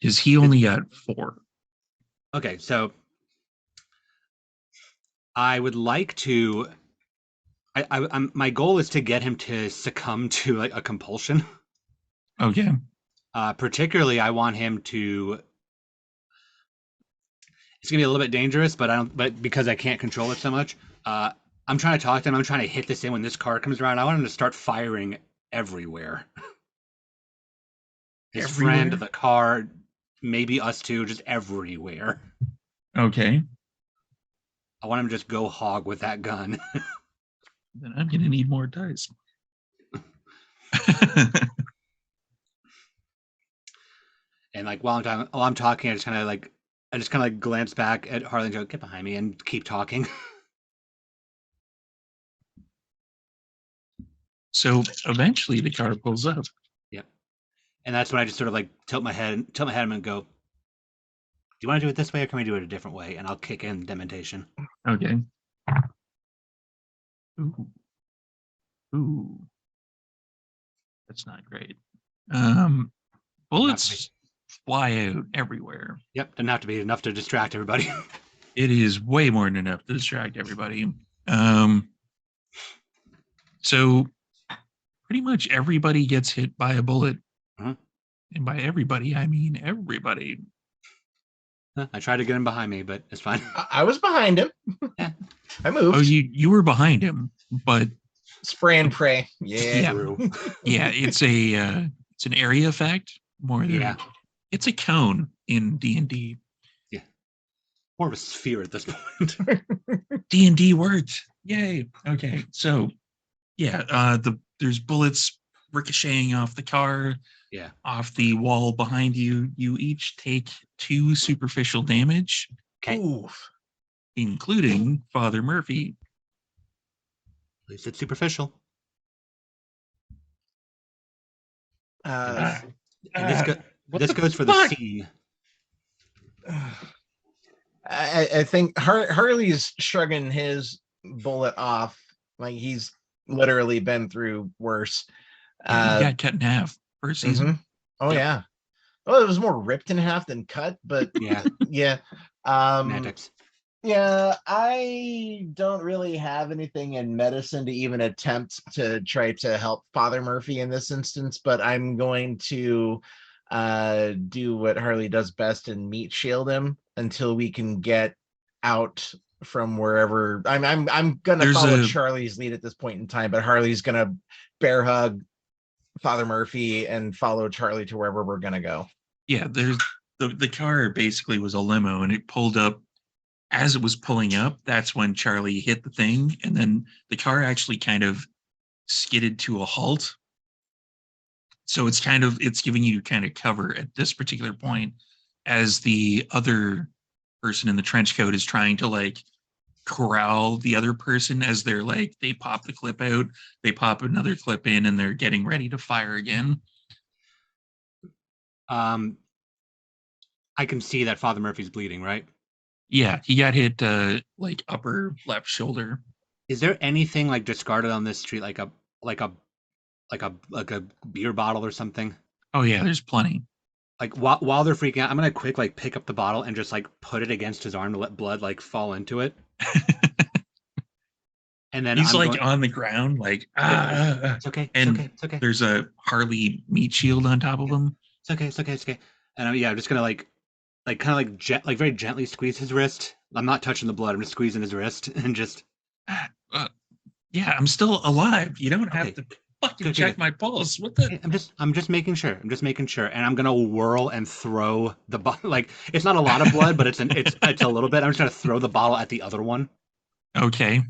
A: Because he only got 4.
B: Okay, so I would like to. My goal is to get him to succumb to like a compulsion.
A: Okay.
B: Particularly, I want him to. It's gonna be a little bit dangerous, but I don't. But because I can't control it so much, I'm trying to talk to him. I'm trying to hit this in when this car comes around. I want him to start firing everywhere. His friend,
A: Everywhere?
B: the car, maybe us two, just everywhere.
A: Okay.
B: I want him to just go hog with that gun.
A: Then I'm gonna need more dice.
B: And like while I'm talking, I just kind of glance back at Harley and go, "Get behind me," and keep talking.
A: So eventually the car pulls up.
B: Yep. And that's when I just sort of like tilt my head and go, "Do you want to do it this way, or can we do it a different way?" And I'll kick in demontation.
A: Okay. Ooh. Ooh. That's not great. Bullets fly out everywhere.
B: Yep, doesn't have to be enough to distract everybody.
A: It is way more than enough to distract everybody. So pretty much everybody gets hit by a bullet.
B: Mhm.
A: And by everybody, I mean everybody.
B: I tried to get him behind me, but it's fine.
C: I was behind him.
B: Yeah.
C: I moved.
A: Oh, you were behind him, but
C: Spray and pray. Yeah.
B: True.
A: yeah, it's an area effect more than
B: Yeah.
A: it's a cone in D&D.
B: More of a sphere at this point.
A: D&D words. Yay. Okay. So, yeah, there's bullets ricocheting off the car,
B: Yeah.
A: off the wall behind you. You each take 2 superficial damage,
B: Okay.
C: Oof.
A: including Father Murphy.
B: At least it's superficial.
C: Uh,
B: And this goes for
C: fuck?
B: the scene.
C: I think Harley's shrugging his bullet off. Like he's literally been through worse.
A: Yeah, he got cut in half first season.
C: Mhm. Oh
B: Yep.
C: yeah. Well, it was more ripped in half than cut, but
B: Yeah.
C: yeah.
B: Semantics.
C: Yeah, I don't really have anything in medicine to even attempt to try to help Father Murphy in this instance, but I'm going to do what Harley does best and meat shield him until we can get out from wherever. I'm gonna
A: There's
C: follow
A: a
C: Charlie's lead at this point in time, but Harley's gonna bear hug Father Murphy and follow Charlie to wherever we're gonna go.
A: yeah, there's the car basically was a limo and it pulled up. As it was pulling up, that's when Charlie hit the thing, and then the car actually kind of skidded to a halt. So it's giving you kind of cover at this particular point as the other person in the trench coat is trying to like corral the other person as they're like they pop the clip out, they pop another clip in, and they're getting ready to fire again.
B: I can see that Father Murphy's bleeding, right?
A: Yeah, he got hit like upper left shoulder.
B: Is there anything like discarded on this street, like a beer bottle or something?
A: Oh yeah, there's plenty.
B: Like while they're freaking out, I'm gonna quick like pick up the bottle and just like put it against his arm to let blood like fall into it. And then
A: He's
B: I'm
A: like
B: going.
A: on the ground, like
B: It's okay. It's
A: and
B: okay. It's okay.
A: there's a Harley meat shield on top of him.
B: It's okay. It's okay. It's okay. And I'm just gonna like kind of like very gently squeeze his wrist. I'm not touching the blood. I'm just squeezing his wrist and just.
A: Uh, yeah, I'm still alive. You don't have
B: Okay.
A: to fucking
B: Good,
A: check
B: good.
A: my pulse. What the?
B: I'm just making sure. I'm just making sure, and I'm gonna whirl and throw the bottle. Like it's not a lot of blood, but it's a little bit. I'm just gonna throw the bottle at the other one.
A: Okay,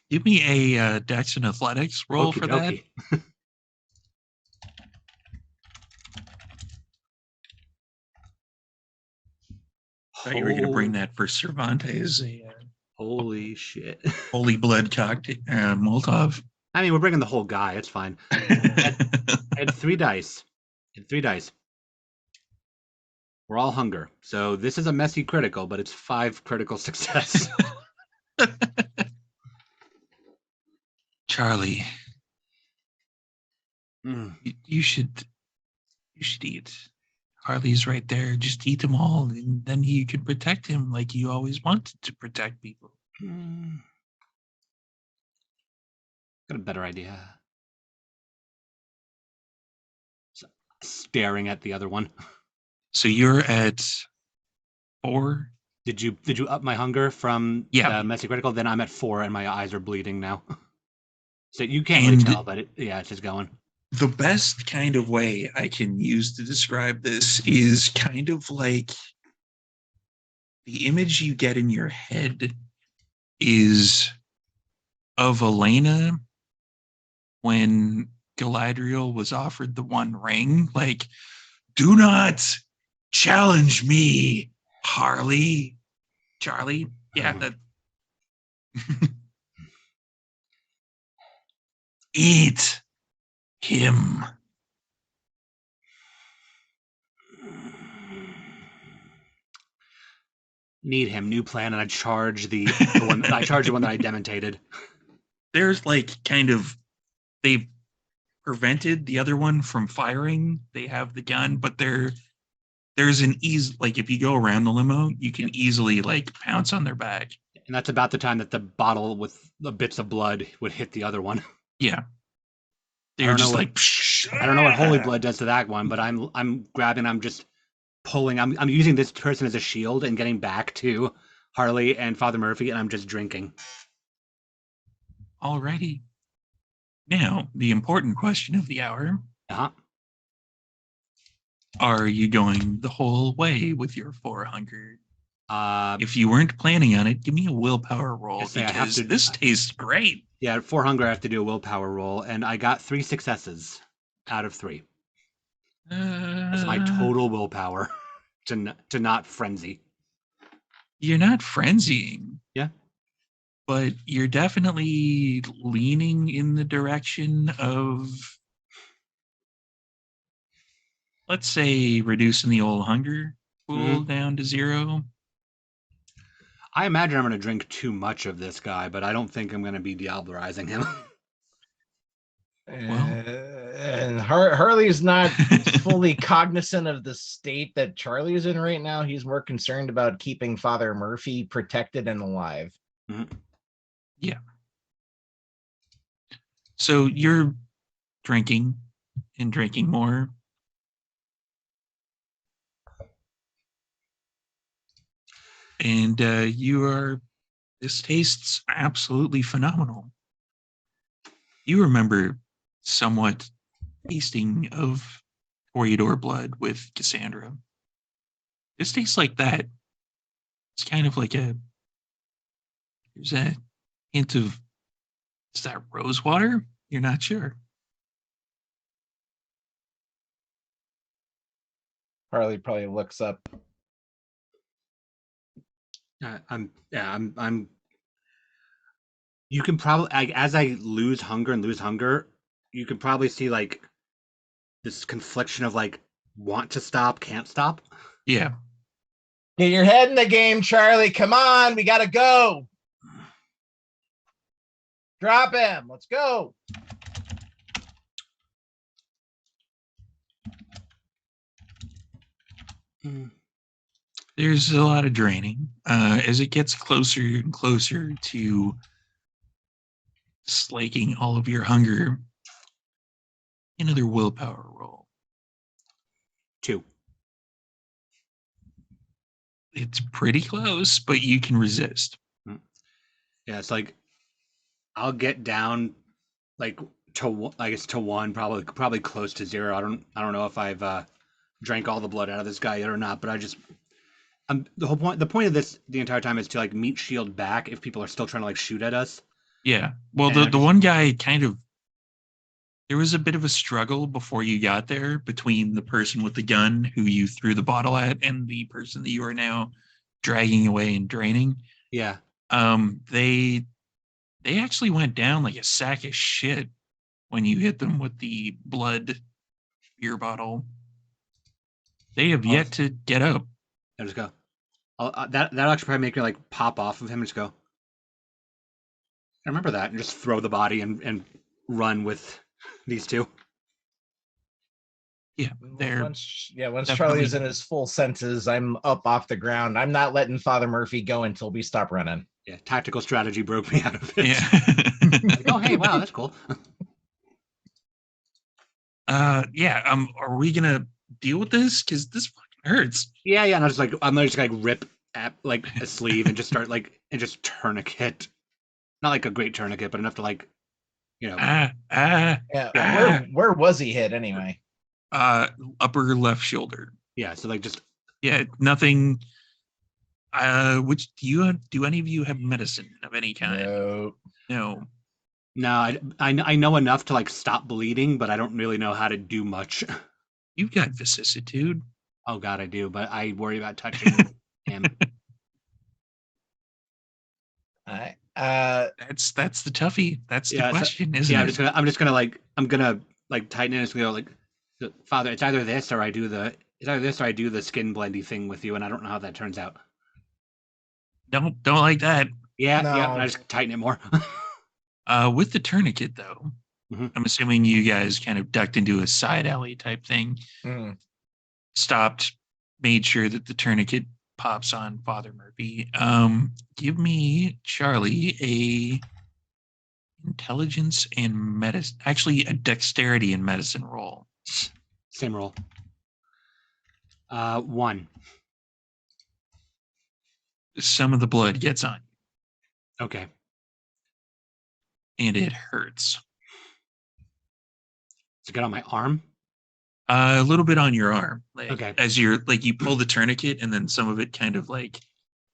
A: give me a Dex and Athletics roll
B: Okie
A: for that.
B: dokie.
A: Thought you were going to bring that for Cervantes, a
B: Holy shit!
A: holy blood cocktail, Molotov.
B: I mean, we're bringing the whole guy. It's fine. I had 3 dice. We're all hunger, so this is a messy critical, but it's 5 critical success.
A: Charlie,
B: Mm.
A: you should eat. Harley's right there. Just eat them all, and then you can protect him like you always wanted to protect people.
B: Mm. Got a better idea. Staring at the other one.
A: So you're at 4.
B: Did you up my hunger from
A: Yeah.
B: messy critical? Then I'm at 4 and my eyes are bleeding now. So you can't really tell, but it's just going.
A: The best kind of way I can use to describe this is kind of like the image you get in your head is of Elena when Galadriel was offered the One Ring. Like, do not challenge me, Charlie. Yeah, that. Eat him.
B: Need him. New plan, and I charge the one. I charge the one that I demontated.
A: There's like kind of they've prevented the other one from firing. They have the gun, but there's an ease like if you go around the limo, you can easily like pounce on their back.
B: And that's about the time that the bottle with the bits of blood would hit the other one.
A: Yeah. They're just like
B: I don't know what holy blood does to that one, but I'm grabbing, I'm just pulling, I'm using this person as a shield and getting back to Harley and Father Murphy, and I'm just drinking.
A: Alrighty. Now, the important question of the hour.
B: Uh-huh.
A: Are you going the whole way with your 4 hunger? If you weren't planning on it, give me a willpower roll because this tastes great.
B: Yeah, 4 hunger, I have to do a willpower roll, and I got 3 successes out of 3. That's my total willpower to not frenzy.
A: You're not frenzying.
B: Yeah.
A: But you're definitely leaning in the direction of, let's say, reducing the old hunger pool down to 0.
B: I imagine I'm going to drink too much of this guy, but I don't think I'm going to be Diablerizing him.
C: And Harley's not fully cognizant of the state that Charlie is in right now. He's more concerned about keeping Father Murphy protected and alive.
A: Yeah. So you're drinking and drinking more. And this tastes absolutely phenomenal. You remember somewhat tasting of Corridor blood with Cassandra. This tastes like that. It's kind of like there's a hint of, is that rose water? You're not sure.
C: Harley probably looks up.
B: I'm. You can probably, as I lose hunger, you can probably see like this confliction of like want to stop, can't stop.
A: Yeah.
C: Get your head in the game, Charlie. Come on, we gotta go. Drop him. Let's go.
A: There's a lot of draining as it gets closer and closer to slaking all of your hunger. Another willpower roll.
B: 2.
A: It's pretty close, but you can resist.
B: Yeah, it's like I'll get down like to, I guess, to 1, probably close to 0. I don't know if I've drank all the blood out of this guy yet or not, but the point of this the entire time is to like meet shield back if people are still trying to like shoot at us.
A: Yeah. Well, the one guy there was a bit of a struggle before you got there between the person with the gun who you threw the bottle at and the person that you are now dragging away and draining.
B: Yeah.
A: They actually went down like a sack of shit when you hit them with the blood beer bottle. They have yet to get up.
B: I just go. That'll actually probably make me like pop off of him and just go. I remember that, and just throw the body and run with these two.
A: Yeah,
C: once Charlie is in his full senses, I'm up off the ground. I'm not letting Father Murphy go until we stop running.
B: Yeah, tactical strategy broke me out of it.
A: Yeah.
B: Like, oh, hey, wow, that's cool.
A: Yeah. Are we gonna deal with this? Because this fucking hurts.
B: Yeah. And I'm just like rip at like a sleeve and just start like and just tourniquet. Not like a great tourniquet, but enough to like, you know.
C: Yeah. Where was he hit anyway?
A: Upper left shoulder.
B: Yeah. So like just.
A: Yeah. Nothing. Which do any of you have medicine of any kind? No.
B: No, I know enough to like stop bleeding, but I don't really know how to do much.
A: You've got vicissitude.
B: Oh God, I do, but I worry about touching him.
A: That's the toughie. That's the question, isn't it?
B: Yeah, I'm gonna tighten it and go like, Father, it's either this or I do the skin blendy thing with you, and I don't know how that turns out.
A: Don't like that.
B: Yeah, no. Yeah, and I just tighten it more.
A: With the tourniquet though, I'm assuming you guys kind of ducked into a side alley type thing, stopped, made sure that the tourniquet pops on Father Murphy. Give me, Charlie, a intelligence and medicine, actually a dexterity and medicine roll.
B: Same roll. 1.
A: Some of the blood gets on you.
B: Okay.
A: And it hurts.
B: Does it get on my arm?
A: A little bit on your arm. Like,
B: okay.
A: As you're like, you pull the tourniquet and then some of it kind of like,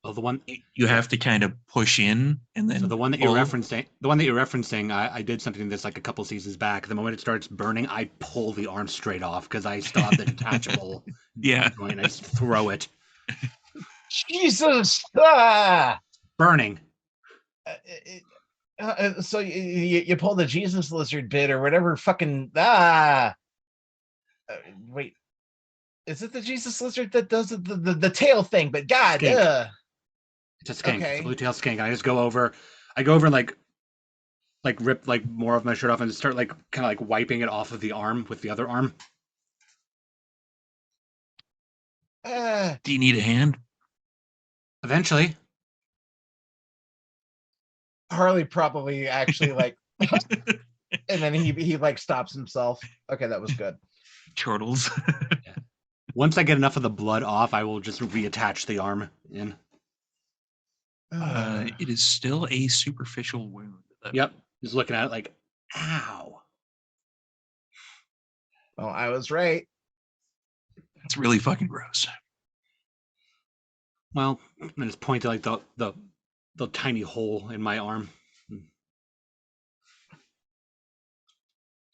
B: the one
A: you have to kind of push in and then.
B: So the one that you're referencing, I did something this like a couple seasons back. The moment it starts burning, I pull the arm straight off because I still have the detachable.
A: Yeah.
B: Joint. I just throw it.
C: Jesus!
B: Burning.
C: So you pull the Jesus lizard bit or whatever fucking wait, is it the Jesus lizard that does the tail thing? But God,
B: it's a skink. Okay. It's a blue tail skink. I just go over and like like rip like more of my shirt off and start like kind of like wiping it off of the arm with the other arm.
A: Do you need a hand?
B: Eventually.
C: Harley probably actually like, and then he like stops himself. Okay, that was good.
A: Chortles.
B: Once I get enough of the blood off, I will just reattach the arm in.
A: It is still a superficial wound.
B: Yep. Just looking at it like, ow.
C: Well, I was right.
A: It's really fucking gross.
B: Well, I'm gonna just point to like the tiny hole in my arm.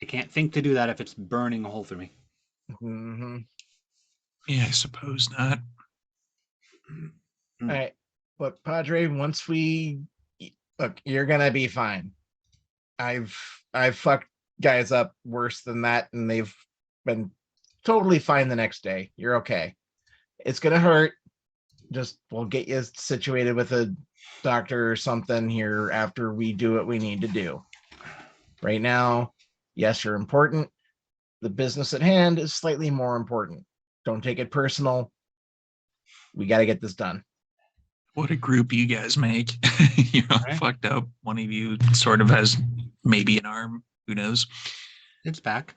B: I can't think to do that if it's burning a hole through me.
C: Mm-hmm.
A: Yeah, I suppose not.
C: All right, look, Padre. Once we look, you're gonna be fine. I've fucked guys up worse than that, and they've been totally fine the next day. You're okay. It's gonna hurt. Just we'll get you situated with a doctor or something here after we do what we need to do. Right now, yes, you're important. The business at hand is slightly more important. Don't take it personal. We got to get this done.
A: What a group you guys make. You're all
B: Right.
A: fucked up. One of you sort of has maybe an arm. Who knows?
B: It's back.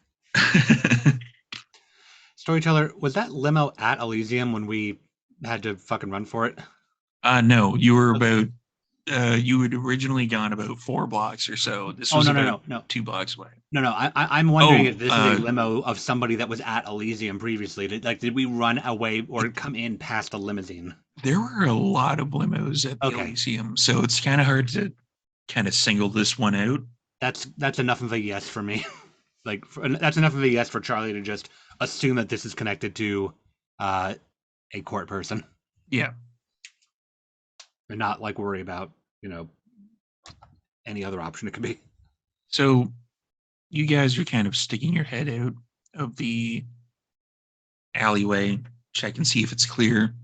B: Storyteller, was that limo at Elysium when we had to fucking run for it?
A: No, you were about you had originally gone about 4 blocks or so. This was about
B: No.
A: 2 blocks away.
B: No. I'm wondering
A: Oh,
B: if this is a limo of somebody that was at Elysium previously. Did we run away or come in past a limousine?
A: There were a lot of limos at the
B: Okay.
A: Elysium, so it's kind of hard to kind of single this one out.
B: That's enough of a yes for me. That's enough of a yes for Charlie to just assume that this is connected to a court person
A: Yeah.
B: and not like worry about, any other option it could be.
A: So you guys are kind of sticking your head out of the alleyway, check and see if it's clear.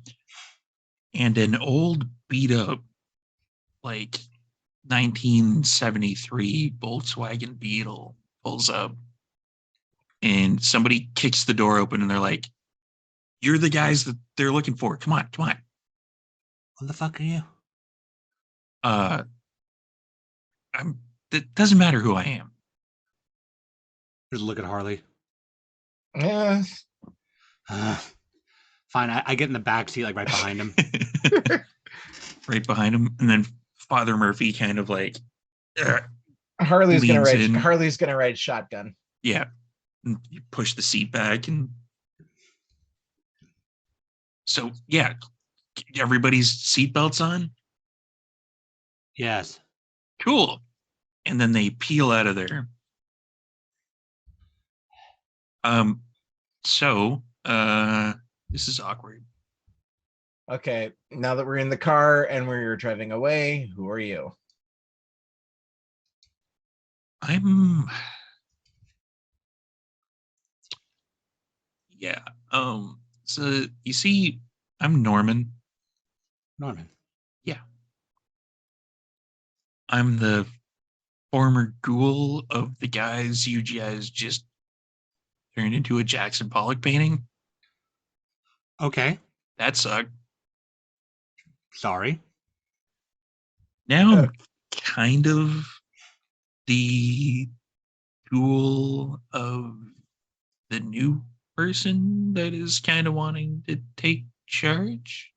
A: And an old beat up, like 1973 Volkswagen Beetle pulls up. And somebody kicks the door open and they're like, "You're the guys that they're looking for. Come on, come on."
B: What the fuck are you?
A: It doesn't matter who I am.
B: Just look at Harley.
C: Yeah.
B: Fine, I get in the back seat, like right behind him.
A: Right behind him. And then Father Murphy kind of like
C: Harley's gonna
A: leans in.
C: Harley's gonna ride shotgun.
A: Yeah. And you push the seat back and so yeah, everybody's seatbelts on.
B: Yes.
A: Cool. And then they peel out of there. So this is awkward.
C: Okay, now that we're in the car and we're driving away, who are you?
A: Yeah. So you see, I'm Norman.
B: Norman.
A: Yeah. I'm the former ghoul of the guys you guys just turned into a Jackson Pollock painting.
B: Okay.
A: That sucked.
B: Sorry.
A: Now I'm kind of the ghoul of the new person that is kind of wanting to take charge.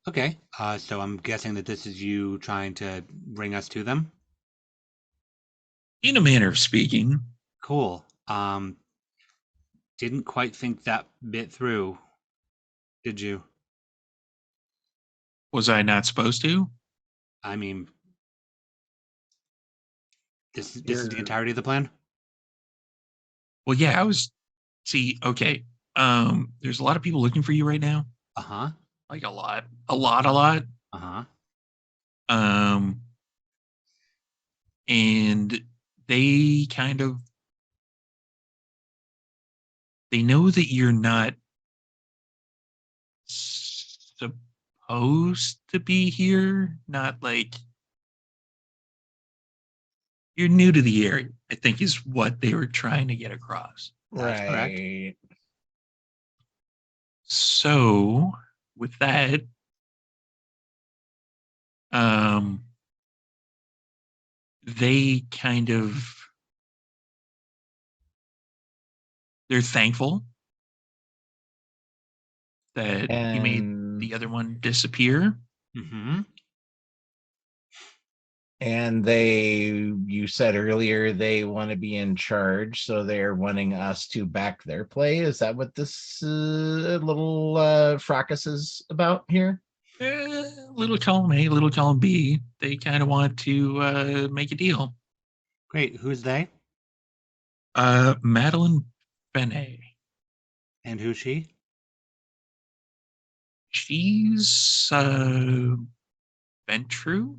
B: Okay. So I'm guessing that this is you trying to bring us to them.
A: In a manner of speaking.
B: Cool. Didn't quite think that bit through. Did you?
A: Was I not supposed to?
B: I mean, this is the entirety of the plan.
A: Well, yeah, I was. See, okay. There's a lot of people looking for you right now.
B: Uh-huh.
A: Like a lot.
B: Uh-huh.
A: And they kind of they know that you're not supposed to be here, not like you're new to the area, I think is what they were trying to get across.
B: That's correct.
C: Right.
A: So with that, um, they kind of they're thankful that you made
C: And
A: the other one disappear.
B: Mm-hmm.
C: and you said earlier they want to be in charge, so they're wanting us to back their play. Is that what this little fracas is about here?
A: Little column A, little column B. They kind of want to make a deal.
B: Great. Who's they?
A: Madeline Benet.
B: And who's she?
A: She's Ventru.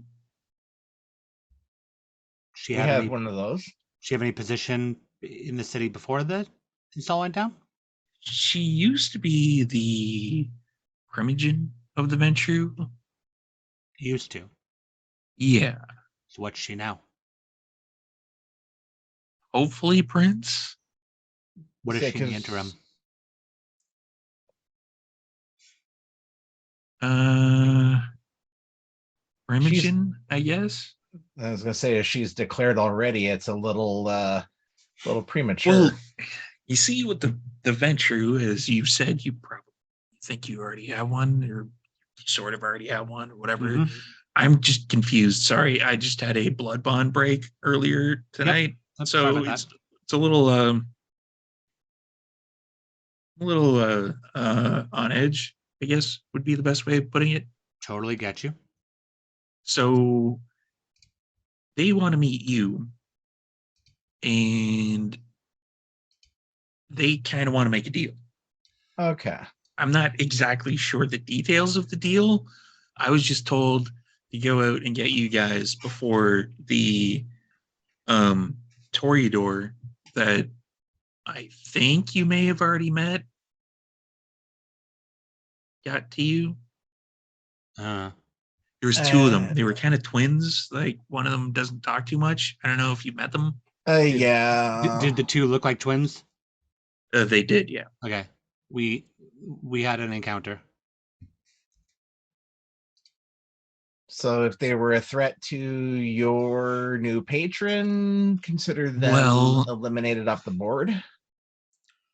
B: She
C: We
B: have
C: have
B: any?
C: one of those.
B: She have any position in the city before the install went down?
A: She used to be the Primogen of the Ventru.
B: Used to.
A: Yeah,
B: So what's she now?
A: hopefully Prince.
B: What is
C: Yeah,
B: she in the
C: 'cause
B: interim?
A: Uh, Primogen, I guess.
C: I was gonna say, if she's declared already, it's a little premature.
A: Well, you see, with the Ventru, as you said, you probably think you already have one, or sort of already have one, or whatever.
B: Mhm.
A: I'm just confused. Sorry, I just had a blood bond break earlier tonight,
B: Sorry
A: so
B: about that.
A: it's a little on edge, I guess would be the best way of putting it.
B: Totally get you.
A: So they want to meet you, and they kind of want to make a deal.
C: Okay.
A: I'm not exactly sure the details of the deal. I was just told to go out and get you guys before the Toreador that I think you may have already met got to you.
B: Uh,
A: There was two of them. They were kind of twins. Like one of them doesn't talk too much. I don't know if you met them.
C: Yeah.
B: did the two look like twins?
A: They did, yeah.
B: Okay. We had an encounter.
C: So if they were a threat to your new patron, consider them
A: Well,
C: eliminated off the board.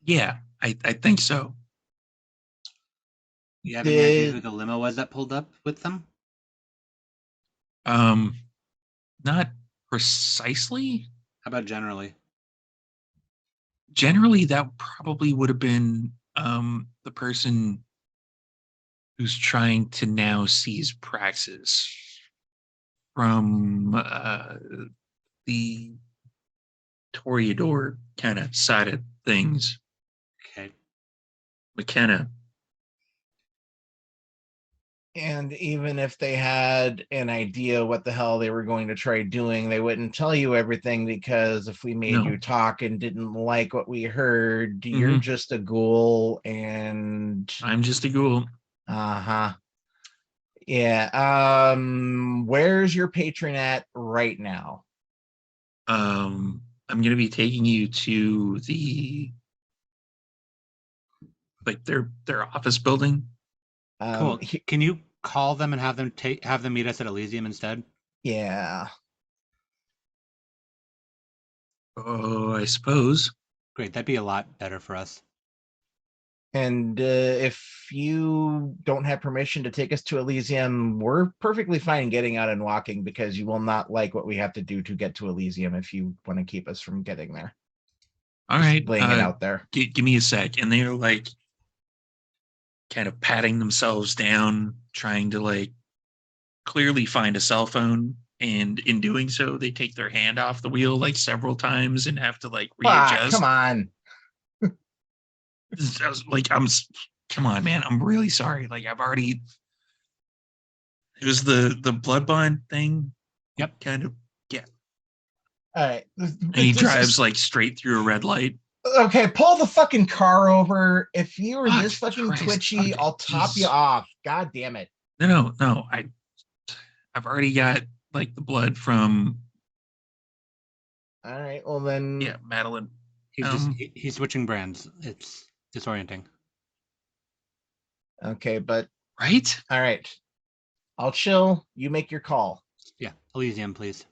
A: yeah, I think so.
B: You have any idea who the limo was that pulled up with them?
A: Not precisely.
B: How about generally?
A: Generally, that probably would have been the person who's trying to now seize Praxis from the Toreador kind of side of things.
B: Okay.
A: McKenna.
C: And even if they had an idea what the hell they were going to try doing, they wouldn't tell you everything, because if we made
A: No.
C: you talk and didn't like what we heard, you're just a ghoul and
A: I'm just a ghoul.
C: uh-huh. Yeah. Where's your patron at right now?
A: I'm gonna be taking you to the their office building.
B: Cool. Can you call them and have them meet us at Elysium instead?
C: Yeah.
A: Oh, I suppose.
B: Great. That'd be a lot better for us.
C: And if you don't have permission to take us to Elysium, we're perfectly fine getting out and walking, because you will not like what we have to do to get to Elysium if you want to keep us from getting there.
A: All
C: Just
A: right,
C: laying it out there.
A: Give me a sec. And they're like kind of patting themselves down, trying to like clearly find a cell phone. And in doing so, they take their hand off the wheel like several times and have to like readjust.
C: Come on.
A: Like come on, man. I'm really sorry. Like I've already. It was the blood bond thing.
B: Yep.
A: Kind of. Yeah.
C: All right.
A: And he drives like straight through a red light.
C: Okay, pull the fucking car over. If you were this fucking
A: Christ.
C: twitchy,
A: Okay,
C: I'll top you off. God damn it.
A: No. I've already got like the blood from
C: All right. Well then.
A: Yeah, Madeline.
B: He's switching brands. It's disorienting.
C: Okay, but
A: Right?
C: all right. I'll chill. You make your call.
B: Yeah, Elysium, please.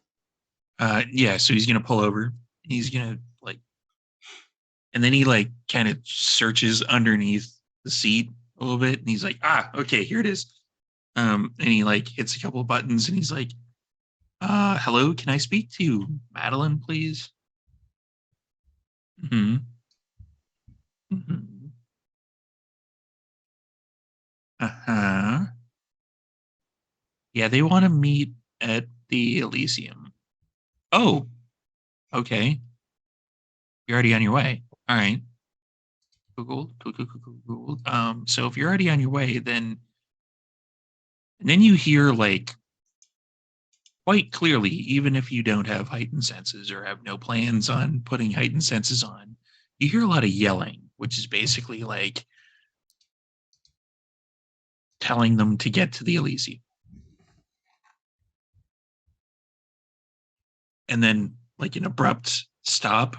A: Yeah, so he's gonna pull over. He's gonna like, and then he like kind of searches underneath the seat a little bit, and he's like, okay, here it is. And he like hits a couple of buttons, and he's like, hello, can I speak to Madeline, please? Hmm. Hmm. Uh-huh. Yeah, they want to meet at the Elysium. Oh, okay. You're already on your way. All right. Google. So if you're already on your way, then and then you hear like quite clearly, even if you don't have heightened senses or have no plans on putting heightened senses on, you hear a lot of yelling, which is basically like telling them to get to the Elysium. And then like an abrupt stop.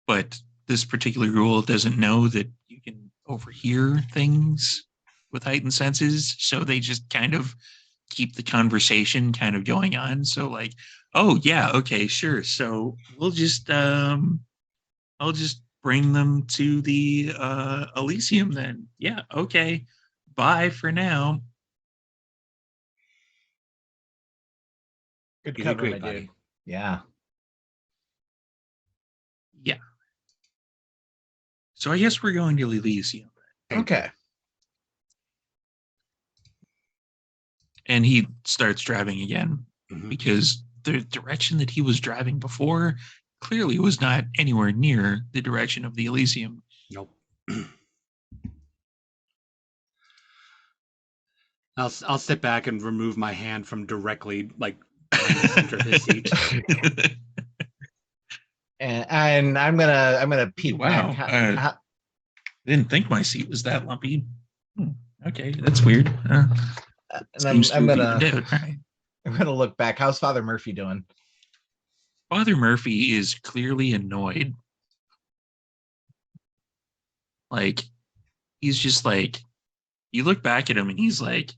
A: But this particular rule doesn't know that you can overhear things with heightened senses. So they just kind of keep the conversation kind of going on. So like, oh yeah, okay, sure. So I'll just bring them to the Elysium then. Yeah, okay. Bye for now.
C: Good
B: You
C: cover,
B: did great,
C: my
B: buddy.
C: dude. Yeah.
A: Yeah. So I guess we're going to Elysium.
C: Okay.
A: And he starts driving again
B: Mhm.
A: because the direction that he was driving before clearly was not anywhere near the direction of the Elysium.
B: Nope. I'll sit back and remove my hand from directly like behind the center of his seat.
C: And I'm gonna peek
A: Wow.
C: back.
A: Didn't think my seat was that lumpy. Okay, that's weird.
C: And
A: Seems
C: I'm
A: to have
C: gonna
A: evened out. All right.
C: I'm gonna look back. How's Father Murphy doing?
A: Father Murphy is clearly annoyed. Like, he's just like, you look back at him and he's like,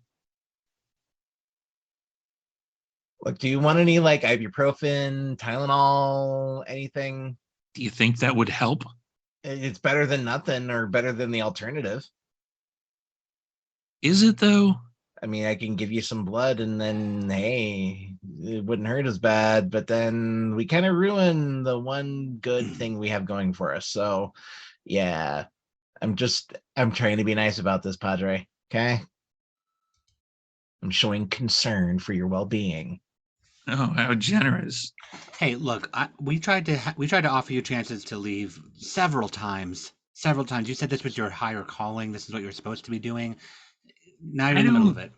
C: Look, do you want any like ibuprofen, Tylenol, anything?
A: do you think that would help?
C: It's better than nothing or better than the alternative.
A: Is it though?
C: I mean, I can give you some blood and then, hey, it wouldn't hurt as bad, but then we kind of ruin the one good thing we have going for us. So, yeah, I'm trying to be nice about this, Padre. Okay. I'm showing concern for your well being.
A: Oh, how generous.
B: Hey, look, we tried to offer you chances to leave several times. Several times. You said this was your higher calling. This is what you're supposed to be doing. Now you're
A: I
B: in the middle
A: don't
B: of it.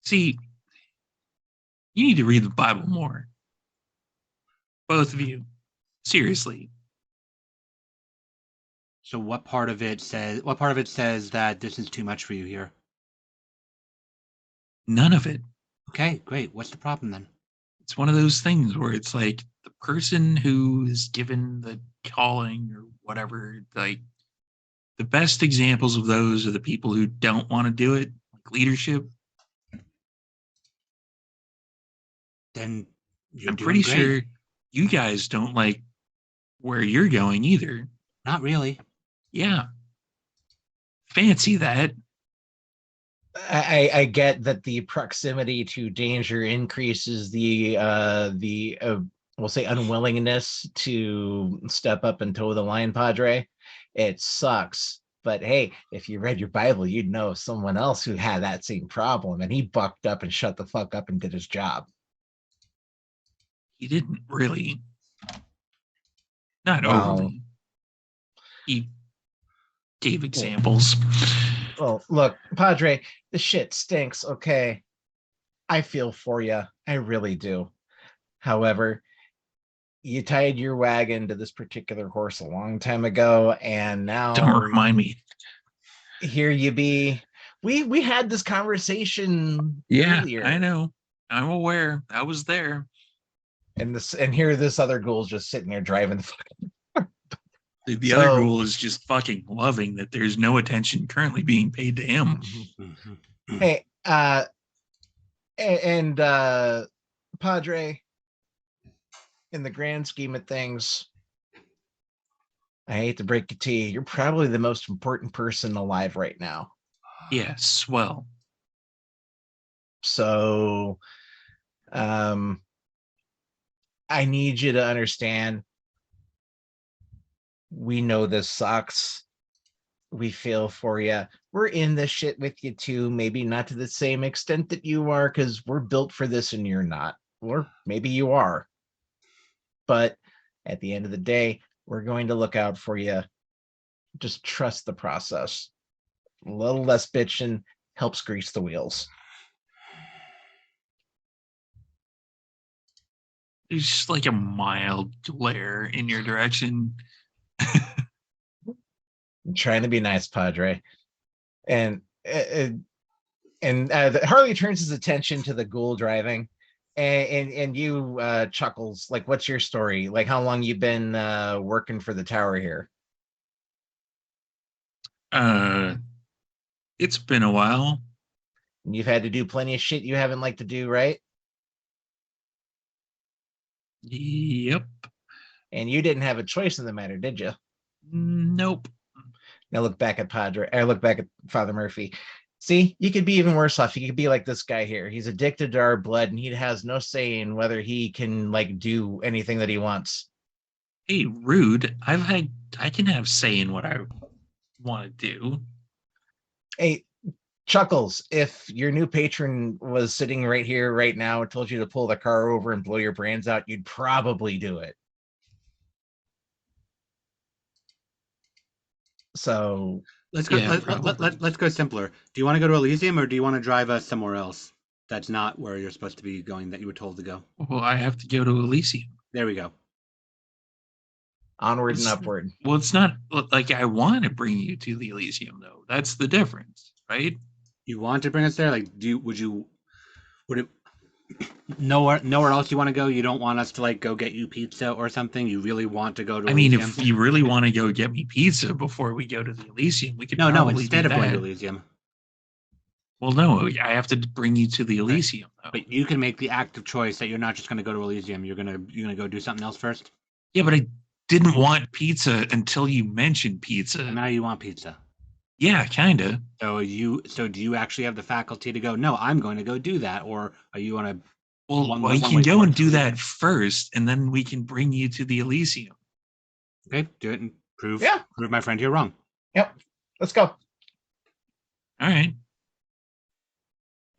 A: see. You need to read the Bible more. Both of you. Seriously.
B: So what part of it says that this is too much for you here?
A: None of it.
B: Okay, great. What's the problem then?
A: It's one of those things where it's like the person who is given the calling or whatever, like the best examples of those are the people who don't want to do it, like leadership.
B: Then you're
A: I'm
B: doing
A: pretty
B: great.
A: sure you guys don't like where you're going either.
B: Not really.
C: Yeah.
A: Fancy that.
C: I get that the proximity to danger increases the we'll say unwillingness to step up and toe the line, Padre. It sucks, but hey, if you read your Bible, you'd know someone else who had that same problem, and he bucked up and shut the fuck up and did his job.
A: He didn't really. Not
C: Well,
A: overly. He gave examples.
C: Well, look, Padre, the shit stinks, okay? I feel for you. I really do. However, you tied your wagon to this particular horse a long time ago, and now
A: Don't remind me.
C: here you be. We had this conversation
A: Yeah,
C: earlier.
A: I know. I'm aware. I was there.
C: And here this other ghoul's just sitting there driving the fucking.
A: The other ghoul is just fucking loving that there's no attention currently being paid to him.
C: Hey, and Padre, in the grand scheme of things, I hate to break it to you, you're probably the most important person alive right now.
A: Yes, well.
C: So, I need you to understand, we know this sucks. We feel for you. We're in this shit with you too. Maybe not to the same extent that you are, because we're built for this and you're not. Or maybe you are. But at the end of the day, we're going to look out for you. Just trust the process. A little less bitching helps grease the wheels.
A: There's just like a mild glare in your direction.
C: I'm trying to be nice, Padre. And Harley turns his attention to the ghoul driving, and you chuckles. Like, what's your story? Like, how long you been working for the tower here?
A: It's been a while.
C: And you've had to do plenty of shit you haven't liked to do, right?
A: Yep.
C: And you didn't have a choice in the matter, did you?
A: Nope.
C: Now look back at Padre. I look back at Father Murphy. See, you could be even worse off. You could be like this guy here. He's addicted to our blood, and he has no say in whether he can like do anything that he wants.
A: Hey, rude. I can have say in what I want to do.
C: Hey, Chuckles, if your new patron was sitting right here right now and told you to pull the car over and blow your brains out, you'd probably do it. So
B: let's go.
A: Yeah,
B: Let's go simpler. Do you want to go to Elysium, or do you want to drive us somewhere else? That's not where you're supposed to be going. That you were told to go.
A: Well, I have to go to Elysium.
B: There we go.
C: Onward and upward.
A: Well, it's not like I want to bring you to the Elysium, though. That's the difference, right?
B: You want to bring us there? Like, would it nowhere else you want to go? You don't want us to like go get you pizza or something? You really want to go to?
A: I mean, if you really want to go get me pizza before we go to the Elysium, we could
B: no instead of going to Elysium.
A: Well, no, I have to bring you to the Elysium, though.
B: But you can make the active choice that you're not just going to go to Elysium. You're gonna go do something else first.
A: Yeah, but I didn't want pizza until you mentioned pizza.
B: And now you want pizza.
A: Yeah, kinda.
B: So do you actually have the faculty to go? No, I'm going to go do that, or are you on a?
A: Well, we can go and do that first, and then we can bring you to the Elysium.
B: Okay, do it and prove my friend here wrong.
C: Yep, let's go.
A: All right.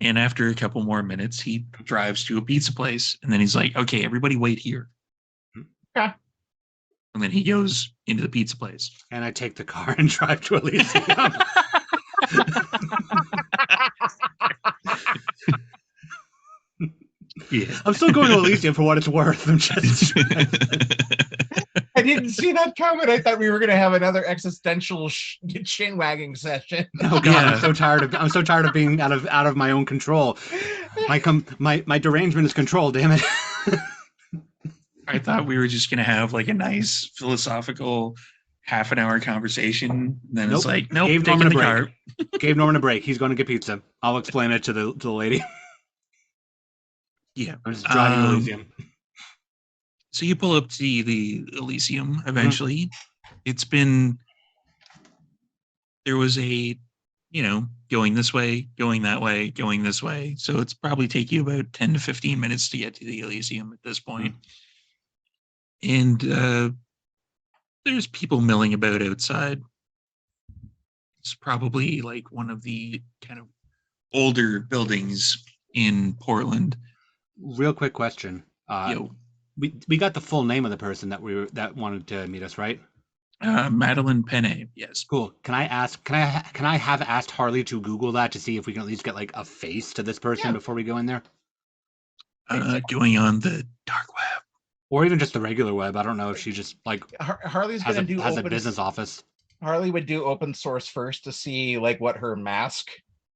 A: And after a couple more minutes, he drives to a pizza place, and then he's like, "Okay, everybody, wait here."
C: Okay.
A: And then he goes into the pizza place.
B: And I take the car and drive to Elysium.
A: Yeah.
B: I'm still going to Elysium for what it's worth. I'm just.
C: I didn't see that coming. I thought we were going to have another existential chin wagging session.
B: Oh God, yeah. I'm so tired of being out of my own control. My derangement is controlled. Damn it.
A: I thought we were just going to have like a nice philosophical half an hour conversation. Then
B: nope.
A: It's like, nope,
B: Gave Norman a break. Gave Norman a break. He's going to get pizza. I'll explain it to the lady.
A: Yeah.
B: I'm just driving Elysium.
A: So you pull up to the Elysium eventually. Mm-hmm. There was a, going this way, going that way, going this way. So it's probably take you about 10 to 15 minutes to get to the Elysium at this point. And there's people milling about outside. It's probably like one of the kind of older buildings in Portland.
B: Real quick question. We got the full name of the person that wanted to meet us, right?
A: Madeline Penne. Yes.
B: Cool. Can I have asked Harley to Google that to see if we can at least get like a face to this person before we go in there?
A: Going on the dark web.
B: Or even just the regular web. I don't know if she just like
C: Harley's going to
B: has a business office.
C: Harley would do open source first to see like what her mask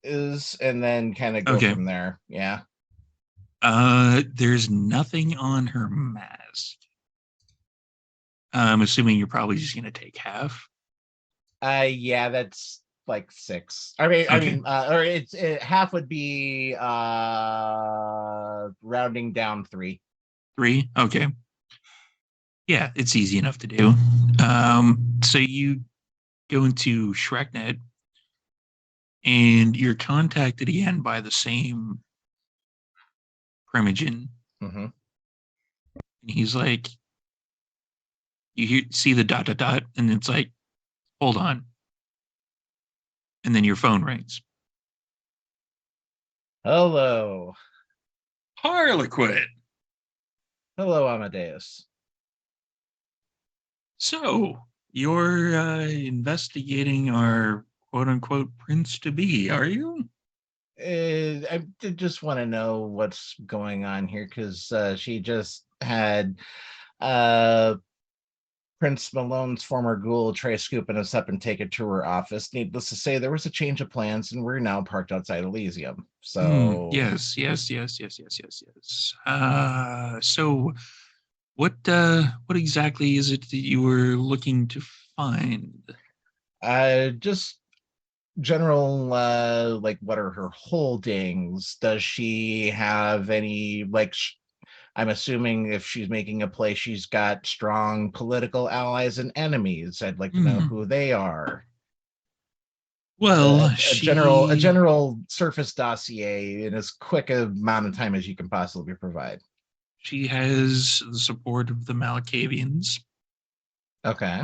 C: is, and then kind of go from there. Yeah.
A: There's nothing on her mask. I'm assuming you're probably just gonna take half.
C: Yeah, that's like 6. I
A: Okay.
C: mean, or half would be rounding down 3.
A: 3. Okay. Yeah, it's easy enough to do. So you go into ShrekNet and you're contacted again by the same Primogen.
C: Mm-hmm.
A: And he's like, see the dot dot dot, and it's like, hold on. And then your phone rings.
C: Hello.
A: Harlequin.
C: Hello, Amadeus.
A: So you're investigating our quote unquote prince to be, are you?
C: I just want to know what's going on here because she just had Prince Malone's former ghoul try scooping us up and take it to her office. Needless to say, there was a change of plans, and we're now parked outside Elysium. So,
A: Yes. So what exactly is it that you were looking to find?
C: just general, like, what are her holdings? Does she have any, like, I'm assuming if she's making a play, she's got strong political allies and enemies. I'd like to know
A: Hmm.
C: who they are.
A: Well,
C: A general surface dossier in as quick a amount of time as you can possibly provide.
A: she has the support of the Malkavians.
C: Okay.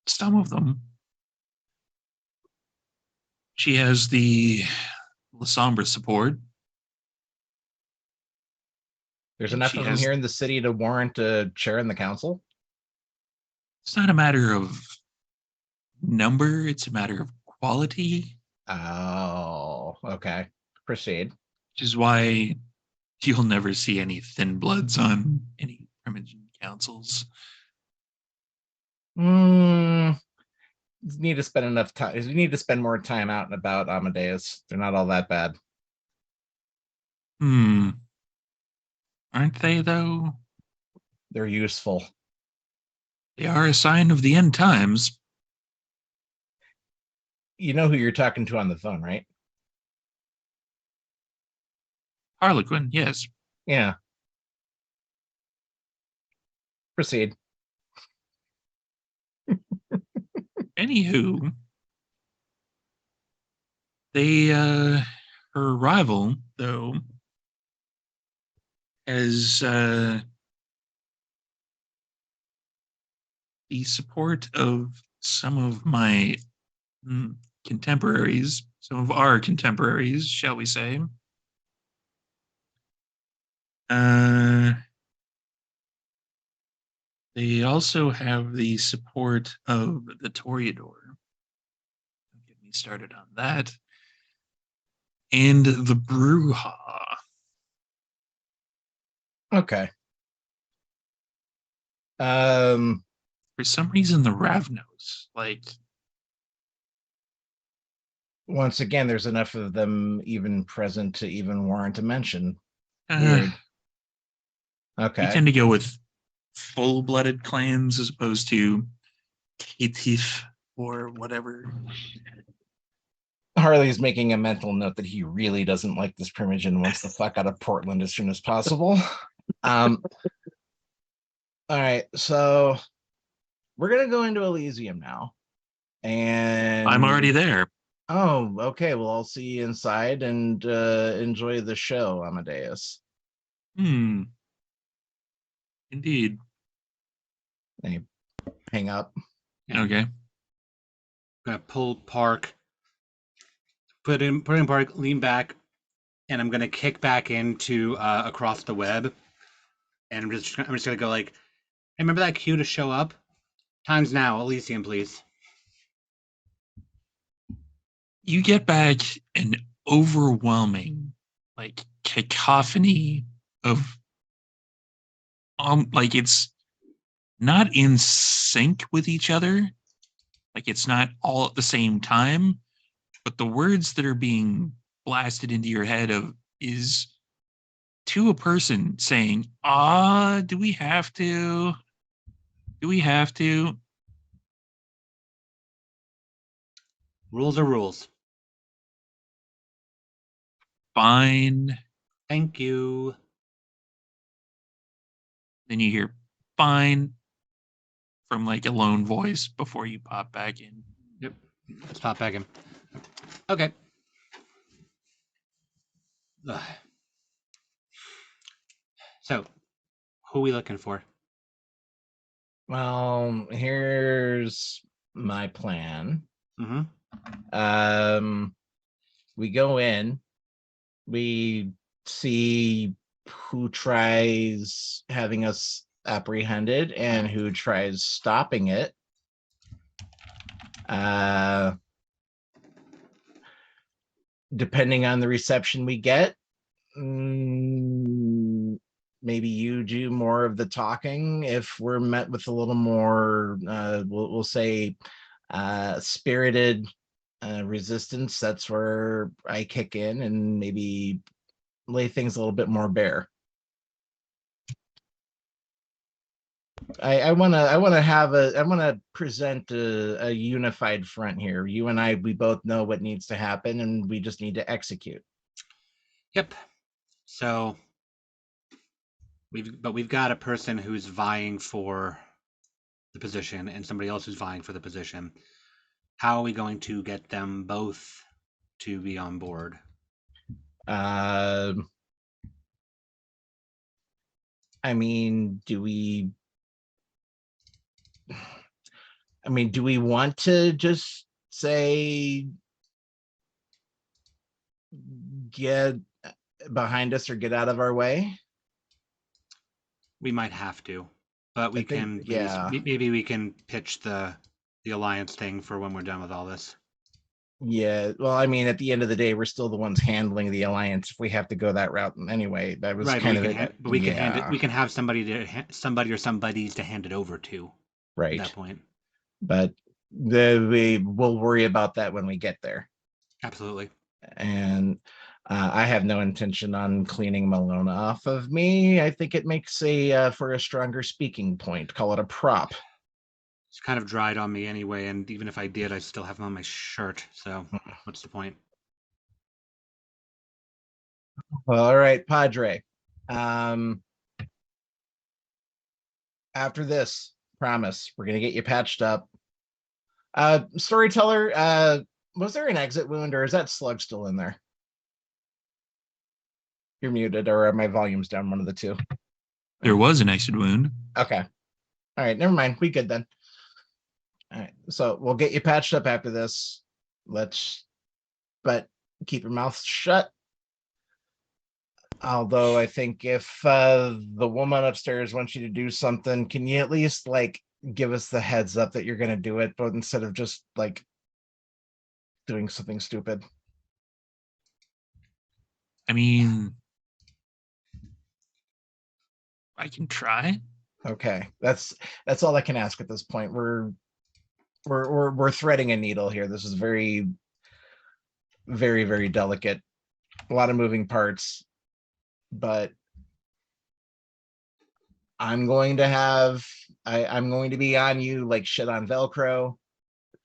A: Some of them. She has the Lasombra support.
C: There's
A: And
C: enough
A: she
C: of them
A: has.
C: here in the city to warrant a chair in the council.
A: It's not a matter of number, it's a matter of quality,
C: Oh, okay. Proceed.
A: which is why you'll never see any thin bloods on any Primogen councils.
C: Hmm. Need to spend enough time. We need to spend more time out and about Amadeus. They're not all that bad.
A: Aren't they, though?
C: They're useful.
A: They are a sign of the end times.
C: You know who you're talking to on the phone, right?
A: Harlequin, yes.
C: Yeah. Proceed.
A: Anywho, her rival, though, has the support of some of my contemporaries, some of our contemporaries, shall we say. They also have the support of the Toreador. Don't get me started on that. And the Bruja.
C: Okay.
A: For some reason, the Ravnos, like,
C: once again, there's enough of them even present to even warrant a mention.
A: uh,
C: Weird.
A: we
C: Okay.
A: tend to go with full-blooded clans as opposed to Katif or whatever.
C: Harley's making a mental note that he really doesn't like this Primogen and wants the fuck out of Portland as soon as possible. All right, so we're gonna go into Elysium now. And
A: I'm already there.
C: oh, okay. Well, I'll see you inside and enjoy the show, Amadeus.
A: Indeed.
C: And you hang up.
A: Okay.
B: I'm gonna pull park, put in park, lean back, and I'm gonna kick back into across the web, and I'm just gonna go like, hey, remember that cue to show up? Time's now, Elysium, please.
A: You get back an overwhelming, like, cacophony of like, it's not in sync with each other. Like, it's not all at the same time, but the words that are being blasted into your head of is to a person saying, do we have to? Do we have to?
B: Rules are rules.
A: Fine.
B: Thank you.
A: Then you hear fine from like a lone voice before you pop back in.
B: Yep. Let's pop back in. Okay. Ugh. So, who are we looking for?
C: Well, here's my plan.
B: Mm-hmm.
C: We go in, we see who tries having us apprehended and who tries stopping it. Depending on the reception we get, maybe you do more of the talking. If we're met with a little more, we'll say, spirited resistance, that's where I kick in and maybe lay things a little bit more bare. I want to present a unified front here. You and I, we both know what needs to happen, and we just need to execute.
B: Yep. So we've got a person who's vying for the position and somebody else who's vying for the position. How are we going to get them both to be on board?
C: I mean, do we want to just say get behind us or get out of our way?
B: We might have to, but we can.
C: Yeah.
B: Maybe we can pitch the alliance thing for when we're done with all this.
C: Yeah. Well, I mean, at the end of the day, we're still the ones handling the alliance. If we have to go that route, anyway, that was
B: right.
C: Kind of
B: but we can hand it. We can have somebody or somebodies to hand it over to.
C: Right.
B: At that point.
C: But we will worry about that when we get there.
B: Absolutely.
C: And I have no intention on cleaning Malone off of me. I think it makes for a stronger speaking point. Call it a prop.
B: It's kind of dried on me anyway, and even if I did, I still have them on my shirt. So what's the point?
C: Well, all right, Padre. After this, promise, we're gonna get you patched up. Storyteller, was there an exit wound, or is that slug still in there? You're muted, or are my volumes down? One of the two.
A: There was an exit wound.
C: Okay. All right, never mind. We good then. All right, so we'll get you patched up after this. But keep your mouth shut. Although I think if the woman upstairs wants you to do something, can you at least like give us the heads up that you're going to do it, but instead of just like doing something stupid?
A: I mean, I can try.
C: Okay, that's all I can ask at this point. We're threading a needle here. This is very, very, very delicate. A lot of moving parts, but I'm going to be on you like shit on Velcro.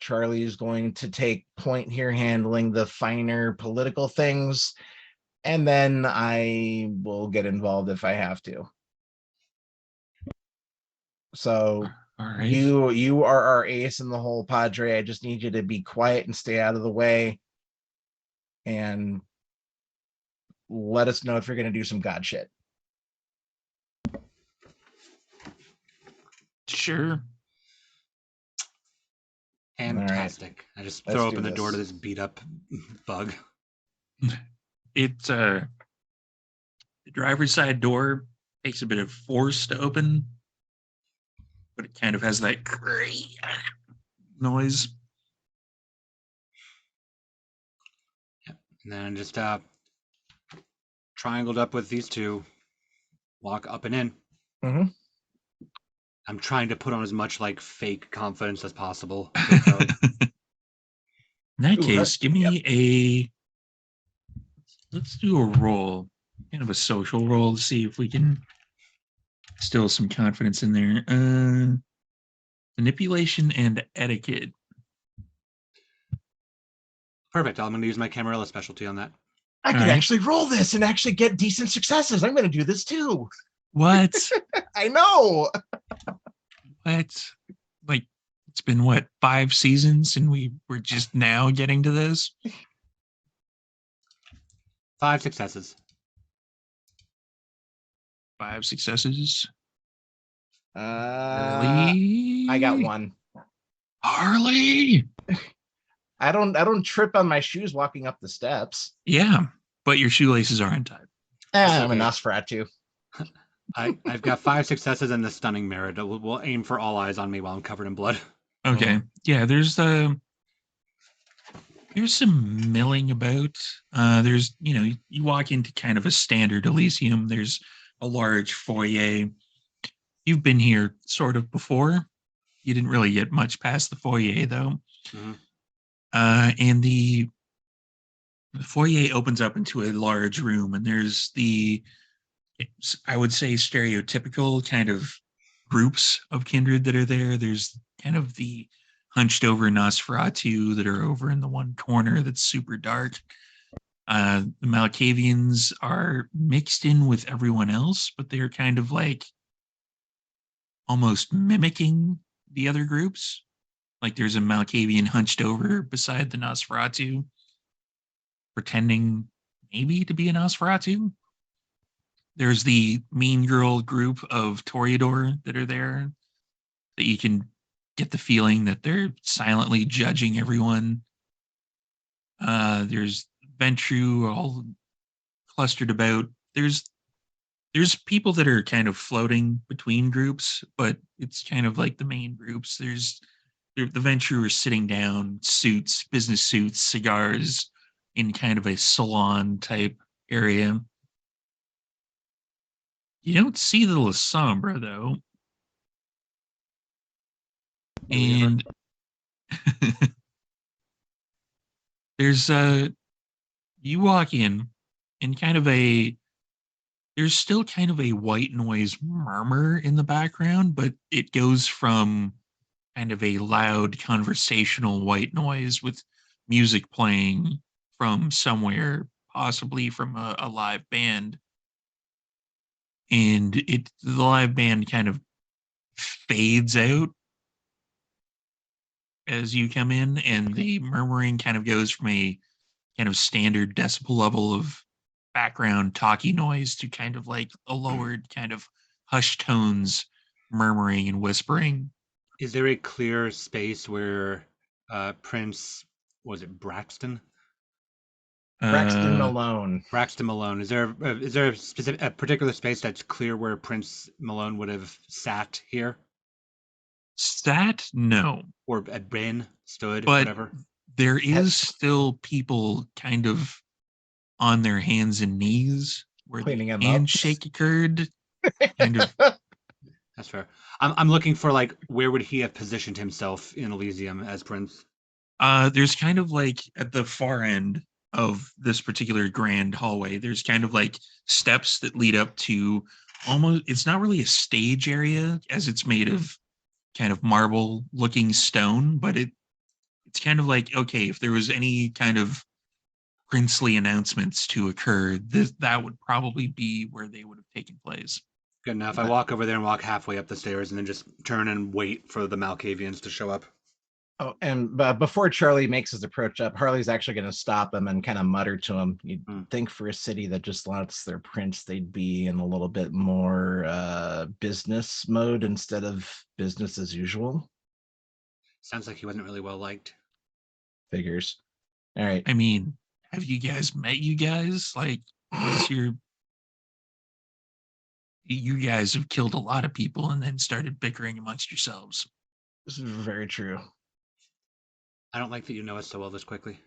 C: Charlie is going to take point here handling the finer political things, and then I will get involved if I have to. So
A: all right.
C: You are our ace in the hole, Padre. I just need you to be quiet and stay out of the way, and let us know if you're going to do some god shit.
A: Sure.
B: Fantastic. Right. I just throw open the door to this beat up bug.
A: It's the driver's side door takes a bit of force to open, but it kind of has that noise.
B: Yep. And then just triangled up with these two, walk up and in.
C: Mm-hmm.
B: I'm trying to put on as much like fake confidence as possible.
A: In that case, give me let's do a roll. kind of a social roll to see if we can still some confidence in there. Manipulation and etiquette.
B: Perfect. I'm going to use my Camarilla specialty on that.
C: I
A: All
C: could
A: right.
C: actually roll this and actually get decent successes. I'm going to do this too.
A: What?
C: I know.
A: What? Like, it's been what, 5 seasons, and we're just now getting to this?
B: 5 successes.
A: 5 successes.
C: I got 1.
A: Harley.
C: I don't trip on my shoes walking up the steps.
A: Yeah, but your shoelaces are untied.
C: I'm a Nosferatu.
B: I've got 5 successes and the stunning merit. We'll aim for all eyes on me while I'm covered in blood.
A: Okay. Yeah, there's some milling about. There's, you walk into kind of a standard Elysium. There's a large foyer. You've been here sort of before. You didn't really get much past the foyer, though.
B: Mm-hmm.
A: And the foyer opens up into a large room, and there's I would say, stereotypical kind of groups of kindred that are there. There's kind of the hunched over Nosferatu that are over in the one corner that's super dark. The Malkavians are mixed in with everyone else, but they're kind of like almost mimicking the other groups. Like there's a Malkavian hunched over beside the Nosferatu, pretending maybe to be a Nosferatu. There's the mean girl group of Toreador that are there that you can get the feeling that they're silently judging everyone. There's Ventru all clustered about. There's people that are kind of floating between groups, but it's kind of like the main groups. There's the Ventru are sitting down, suits, business suits, cigars, in kind of a salon type area. You don't see the La Sombra, though. And there's you walk in and there's still kind of a white noise murmur in the background, but it goes from kind of a loud conversational white noise with music playing from somewhere, possibly from a live band. And the live band kind of fades out as you come in, and the murmuring kind of goes from a kind of standard decibel level of background talky noise to kind of like a lowered kind of hushed tones, murmuring and whispering.
B: Is there a clear space where Prince, was it Braxton?
C: Braxton Malone.
B: Braxton Malone. Is there a particular space that's clear where Prince Malone would have sat here?
A: Sat? No.
B: Or been, stood,
A: but
B: whatever.
A: There is still people kind of on their hands and knees where
C: cleaning
A: the
C: him
A: handshake occurred. Kind of.
B: That's fair. I'm looking for like where would he have positioned himself in Elysium as Prince?
A: There's kind of like at the far end of this particular grand hallway, there's kind of like steps that lead up to almost, it's not really a stage area as it's made of kind of marble looking stone, but it's kind of like, okay, if there was any kind of princely announcements to occur, that would probably be where they would have taken place.
B: Good enough. I walk over there and walk halfway up the stairs and then just turn and wait for the Malkavians to show up.
C: Oh, and before Charlie makes his approach up, Harley's actually going to stop him and kind of mutter to him. You'd think for a city that just lost their prince, they'd be in a little bit more business mode instead of business as usual.
B: Sounds like he wasn't really well liked.
C: Figures. All right.
A: I mean, have you guys met you guys? Like, what's you guys have killed a lot of people and then started bickering amongst yourselves.
C: This is very true.
B: I don't like that you know us so well this quickly.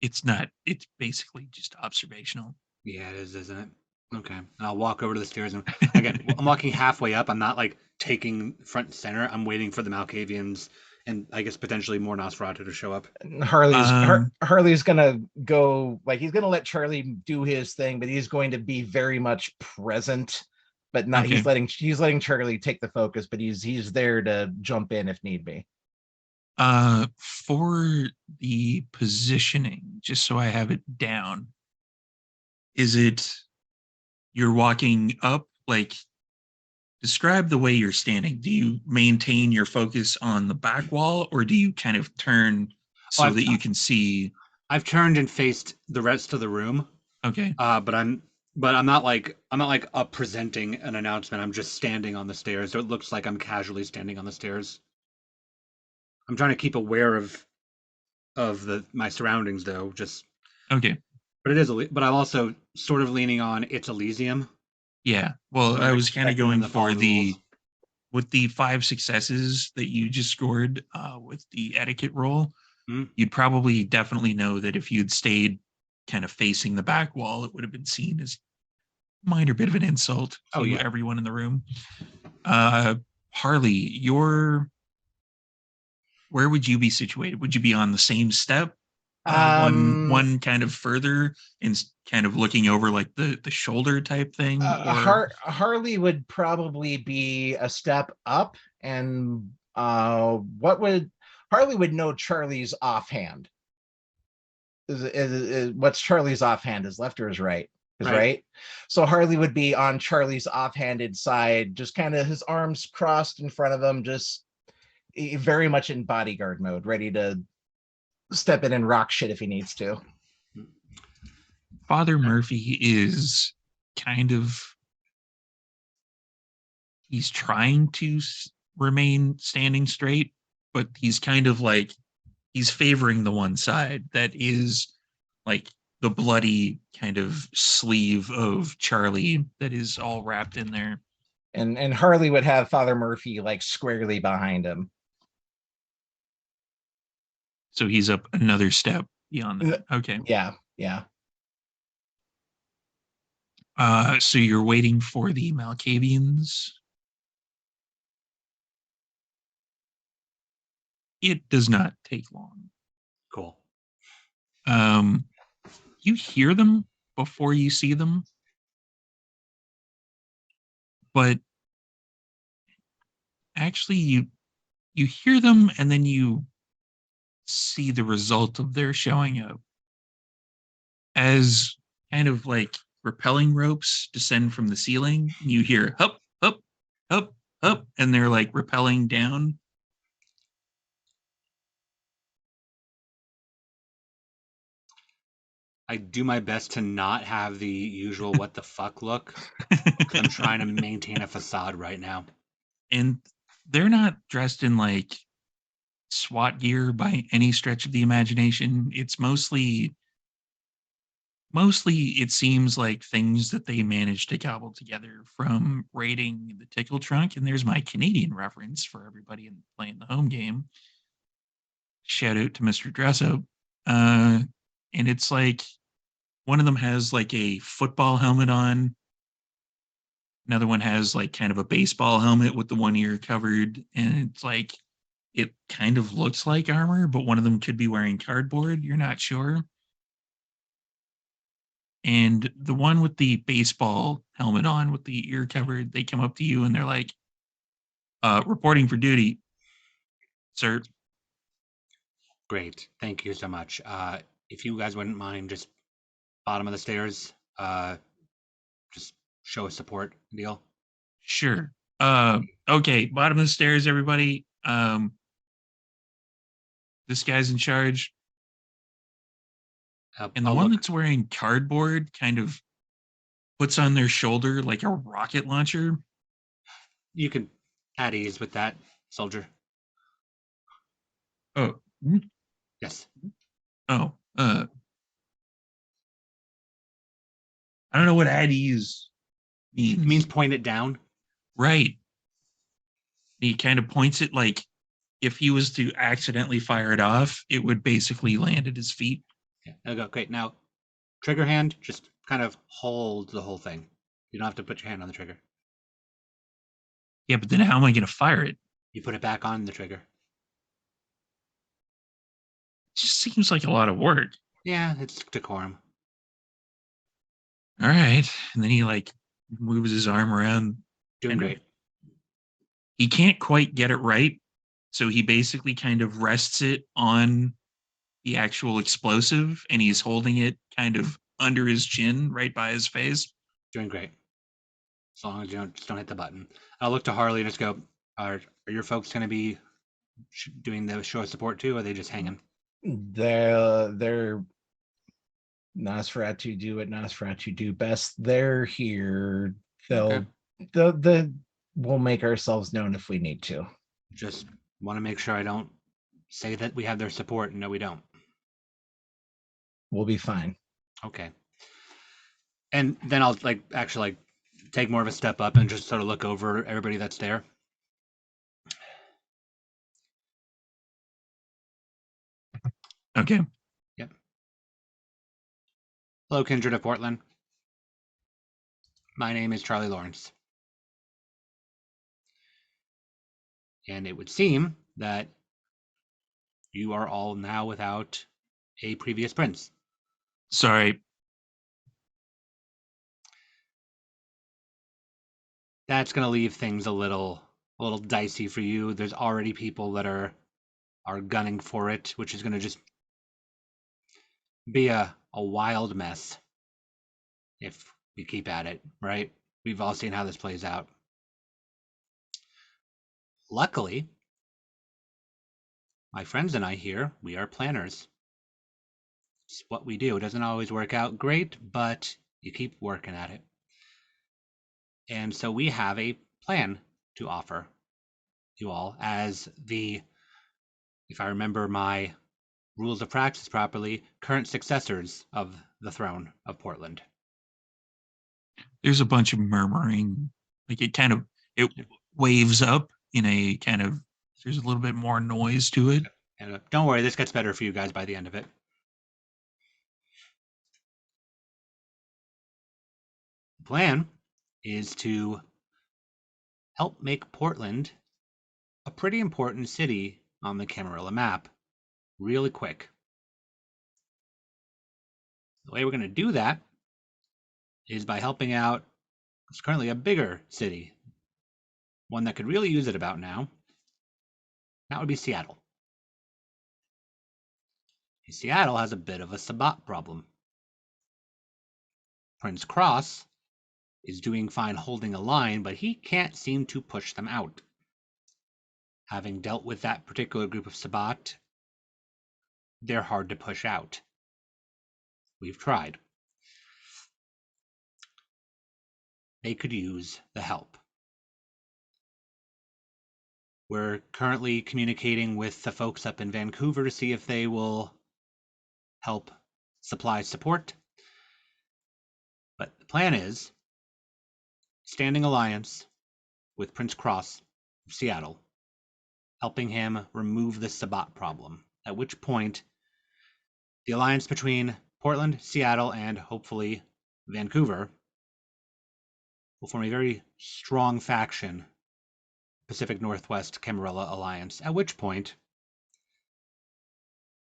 A: It's not. It's basically just observational.
B: Yeah, it is, isn't it? Okay. And I'll walk over to the stairs. And again, I'm walking halfway up. I'm not like taking front and center. I'm waiting for the Malkavians and I guess potentially more Nosferatu to show up.
C: Harley's gonna go, like, he's gonna let Charlie do his thing, but he's going to be very much present, but not.
A: Okay.
C: He's letting Charlie take the focus, but he's there to jump in if need be.
A: For the positioning, just so I have it down, is it you're walking up, like, describe the way you're standing. Do you maintain your focus on the back wall, or do you kind of turn so that you can see?
B: I've turned and faced the rest of the room.
A: Okay.
B: But I'm not like up presenting an announcement. I'm just standing on the stairs, so it looks like I'm casually standing on the stairs. I'm trying to keep aware of my surroundings, though. Just
A: Okay.
B: but it is, but I'm also sort of leaning on It's Elysium.
A: Yeah. Well,
B: Sort
A: I
B: of
A: was kind of
B: expecting them
A: going
B: to follow
A: for
B: the rules.
A: with the 5 successes that you just scored with the etiquette roll, you'd probably definitely know that if you'd stayed kind of facing the back wall, it would have been seen as a minor bit of an insult to everyone in the room. Harley, where would you be situated? Would you be on the same step? One kind of further and kind of looking over like the shoulder type thing, or
C: Harley would probably be a step up, and Harley would know Charlie's offhand. What's Charlie's offhand? His left or his right? His right. So Harley would be on Charlie's offhanded side, just kind of his arms crossed in front of him, just very much in bodyguard mode, ready to step in and rock shit if he needs to.
A: Father Murphy is kind of, he's trying to remain standing straight, but he's kind of like, he's favoring the one side that is like the bloody kind of sleeve of Charlie that is all wrapped in there.
C: And Harley would have Father Murphy like squarely behind him.
A: So he's up another step beyond that. Okay.
C: Yeah.
A: So you're waiting for the Malkavians. It does not take long.
B: Cool.
A: You hear them before you see them, but actually you hear them and then you see the result of their showing up as kind of like rappelling ropes descend from the ceiling. You hear up, up, up, up, and they're like rappelling down.
B: I do my best to not have the usual what the fuck look. I'm trying to maintain a facade right now.
A: And they're not dressed in like SWAT gear by any stretch of the imagination. It's mostly it seems like things that they managed to cobble together from raiding the Tickle Trunk. And there's my Canadian reference for everybody playing the home game. Shout out to Mr. Dressup. And it's like one of them has like a football helmet on. Another one has like kind of a baseball helmet with the one ear covered. And it's like, it kind of looks like armor, but one of them could be wearing cardboard. You're not sure. And the one with the baseball helmet on with the ear covered, they come up to you and they're like, reporting for duty, sir.
B: Great. Thank you so much. If you guys wouldn't mind, just bottom of the stairs, just show a support deal.
A: Sure. Okay, bottom of the stairs, everybody. This guy's in charge. And the one that's wearing cardboard kind of puts on their shoulder like a rocket launcher.
B: You can at ease with that, soldier.
A: Oh.
B: Yes.
A: Oh. I don't know what at ease means.
B: It means point it down.
A: Right. He kind of points it like if he was to accidentally fire it off, it would basically land at his feet.
B: Yeah. Okay, now trigger hand, just kind of hold the whole thing. You don't have to put your hand on the trigger.
A: Yeah, but then how am I going to fire it?
B: You put it back on the trigger.
A: just seems like a lot of work.
B: Yeah, it's decorum.
A: All right. And then he like moves his arm around.
B: Doing
A: Kind of,
B: great.
A: he can't quite get it right. So he basically kind of rests it on the actual explosive and he's holding it kind of under his chin, right by his face.
B: Doing great. As long as you just don't hit the button. I'll look to Harley and just go, are your folks going to be doing the show of support too, or are they just hanging?
C: They're Nosferatu do what Nosferatu do best. They're here.
B: Okay.
C: We'll make ourselves known if we need to.
B: Just want to make sure I don't say that we have their support and no, we don't.
C: We'll be fine.
B: Okay. And then I'll actually take more of a step up and just sort of look over everybody that's there.
A: Okay.
B: Yep. Hello, kindred of Portland. My name is Charlie Lawrence. And it would seem that you are all now without a previous prince.
A: Sorry.
B: That's going to leave things a little dicey for you. There's already people that are gunning for it, which is going to just be a wild mess if we keep at it, right? We've all seen how this plays out. Luckily, my friends and I here, we are planners. It's what we do. It doesn't always work out great, but you keep working at it. And so we have a plan to offer you all as the, if I remember my rules of practice properly, current successors of the throne of Portland.
A: There's a bunch of murmuring. Like it waves up in a kind of, there's a little bit more noise to it.
B: And don't worry, this gets better for you guys by the end of it. The plan is to help make Portland a pretty important city on the Camarilla map really quick. The way we're going to do that is by helping out what's currently a bigger city, one that could really use it about now. That would be Seattle. Seattle has a bit of a Sabbat problem. Prince Cross is doing fine holding a line, but he can't seem to push them out. Having dealt with that particular group of Sabbat, they're hard to push out. We've tried. They could use the help. We're currently communicating with the folks up in Vancouver to see if they will help supply support. But the plan is standing alliance with Prince Cross of Seattle, helping him remove the Sabbat problem, at which point the alliance between Portland, Seattle, and hopefully Vancouver will form a very strong faction, Pacific Northwest Camarilla Alliance, at which point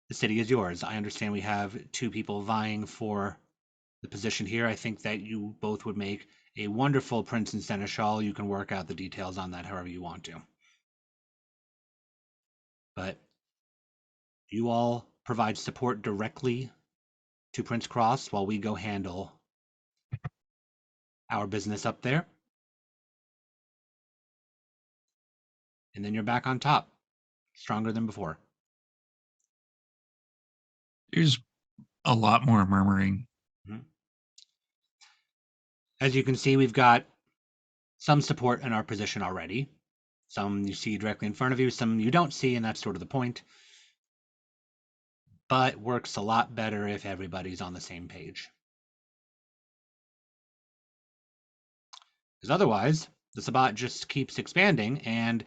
B: the city is yours. I understand we have two people vying for the position here. I think that you both would make a wonderful prince and seneschal. You can work out the details on that however you want to. But you all provide support directly to Prince Cross while we go handle our business up there. And then you're back on top, stronger than before.
A: There's a lot more murmuring.
B: Mm-hmm. As you can see, we've got some support in our position already. Some you see directly in front of you, some you don't see, and that's sort of the point. But it works a lot better if everybody's on the same page. Because otherwise, the Sabbat just keeps expanding, and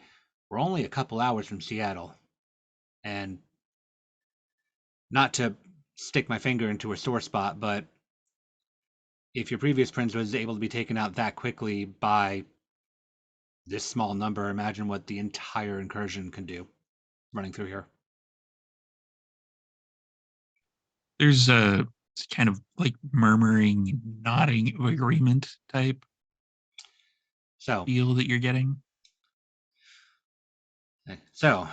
B: we're only a couple hours from Seattle. And not to stick my finger into a sore spot, but if your previous prince was able to be taken out that quickly by this small number, imagine what the entire incursion can do running through here.
A: There's a kind of like murmuring, nodding agreement type
B: So,
A: feel that you're getting.
B: so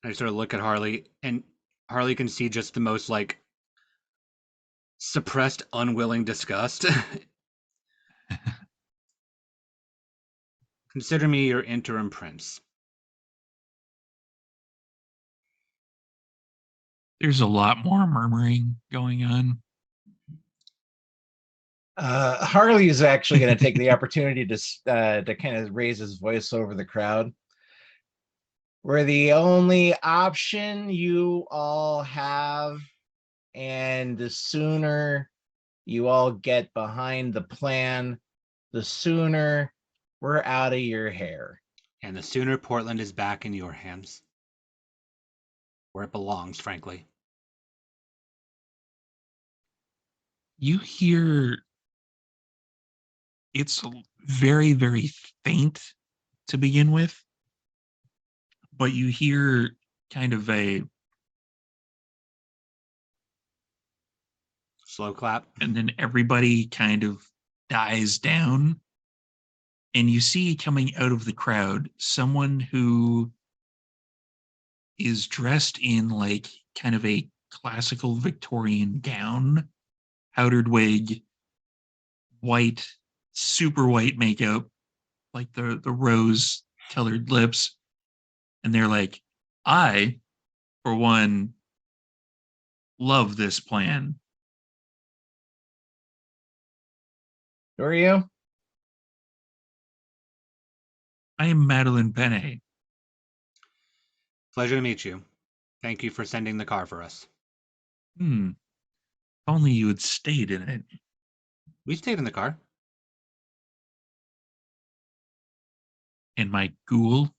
B: I sort of look at Harley, and Harley can see just the most like suppressed, unwilling disgust. Consider me your interim prince.
A: There's a lot more murmuring going on.
C: Harley is actually going to take the opportunity to kind of raise his voice over the crowd. We're the only option you all have, and the sooner you all get behind the plan, the sooner we're out of your hair.
B: And the sooner Portland is back in your hands, where it belongs, frankly.
A: You hear it's very, very faint to begin with, but you hear kind of a
B: Slow clap.
A: and then everybody kind of dies down. And you see coming out of the crowd someone who is dressed in like kind of a classical Victorian gown, powdered wig, white, super white makeup, like the rose colored lips. And they're like, I, for one, love this plan.
C: Who are you?
A: I am Madeline Penne.
B: Pleasure to meet you. Thank you for sending the car for us.
A: If only you had stayed in it.
B: We stayed in the car.
A: And my ghoul.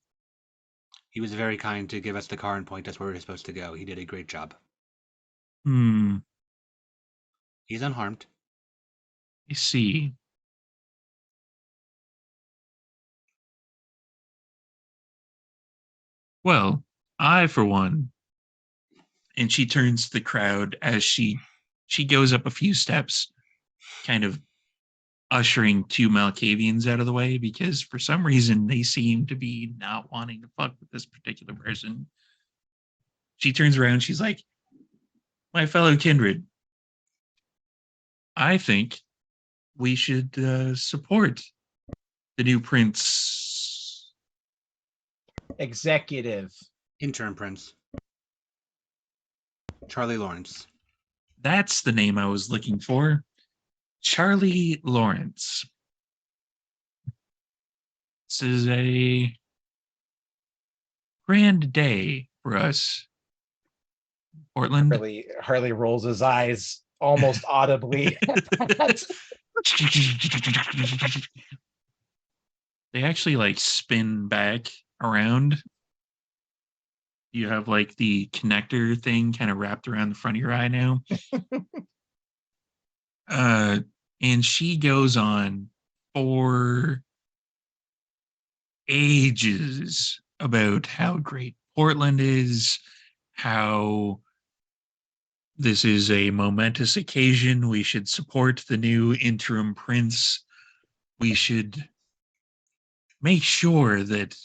B: He was very kind to give us the car and point us where we were supposed to go. He did a great job.
A: I
B: He's unharmed.
A: see. Well, I, for one, and she turns to the crowd as she goes up a few steps, kind of ushering two Malkavians out of the way because for some reason they seem to be not wanting to fuck with this particular person. She turns around, she's like, my fellow kindred, I think we should support the new prince.
C: Executive.
B: Interim prince. Charlie Lawrence.
A: That's the name I was looking for. Charlie Lawrence. This is a grand day for us, Portland.
C: Harley rolls his eyes almost audibly.
A: They actually like spin back around. You have like the connector thing kind of wrapped around the front of your eye now. And she goes on for ages about how great Portland is, how this is a momentous occasion. We should support the new interim prince. We should make sure that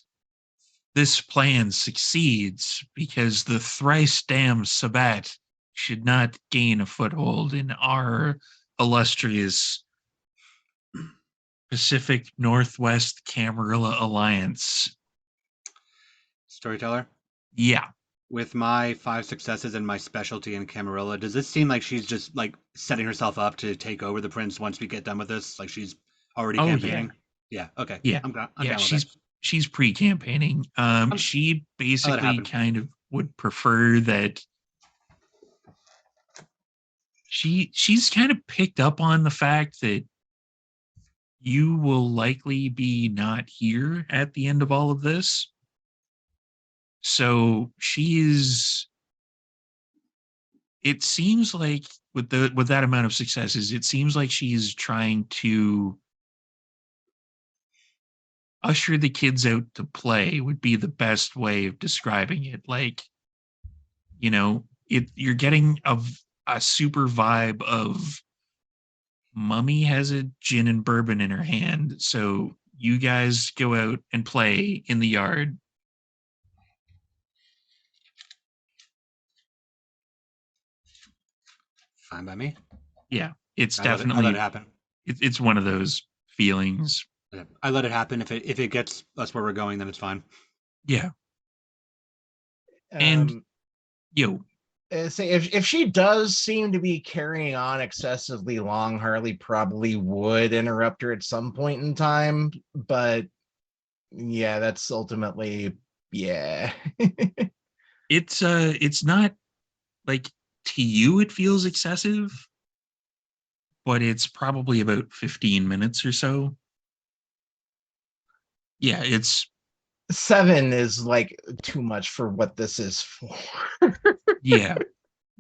A: this plan succeeds because the thrice damned Sabat should not gain a foothold in our illustrious Pacific Northwest Camarilla Alliance.
B: Storyteller?
A: Yeah.
B: With my 5 successes and my specialty in Camarilla, does this seem like she's just like setting herself up to take over the prince once we get done with this? Like she's already campaigning? Yeah, okay.
A: Yeah.
B: I'm down with
A: She's pre-campaigning. She basically kind of would prefer that she's kind of picked up on the fact that you will likely be not here at the end of all of this. So it seems like with that amount of successes, it seems like she's trying to usher the kids out to play would be the best way of describing it. Like, you're getting a super vibe of Mummy has a gin and bourbon in her hand, so you guys go out and play in the yard.
B: Fine by me.
A: Yeah, it's
B: I let
A: definitely
B: it happen.
A: it's one of those feelings.
B: I let it happen. If it gets us where we're going, then it's fine.
A: Yeah, and yo,
C: say if she does seem to be carrying on excessively long, Harley probably would interrupt her at some point in time. But yeah, that's ultimately yeah.
A: it's not like to you it feels excessive, but it's probably about 15 minutes or so. Yeah, it's
C: 7 is like too much for what this is for.
A: yeah,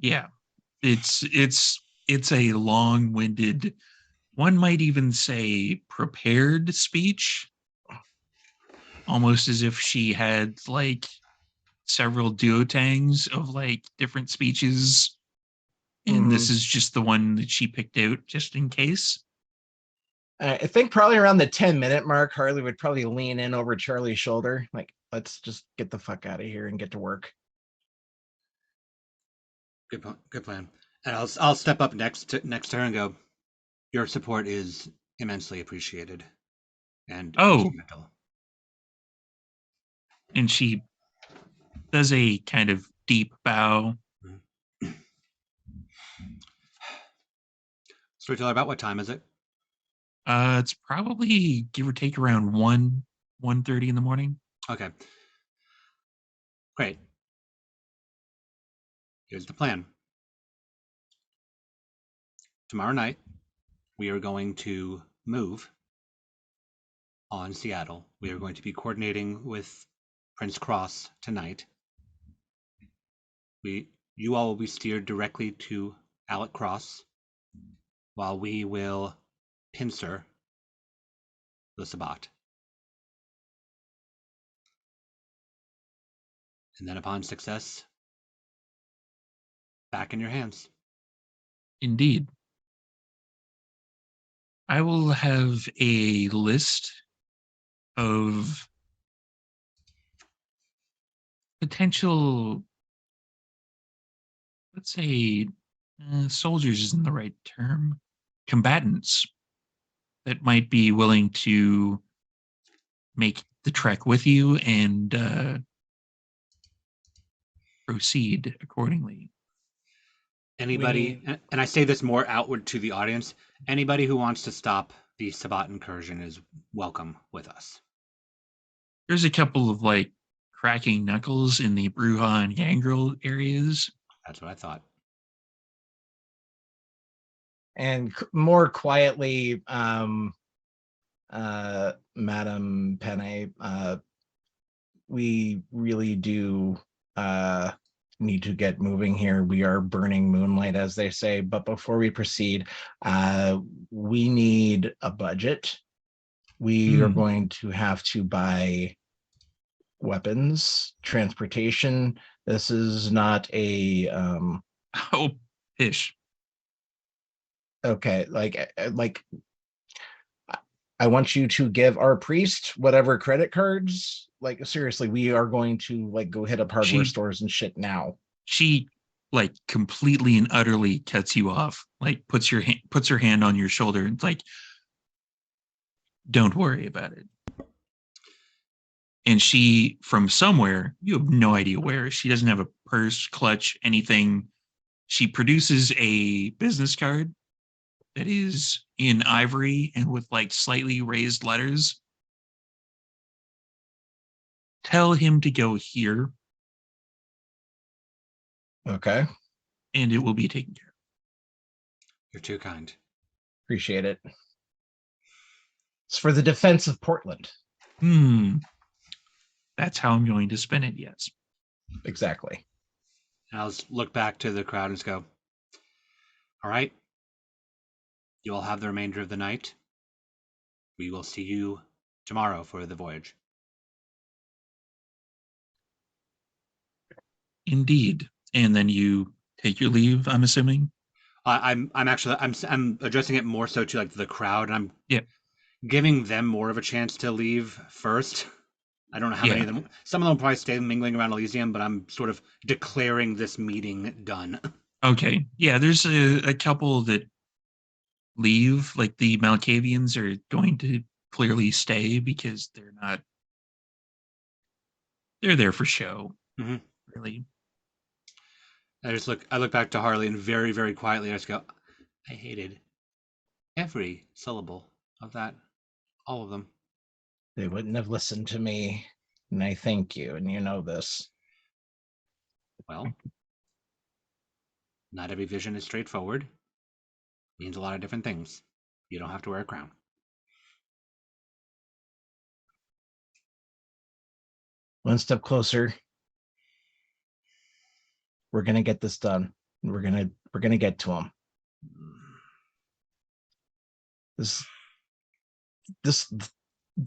A: yeah. It's a long-winded, one might even say prepared speech, almost as if she had like several duotangs of like different speeches, and this is just the one that she picked out just in case.
C: I think probably around the 10-minute mark, Harley would probably lean in over Charlie's shoulder, like, let's just get the fuck out of here and get to work.
B: Good plan. And I'll step up next to her and go, your support is immensely appreciated and
A: Oh,
B: instrumental.
A: and she does a kind of deep bow.
B: Storyteller, about what time is it?
A: It's probably give or take around 1:30 in the morning.
B: Okay. Great. Here's the plan. Tomorrow night, we are going to move on Seattle. We are going to be coordinating with Prince Cross tonight. You all will be steered directly to Alec Cross, while we will pincer the Sabbat. And then upon success, back in your hands.
A: Indeed. I will have a list of potential, let's say, soldiers isn't the right term, combatants that might be willing to make the trek with you and proceed accordingly.
B: Anybody, and I say this more outward to the audience, anybody who wants to stop the Sabbat incursion is welcome with us.
A: There's a couple of like cracking knuckles in the Bruja and Gangrel areas.
B: That's what I thought.
C: And more quietly, Madam Penne, we really do need to get moving here. We are burning moonlight, as they say. But before we proceed, we need a budget. We are going to have to buy weapons, transportation. This is not a
A: Oh, ish.
C: Okay, like I want you to give our priest whatever credit cards. Like seriously, we are going to like go hit up hardware stores and shit now.
A: She like completely and utterly cuts you off. Like puts her hand on your shoulder and like, don't worry about it. And she, from somewhere, you have no idea where, she doesn't have a purse, clutch, anything. She produces a business card that is in ivory and with like slightly raised letters. Tell him to go here.
C: Okay.
A: And it will be taken care of.
B: You're too kind.
C: Appreciate it. It's for the defense of Portland.
A: That's how I'm going to spin it, yes.
C: Exactly.
B: And I'll look back to the crowd and just go, all right, you all have the remainder of the night. We will see you tomorrow for the voyage.
A: Indeed. And then you take your leave, I'm assuming.
B: I'm actually I'm addressing it more so to like the crowd, and I'm
A: Yeah.
B: giving them more of a chance to leave first. I don't know how many of them. Some of them will probably stay mingling around Elysium, but I'm sort of declaring this meeting done.
A: Okay. Yeah, there's a couple that leave, like the Malkavians are going to clearly stay because they're there for show,
B: Mhm.
A: really.
B: I look back to Harley and very, very quietly I just go, I hated every syllable of that, all of them.
C: They wouldn't have listened to me, and I thank you, and you know this.
B: Well, not every vision is straightforward. Means a lot of different things. You don't have to wear a crown.
C: One step closer. We're gonna get this done. We're gonna get to him.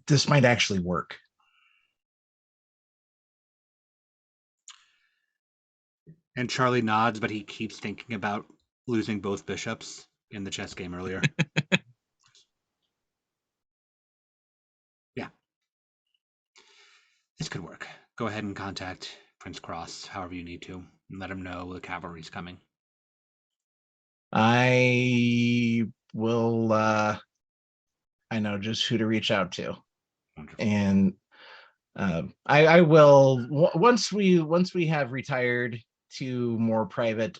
C: This might actually work.
B: And Charlie nods, but he keeps thinking about losing both bishops in the chess game earlier. Yeah. This could work. Go ahead and contact Prince Cross however you need to, and let him know the cavalry's coming.
C: I will I know just who to reach out to.
B: Wonderful.
C: And I will once we have retired to more private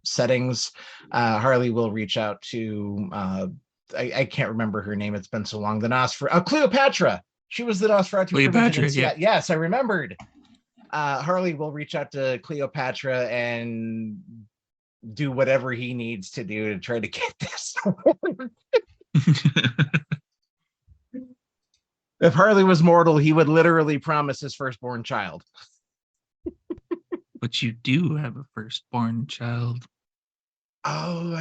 C: settings, Harley will reach out to I can't remember her name. It's been so long. The Nosferatu, Cleopatra. She was the Nosferatu
A: Cleopatra,
C: yeah. Yes, I remembered. Harley will reach out to Cleopatra and do whatever he needs to do to try to get this. If Harley was mortal, he would literally promise his firstborn child.
A: But you do have a firstborn child.
C: Oh,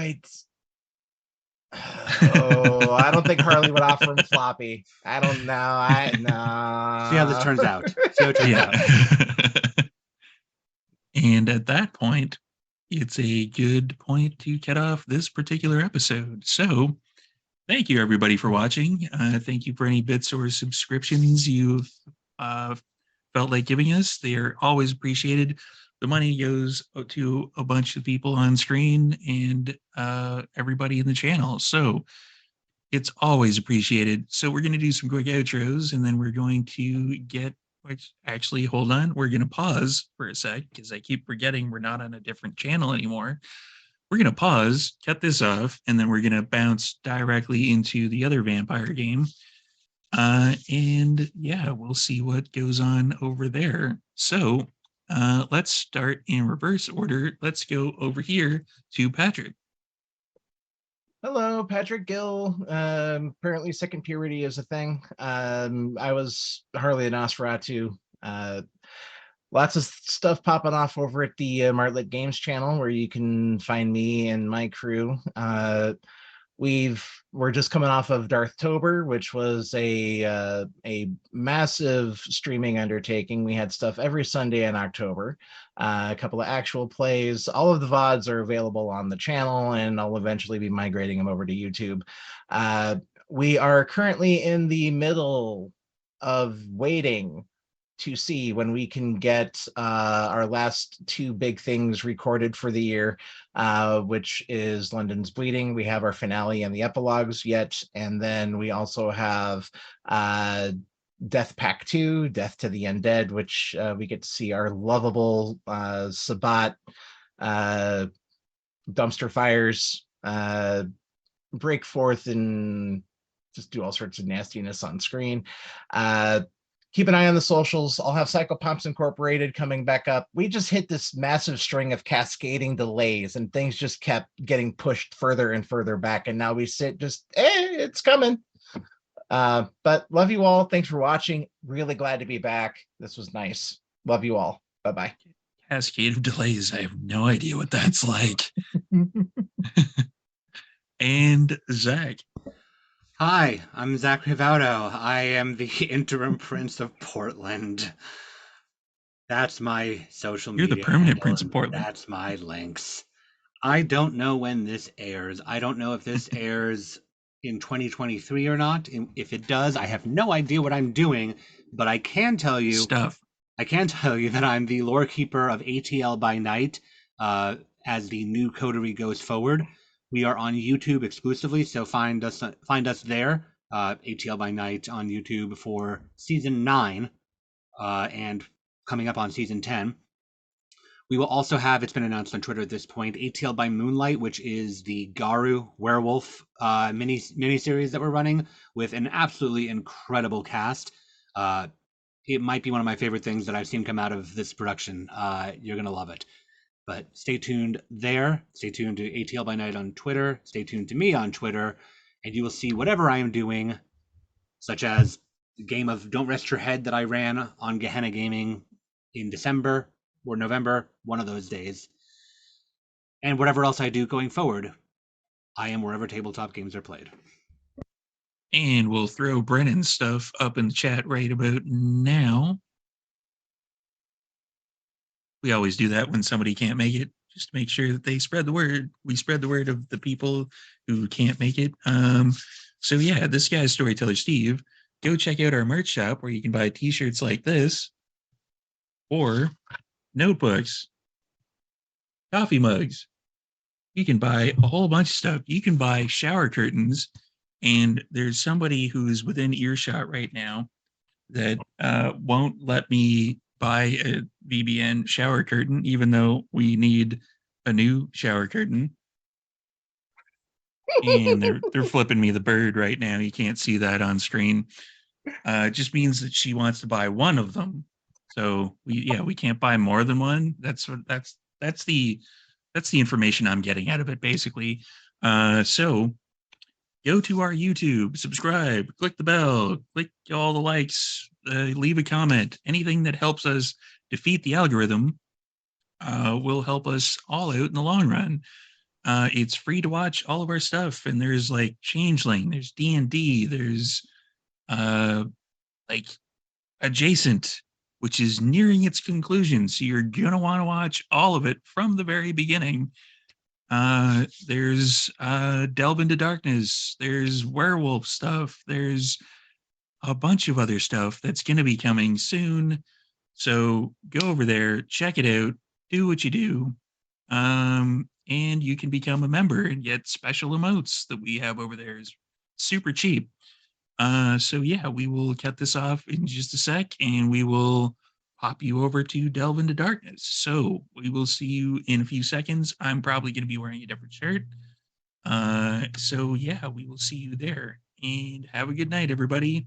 C: I don't think Harley would offer him floppy. I don't know.
B: See how this turns out. See how it turns out.
A: And at that point, it's a good point to cut off this particular episode. So, thank you everybody for watching. Thank you for any bits or subscriptions you've felt like giving us. They are always appreciated. The money goes to a bunch of people on screen and everybody in the channel. So it's always appreciated. So we're going to do some quick outros and then we're going to actually, hold on. We're going to pause for a sec because I keep forgetting we're not on a different channel anymore. We're going to pause, cut this off, and then we're going to bounce directly into the other vampire game. And yeah, we'll see what goes on over there. So let's start in reverse order. Let's go over here to Patrick.
C: Hello, Patrick Gill. Apparently second puberty is a thing. I was Harley and Nosferatu. Lots of stuff popping off over at the Martlet Games channel where you can find me and my crew. We're just coming off of Darthtober, which was a massive streaming undertaking. We had stuff every Sunday in October, a couple of actual plays. All of the VODs are available on the channel, and I'll eventually be migrating them over to YouTube. We are currently in the middle of waiting to see when we can get our last two big things recorded for the year, which is London's Bleeding. We have our finale and the epilogues yet, and then we also have Death Pack 2, Death to the Undead, which we get to see our lovable Sabbat dumpster fires break forth and just do all sorts of nastiness on screen. Keep an eye on the socials. I'll have Psychopomps Incorporated coming back up. We just hit this massive string of cascading delays and things just kept getting pushed further and further back. And now we sit just, it's coming. But love you all. Thanks for watching. Really glad to be back. This was nice. Love you all. Bye-bye.
A: Cascade of delays. I have no idea what that's like. And Zach.
B: Hi, I'm Zach Rivaudo. I am the interim prince of Portland. That's my social
A: You're the
B: media
A: permanent
B: handle,
A: Prince of
B: and
A: Portland.
B: that's my links. I don't know when this airs. I don't know if this airs in 2023 or not. If it does, I have no idea what I'm doing, but I can tell you
A: Stuff.
B: that I'm the lore keeper of ATL by Night as the new coterie goes forward. We are on YouTube exclusively, so find us there, ATL by Night on YouTube for season 9 and coming up on season 10. We will also have, it's been announced on Twitter at this point, ATL by Moonlight, which is the Garu werewolf mini-series that we're running with an absolutely incredible cast. It might be one of my favorite things that I've seen come out of this production. You're going to love it. But stay tuned there. Stay tuned to ATL by Night on Twitter. Stay tuned to me on Twitter. And you will see whatever I am doing, such as the game of Don't Rest Your Head that I ran on Gehenna Gaming in December or November, one of those days. And whatever else I do going forward, I am wherever tabletop games are played.
A: And we'll throw Brennan's stuff up in the chat right about now. We always do that when somebody can't make it, just to make sure that they spread the word. We spread the word of the people who can't make it. So yeah, this guy's Storyteller Steve. Go check out our merch shop where you can buy t-shirts like this, or notebooks, coffee mugs. You can buy a whole bunch of stuff. You can buy shower curtains, and there's somebody who's within earshot right now that won't let me buy a VBN shower curtain, even though we need a new shower curtain. And they're flipping me the bird right now. You can't see that on screen. It just means that she wants to buy one of them. So we can't buy more than one. That's the information I'm getting out of it, basically. So go to our YouTube, subscribe, click the bell, click all the likes, leave a comment. Anything that helps us defeat the algorithm will help us all out in the long run. It's free to watch all of our stuff, and there's like Changeling, there's D&D, there's like Adjacent, which is nearing its conclusion. So you're gonna want to watch all of it from the very beginning. There's Delve into Darkness, there's werewolf stuff, there's a bunch of other stuff that's going to be coming soon. So go over there, check it out, do what you do, and you can become a member and get special emotes that we have over there. Is super cheap. So yeah, we will cut this off in just a sec, and we will pop you over to Delve into Darkness. So we will see you in a few seconds. I'm probably going to be wearing a different shirt. So yeah, we will see you there, and have a good night, everybody.